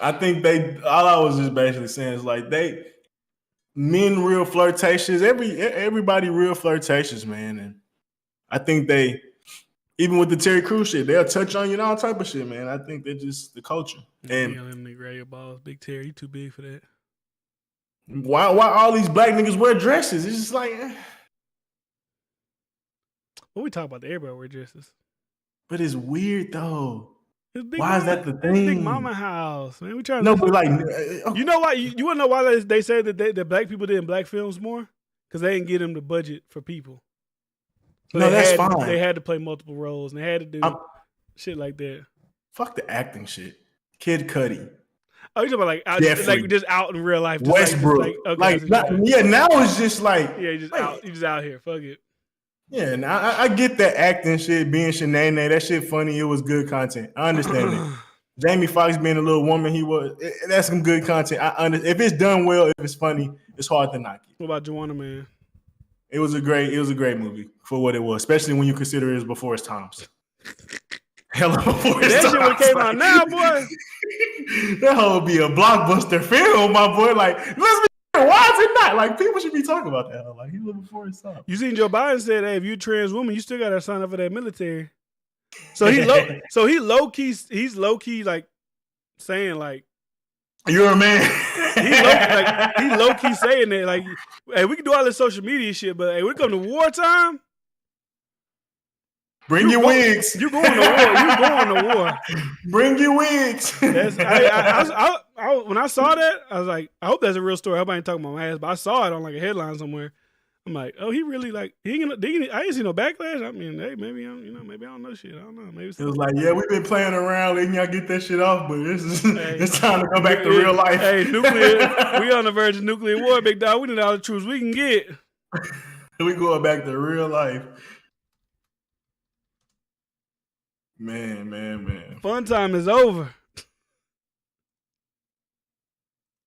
I think all I was just basically saying is like men real flirtatious. Everybody real flirtatious, man. And I think even with the Terry Crews shit, they'll touch on you and all type of shit, man. I think they're just the culture. And let me grab your balls, Big Terry. You too big for that. why all these black niggas wear dresses? It's just like, Well, we talk about everybody wear dresses. but it's weird though. Why is that the thing? Big Mama house, man. We trying to but like, you know why? You want to know why they say that black people did in black films more? Because they didn't give them the budget for people. So that's fine. They had to play multiple roles, and they had to do shit like that. Fuck the acting shit. Kid Cudi. Oh, you talking about just out in real life? Westbrook. Now it's just like you just out here. Fuck it. Yeah, and I get that acting shit, being Shanae, that shit funny. It was good content. I understand it. Jamie Foxx being a little woman, that's some good content. I understand. If it's done well, if it's funny, it's hard to knock it. What about Joanna Man? It was a great movie for what it was, especially when you consider it was before its times. Hella before its times. That shit would came out now, boy. That whole be a blockbuster film, my boy. Like, let's be why is it not? Like, people should be talking about that. Like, he was before his time. You seen Joe Biden said, "Hey, if you're a trans woman, you still gotta sign up for that military." So he's low key like saying like, "You're a man." He low key saying that like, "Hey, we can do all this social media shit, but hey, when it come to wartime, bring your wigs. You going to war? You going to war? Bring your wigs." When I saw that, I was like, I hope that's a real story. I hope I ain't talking about my ass, but I saw it on like a headline somewhere. I'm like, oh, he really like I ain't see no backlash. I mean, hey, maybe maybe I don't know shit. I don't know. Maybe it was like, yeah, we've been playing around, letting y'all get that shit off, but it's time to go back to real life. Hey, we on the verge of nuclear war, big dog. We need all the troops we can get. We going back to real life. Man. Fun time is over.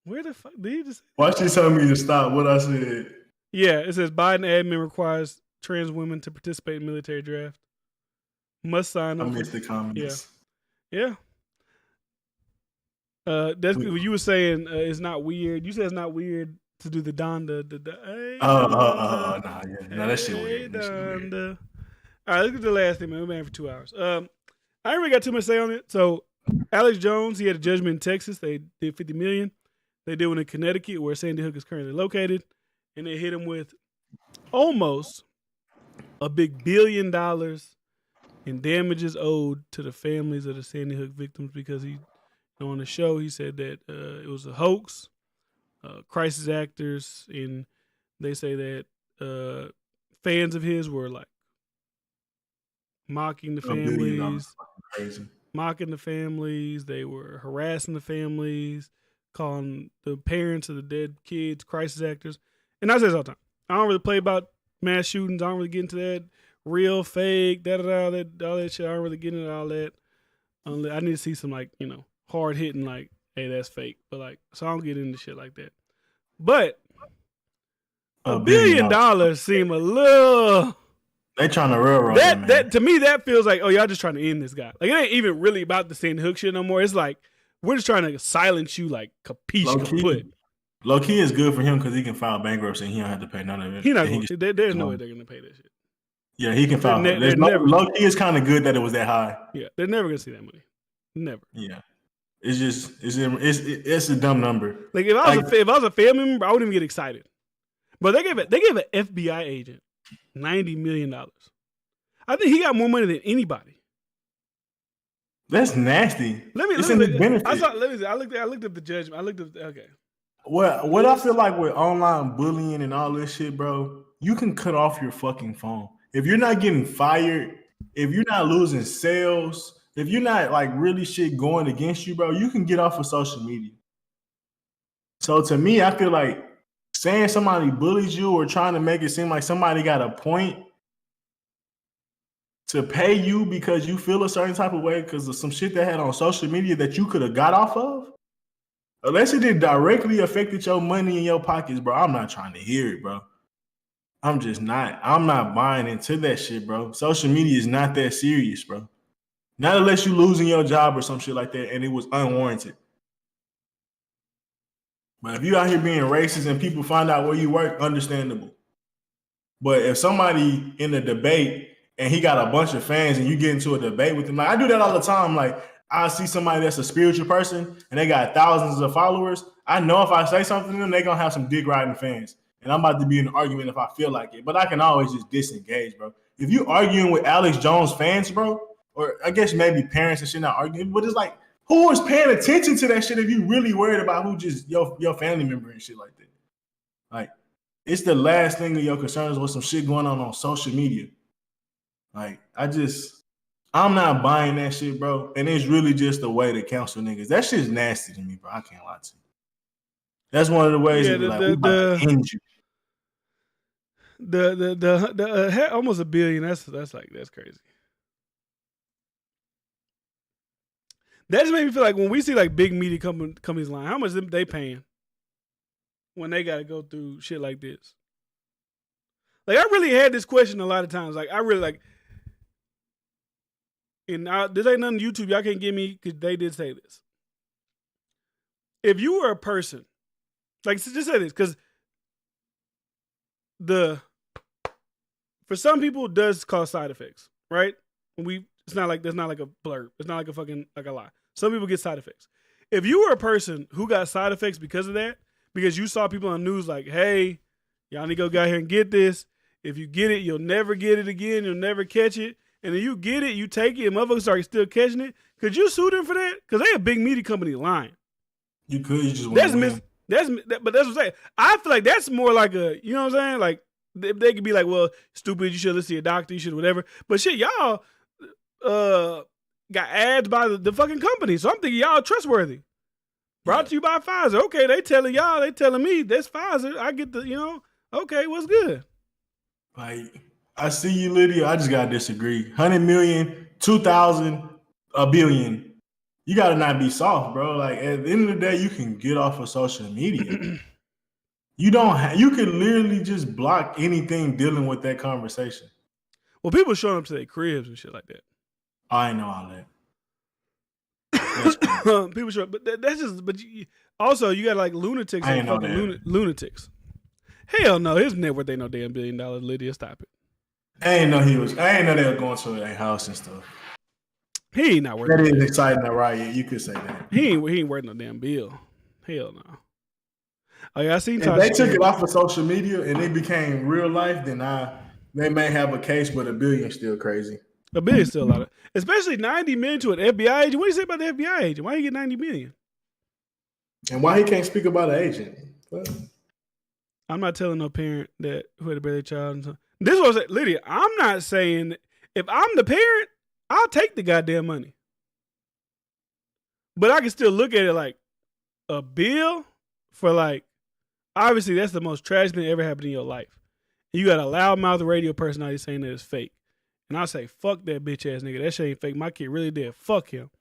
Where the fuck did he just? Why she telling me to stop what I said? Yeah, it says Biden admin requires trans women to participate in military draft. Must sign up. I missed the comments. Yeah. That's what you were saying. It's not weird. You said it's not weird to do the Donda. No, that shit weird. Donda. All right, let's get to the last thing, man. We've been here for 2 hours. I ain't really got too much to say on it. So, Alex Jones, he had a judgment in Texas. They did $50 million. They did one in Connecticut, where Sandy Hook is currently located, and they hit him with almost a big $1 billion in damages owed to the families of the Sandy Hook victims because he, on the show, he said that it was a hoax, crisis actors, and they say that fans of his were like mocking the families, mocking the families. They were harassing the families, calling the parents of the dead kids crisis actors. And I say this all the time. I don't really play about mass shootings. I don't really get into that real, fake, all that shit. I don't really get into all that. I need to see some like, hard hitting like, hey, that's fake. But like, so I don't get into shit like that. But $1 billion seem a little. They trying to railroad that to me that feels like, oh, y'all just trying to end this guy. Like it ain't even really about the Sandy Hook shit no more. It's like we're just trying to silence you, like capiche kaput. Low key is good for him because he can file bankruptcy and he don't have to pay none of it. There's no way they're gonna pay that shit. Yeah, he can file. Low key is kind of good that it was that high. Yeah, they're never gonna see that money. Never. Yeah, it's just it's a dumb number. Like if I was a family member, I wouldn't even get excited. But they gave an FBI agent $90 million. I think he got more money than anybody. That's nasty. Let me see. I looked at the judgment. Okay. What I feel like with online bullying and all this shit, bro, you can cut off your fucking phone. If you're not getting fired, if you're not losing sales, if you're not like really shit going against you, bro, you can get off of social media. So to me, I feel like saying somebody bullies you or trying to make it seem like somebody got a point to pay you because you feel a certain type of way because of some shit they had on social media that you could have got off of, unless it did directly affected your money in your pockets, bro, I'm not trying to hear it, bro. I'm not buying into that shit, bro. Social media is not that serious, bro. Not unless you losing your job or some shit like that and it was unwarranted. But if you out here being racist and people find out where you work, understandable. But if somebody in a debate and he got a bunch of fans and you get into a debate with him, like I do that all the time. Like I see somebody that's a spiritual person and they got thousands of followers. I know if I say something to them, they're going to have some dick riding fans. And I'm about to be in an argument if I feel like it. But I can always just disengage, bro. If you arguing with Alex Jones fans, bro, or I guess maybe parents and shit not arguing, but it's like, who is paying attention to that shit if you really worried about who just your family member and shit like that? Like, it's the last thing of your concerns with some shit going on social media. Like, I'm not buying that shit, bro. And it's really just a way to counsel niggas. That shit's nasty to me, bro. I can't lie to you. That's one of the ways we about to end you. Almost $1 billion. That's crazy. That just made me feel like when we see like big media companies lying, how much they paying when they got to go through shit like this? Like I really had this question a lot of times. Like I really like, and this ain't nothing YouTube. Y'all can't give me because they did say this. If you were a person, like just say this, because for some people it does cause side effects, right? It's not like a blurb. It's not like a fucking like a lie. Some people get side effects. If you were a person who got side effects because of that, because you saw people on the news like, hey, y'all need to go out here and get this. If you get it, you'll never get it again. You'll never catch it. And then you get it, you take it, and motherfuckers start still catching it. Could you sue them for that? Because they a big media company lying. You could. You just want but that's what I'm saying. I feel like that's more like a, you know what I'm saying? Like they could be like, well, stupid, you should listen to your doctor, you should whatever. But shit, y'all got ads by the fucking company. So I'm thinking y'all trustworthy. Brought to you by Pfizer. Okay, they telling me that's Pfizer. I get the, okay, what's good? Like, I see you, Lydia. I just gotta disagree. 100 million, 2,000, $1 billion. You gotta not be soft, bro. Like at the end of the day, you can get off of social media. You can literally just block anything dealing with that conversation. Well, people showing up to their cribs and shit like that. I ain't know all that. People show up, but that's just. But also, you got like lunatics. I ain't know that. Lunatics. Hell no, his net worth ain't no damn $1 billion. Lydia, stop it. I ain't know they were going to their house and stuff. He ain't not worth. That is exciting, right? Yeah, you could say that. He ain't worth no damn bill. Hell no. Oh yeah, I seen If Tasha. they took it off of social media and it became real life, then they may have a case, but $1 billion still crazy. $1 billion still a lot of, especially 90 million to an FBI agent. What do you say about the FBI agent? Why you get 90 million? And why he can't speak about an agent? Well, I'm not telling no parent that who had to bear their child. This was Lydia. I'm not saying if I'm the parent, I'll take the goddamn money, but I can still look at it like a bill for like. Obviously, that's the most tragic thing that ever happened in your life. You got a loudmouth radio personality saying that it's fake. And I say, fuck that bitch ass nigga. That shit ain't fake. My kid really dead. Fuck him.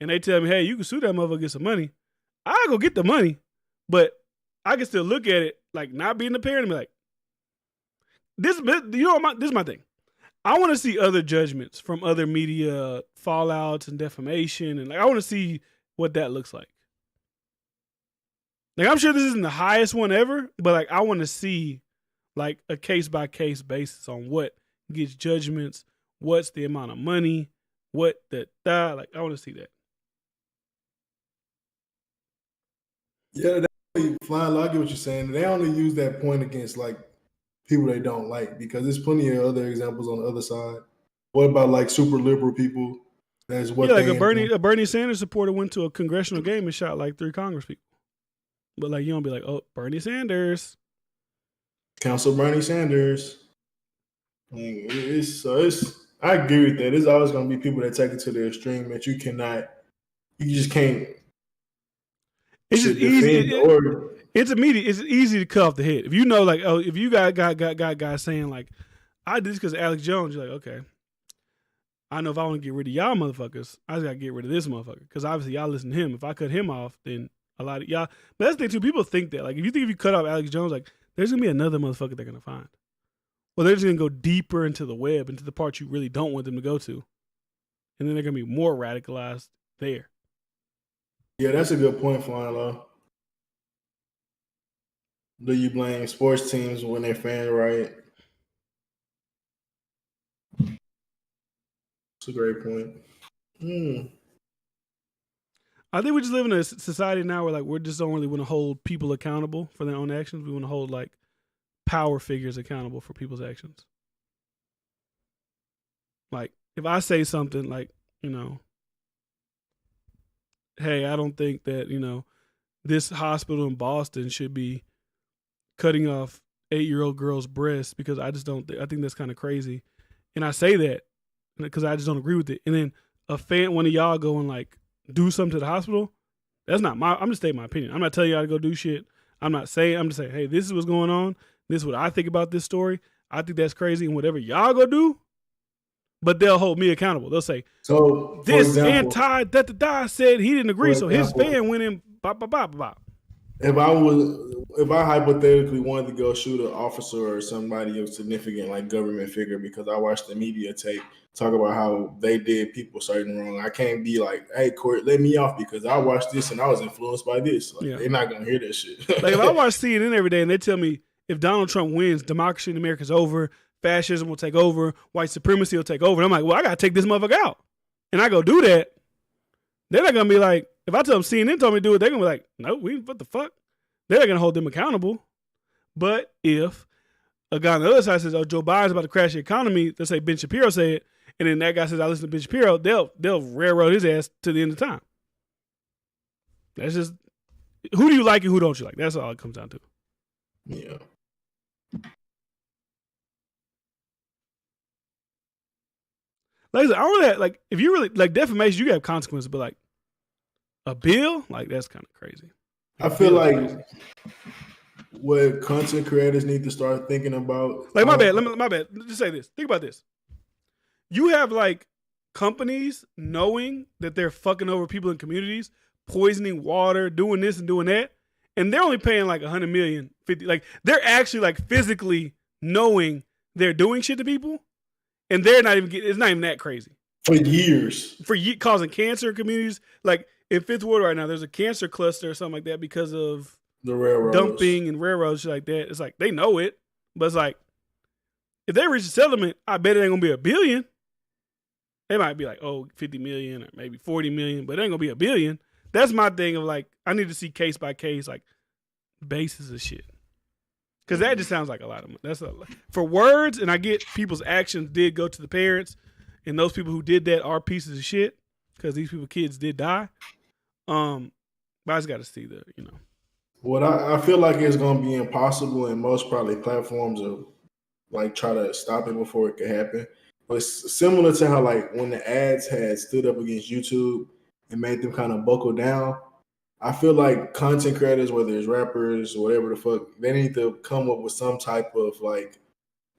And they tell me, hey, you can sue that motherfucker, get some money. I'll go get the money. But I can still look at it like not being the parent and be like, this is my thing. I want to see other judgments from other media fallouts and defamation. And like I want to see what that looks like. Like I'm sure this isn't the highest one ever, but like I want to see like a case by case basis on what gets judgments, what's the amount of money, what like I want to see that. Yeah, flying. I get what you're saying. They only use that point against like people they don't like because there's plenty of other examples on the other side. What about like super liberal people? That's what like a Bernie Sanders supporter went to a congressional game and shot like 3 Congress people. But like you don't be like, oh, Bernie Sanders. Council Bernie Sanders. I agree with that. There's always gonna be people that take it to the extreme that you just can't. It's just easy. It's immediate. It's easy to cut off the head. If you know, like, oh, if you got guys saying like, I did this because of Alex Jones, you're like, okay. I know if I want to get rid of y'all motherfuckers, I just gotta get rid of this motherfucker. Because obviously y'all listen to him. If I cut him off, then a lot of y'all. But that's the thing too. People think that. Like, if you cut off Alex Jones, like, there's gonna be another motherfucker they're gonna find. Well, they're just gonna go deeper into the web, into the part you really don't want them to go to. And then they're gonna be more radicalized there. Yeah, that's a good point, Flying. Do you blame sports teams when they're fan right? It's a great point. I think we just live in a society now where like we just don't really want to hold people accountable for their own actions. We want to hold like power figures accountable for people's actions. Like if I say something like, hey, I don't think that, this hospital in Boston should be cutting off 8-year-old girls' breasts because I just don't I think that's kind of crazy. And I say that because I just don't agree with it. And then one of y'all go and like do something to the hospital. That's not I'm just stating my opinion. I'm not telling y'all to go do shit. I'm just saying, hey, this is what's going on. This is what I think about this story. I think that's crazy. And whatever y'all go do, but they'll hold me accountable. They'll say, so this anti said he didn't agree. So his fan went in, bop, bop, bop, bop. If I hypothetically wanted to go shoot an officer or somebody of significant like government figure because I watched the media tape talk about how they did people certain wrong, I can't be like, hey, court, let me off because I watched this and I was influenced by this. Like, they're not gonna hear that shit. Like if I watch CNN every day and they tell me if Donald Trump wins, democracy in America is over, fascism will take over, white supremacy will take over. And I'm like, well, I gotta take this motherfucker out. And I go do that. They're not gonna be like, if I tell them CNN told me to do it, they're gonna be like, no, what the fuck? They're not gonna hold them accountable. But if a guy on the other side says, oh, Joe Biden's about to crash the economy, let's say Ben Shapiro said, and then that guy says, I listen to Ben Shapiro, they'll railroad his ass to the end of time. That's just, who do you like and who don't you like? That's all it comes down to. Yeah. Like I said, I don't really like, if you really, like defamation, you have consequences, but like a bill, like that's kind of crazy. I feel like what content creators need to start thinking about. Like my bad. Just say this. Think about this. You have like companies knowing that they're fucking over people in communities, poisoning water, doing this and doing that, and they're only paying like 100 million, 50. Like they're actually like physically knowing they're doing shit to people, and they're not even getting. It's not even that crazy. For years. Causing cancer in communities. Like in Fifth Ward right now, there's a cancer cluster or something like that because of the railroads. Dumping and railroads, shit like that. It's like they know it, but it's like if they reach a settlement, I bet it ain't gonna be $1 billion. It might be like, 50 million or maybe 40 million, but it ain't gonna be $1 billion. That's my thing of like, I need to see case by case, like bases of shit. Because that just sounds like a lot of money. That's for words, and I get people's actions did go to the parents, and those people who did that are pieces of shit because these people kids did die. But I just got to see the What I feel like it's gonna be impossible, and most probably platforms will like try to stop it before it could happen. But it's similar to how like when the ads had stood up against YouTube and made them kind of buckle down. I feel like content creators, whether it's rappers or whatever the fuck, they need to come up with some type of like,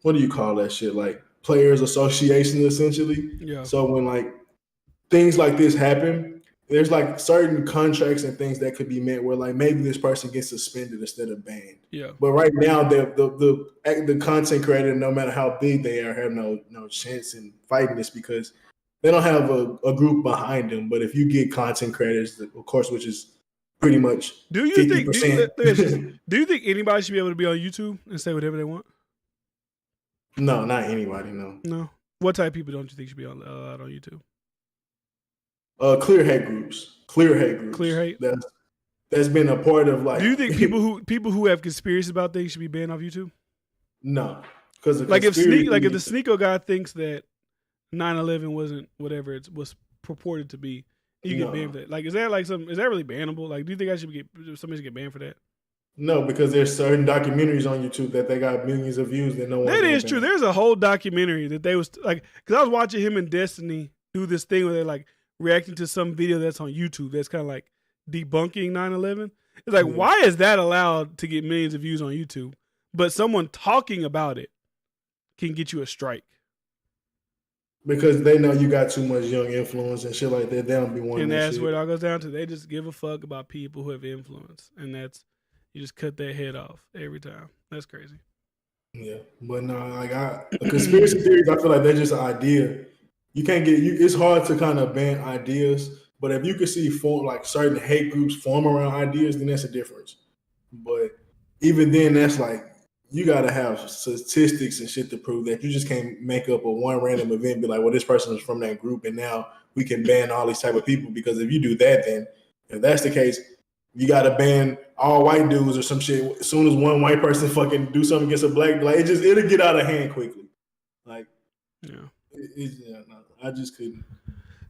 what do you call that shit? Like players association, essentially. Yeah. So when like things like this happen, there's like certain contracts and things that could be met where like maybe this person gets suspended instead of banned. Yeah. But right now, the content creator, no matter how big they are, have no chance in fighting this because they don't have a group behind them. But if you get content creators, of course, which is pretty much 50%. Do you think anybody should be able to be on YouTube and say whatever they want? No, not anybody. No. No. What type of people don't you think should be allowed on YouTube? Clear hate groups. Clear hate. That's been a part of like. Do you think people who have conspiracies about things should be banned off YouTube? No, because like if the Sneeko guy thinks that 9/11 wasn't whatever it was purported to be, you get banned for that. Like, is that really bannable? Like, do you think somebody should get banned for that? No, because there's certain documentaries on YouTube that they got millions of views that no one. That is true. There's a whole documentary that they was like, because I was watching him and Destiny do this thing where they're like reacting to some video that's on YouTube that's kind of like debunking 9/11. It's like, why is that allowed to get millions of views on YouTube, but someone talking about it can get you a strike? Because they know you got too much young influence and shit like that. They don't be wanting. And that's shit. what it all goes down to. They just give a fuck about people who have influence, and that's you just cut their head off every time. That's crazy. Yeah, but no, like conspiracy theories, I feel like they're just an idea. You can't get you. It's hard to kind of ban ideas, but if you can see like certain hate groups form around ideas, then that's a difference. But even then, that's like you got to have statistics and shit to prove that. You just can't make up a one random event and be like, well, this person is from that group, and now we can ban all these type of people. Because if you do that, then if that's the case, you got to ban all white dudes or some shit. As soon as one white person fucking do something against a black, like it'll get out of hand quickly. Like, no, I just couldn't.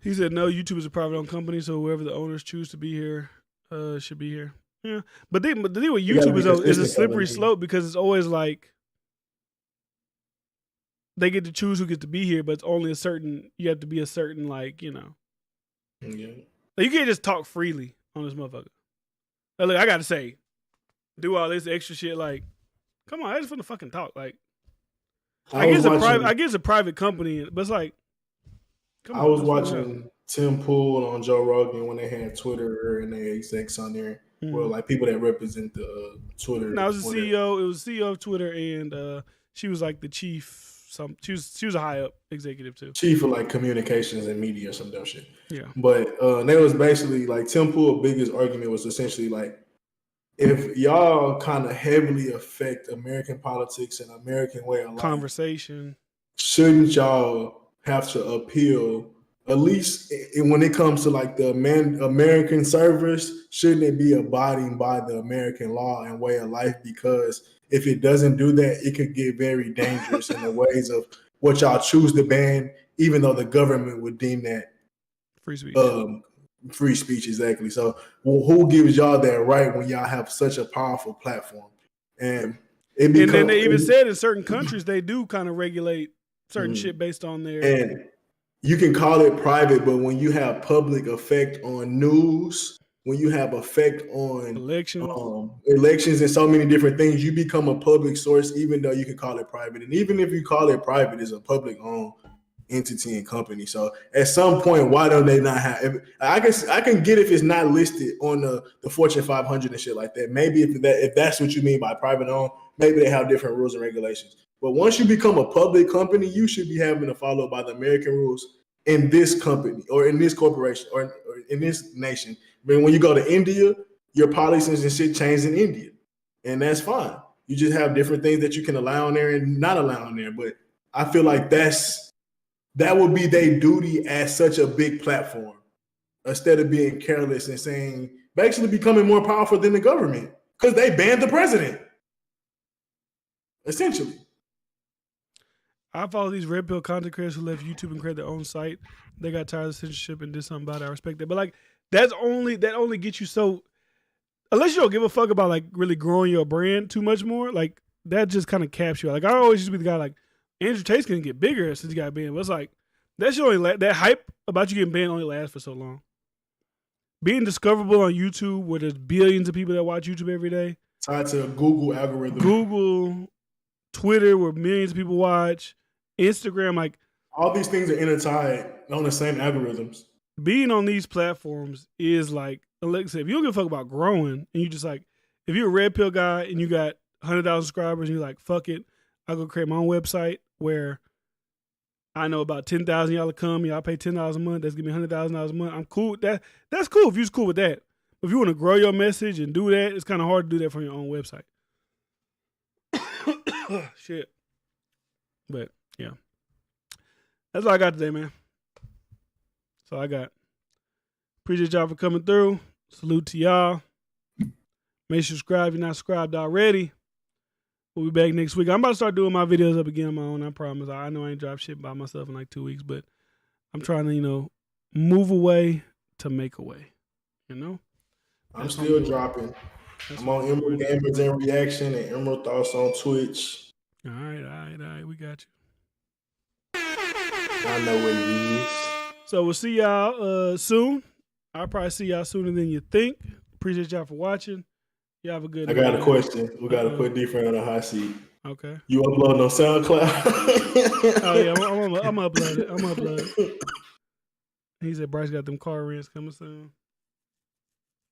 He said, no, YouTube is a private owned company, so whoever the owners choose to be here should be here. Yeah, but the thing with YouTube is a slippery slope because it's always like they get to choose who gets to be here, but it's only you have to be a certain like, Yeah. Like, you can't just talk freely on this motherfucker. Like, look, I got to say, do all this extra shit. Like, come on, I just want to fucking talk. Like, I guess a private company, but it's like, come on. I was watching Tim Pool on Joe Rogan when they had Twitter and they execs on there. Well, like people that represent the Twitter. No, it was the CEO. It was the CEO of Twitter, and she was like the chief. She was a high up executive too. Chief of like communications and media or some dumb shit. Yeah. But they was basically like Tim Pool's biggest argument was essentially like, if y'all kind of heavily affect American politics and American way of life, conversation, shouldn't y'all have to appeal? At least when it comes to like the American servers, shouldn't it be abiding by the American law and way of life? Because if it doesn't do that, it could get very dangerous in the ways of what y'all choose to ban, even though the government would deem that free speech. Free speech, exactly. So who gives y'all that right when y'all have such a powerful platform? And then they even said in certain countries they do kind of regulate certain shit based on their. And you can call it private, but when you have public effect on news, when you have effect on elections and so many different things, you become a public source, even though you can call it private. And even if you call it private, it's a public-owned entity and company. So at some point, why don't they not have? I can get if it's not listed on the Fortune 500 and shit like that. Maybe if that's what you mean by private-owned, maybe they have different rules and regulations. But once you become a public company, you should be having to follow by the American rules in this company or in this corporation or in this nation. But when you go to India, your policies and shit change in India. And that's fine. You just have different things that you can allow in there and not allow in there. But I feel like that would be their duty as such a big platform, instead of being careless and saying, basically becoming more powerful than the government. Because they banned the president. Essentially. I follow these red pill content creators who left YouTube and create their own site. They got tired of censorship and did something about it. I respect that. But like that only gets you so, unless you don't give a fuck about like really growing your brand too much more, like that just kind of caps you out. Like I always used to be the guy like Andrew Tate's gonna get bigger since he got banned. But it's like that shit only that hype about you getting banned only lasts for so long. Being discoverable on YouTube where there's billions of people that watch YouTube every day. Tied to a Google algorithm. Google, Twitter where millions of people watch. Instagram, like all these things are intertied on the same algorithms. Being on these platforms is like I said, if you don't give a fuck about growing and you just like, if you're a red pill guy and you got 100,000 subscribers and you're like, fuck it, I'll go create my own website where I know about 10,000 y'all to come, y'all pay $10 a month, that's giving me $100,000 a month. I'm cool with that. That's cool if you're cool with that. But if you want to grow your message and do that, it's kind of hard to do that from your own website. Shit. But yeah. That's all I got today, man. That's all I got. Appreciate y'all for coming through. Salute to y'all. Make sure you subscribe if you're not subscribed already. We'll be back next week. I'm about to start doing my videos up again on my own, I promise. I know I ain't dropped shit by myself in like 2 weeks, but I'm trying to, move away to make a way. I'm still dropping. I'm on Emerald Gamers and Reaction and Emerald Thoughts on Twitch. All right. We got you. I know what it is. So we'll see y'all soon. I'll probably see y'all sooner than you think. Appreciate y'all for watching. Y'all have a good night. I got a question. We got to put different on the hot seat. Okay. You uploading on SoundCloud? Oh, yeah. I'm upload it. I'm upload it. He said Bryce got them car rents coming soon.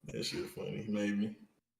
That shit funny. Maybe.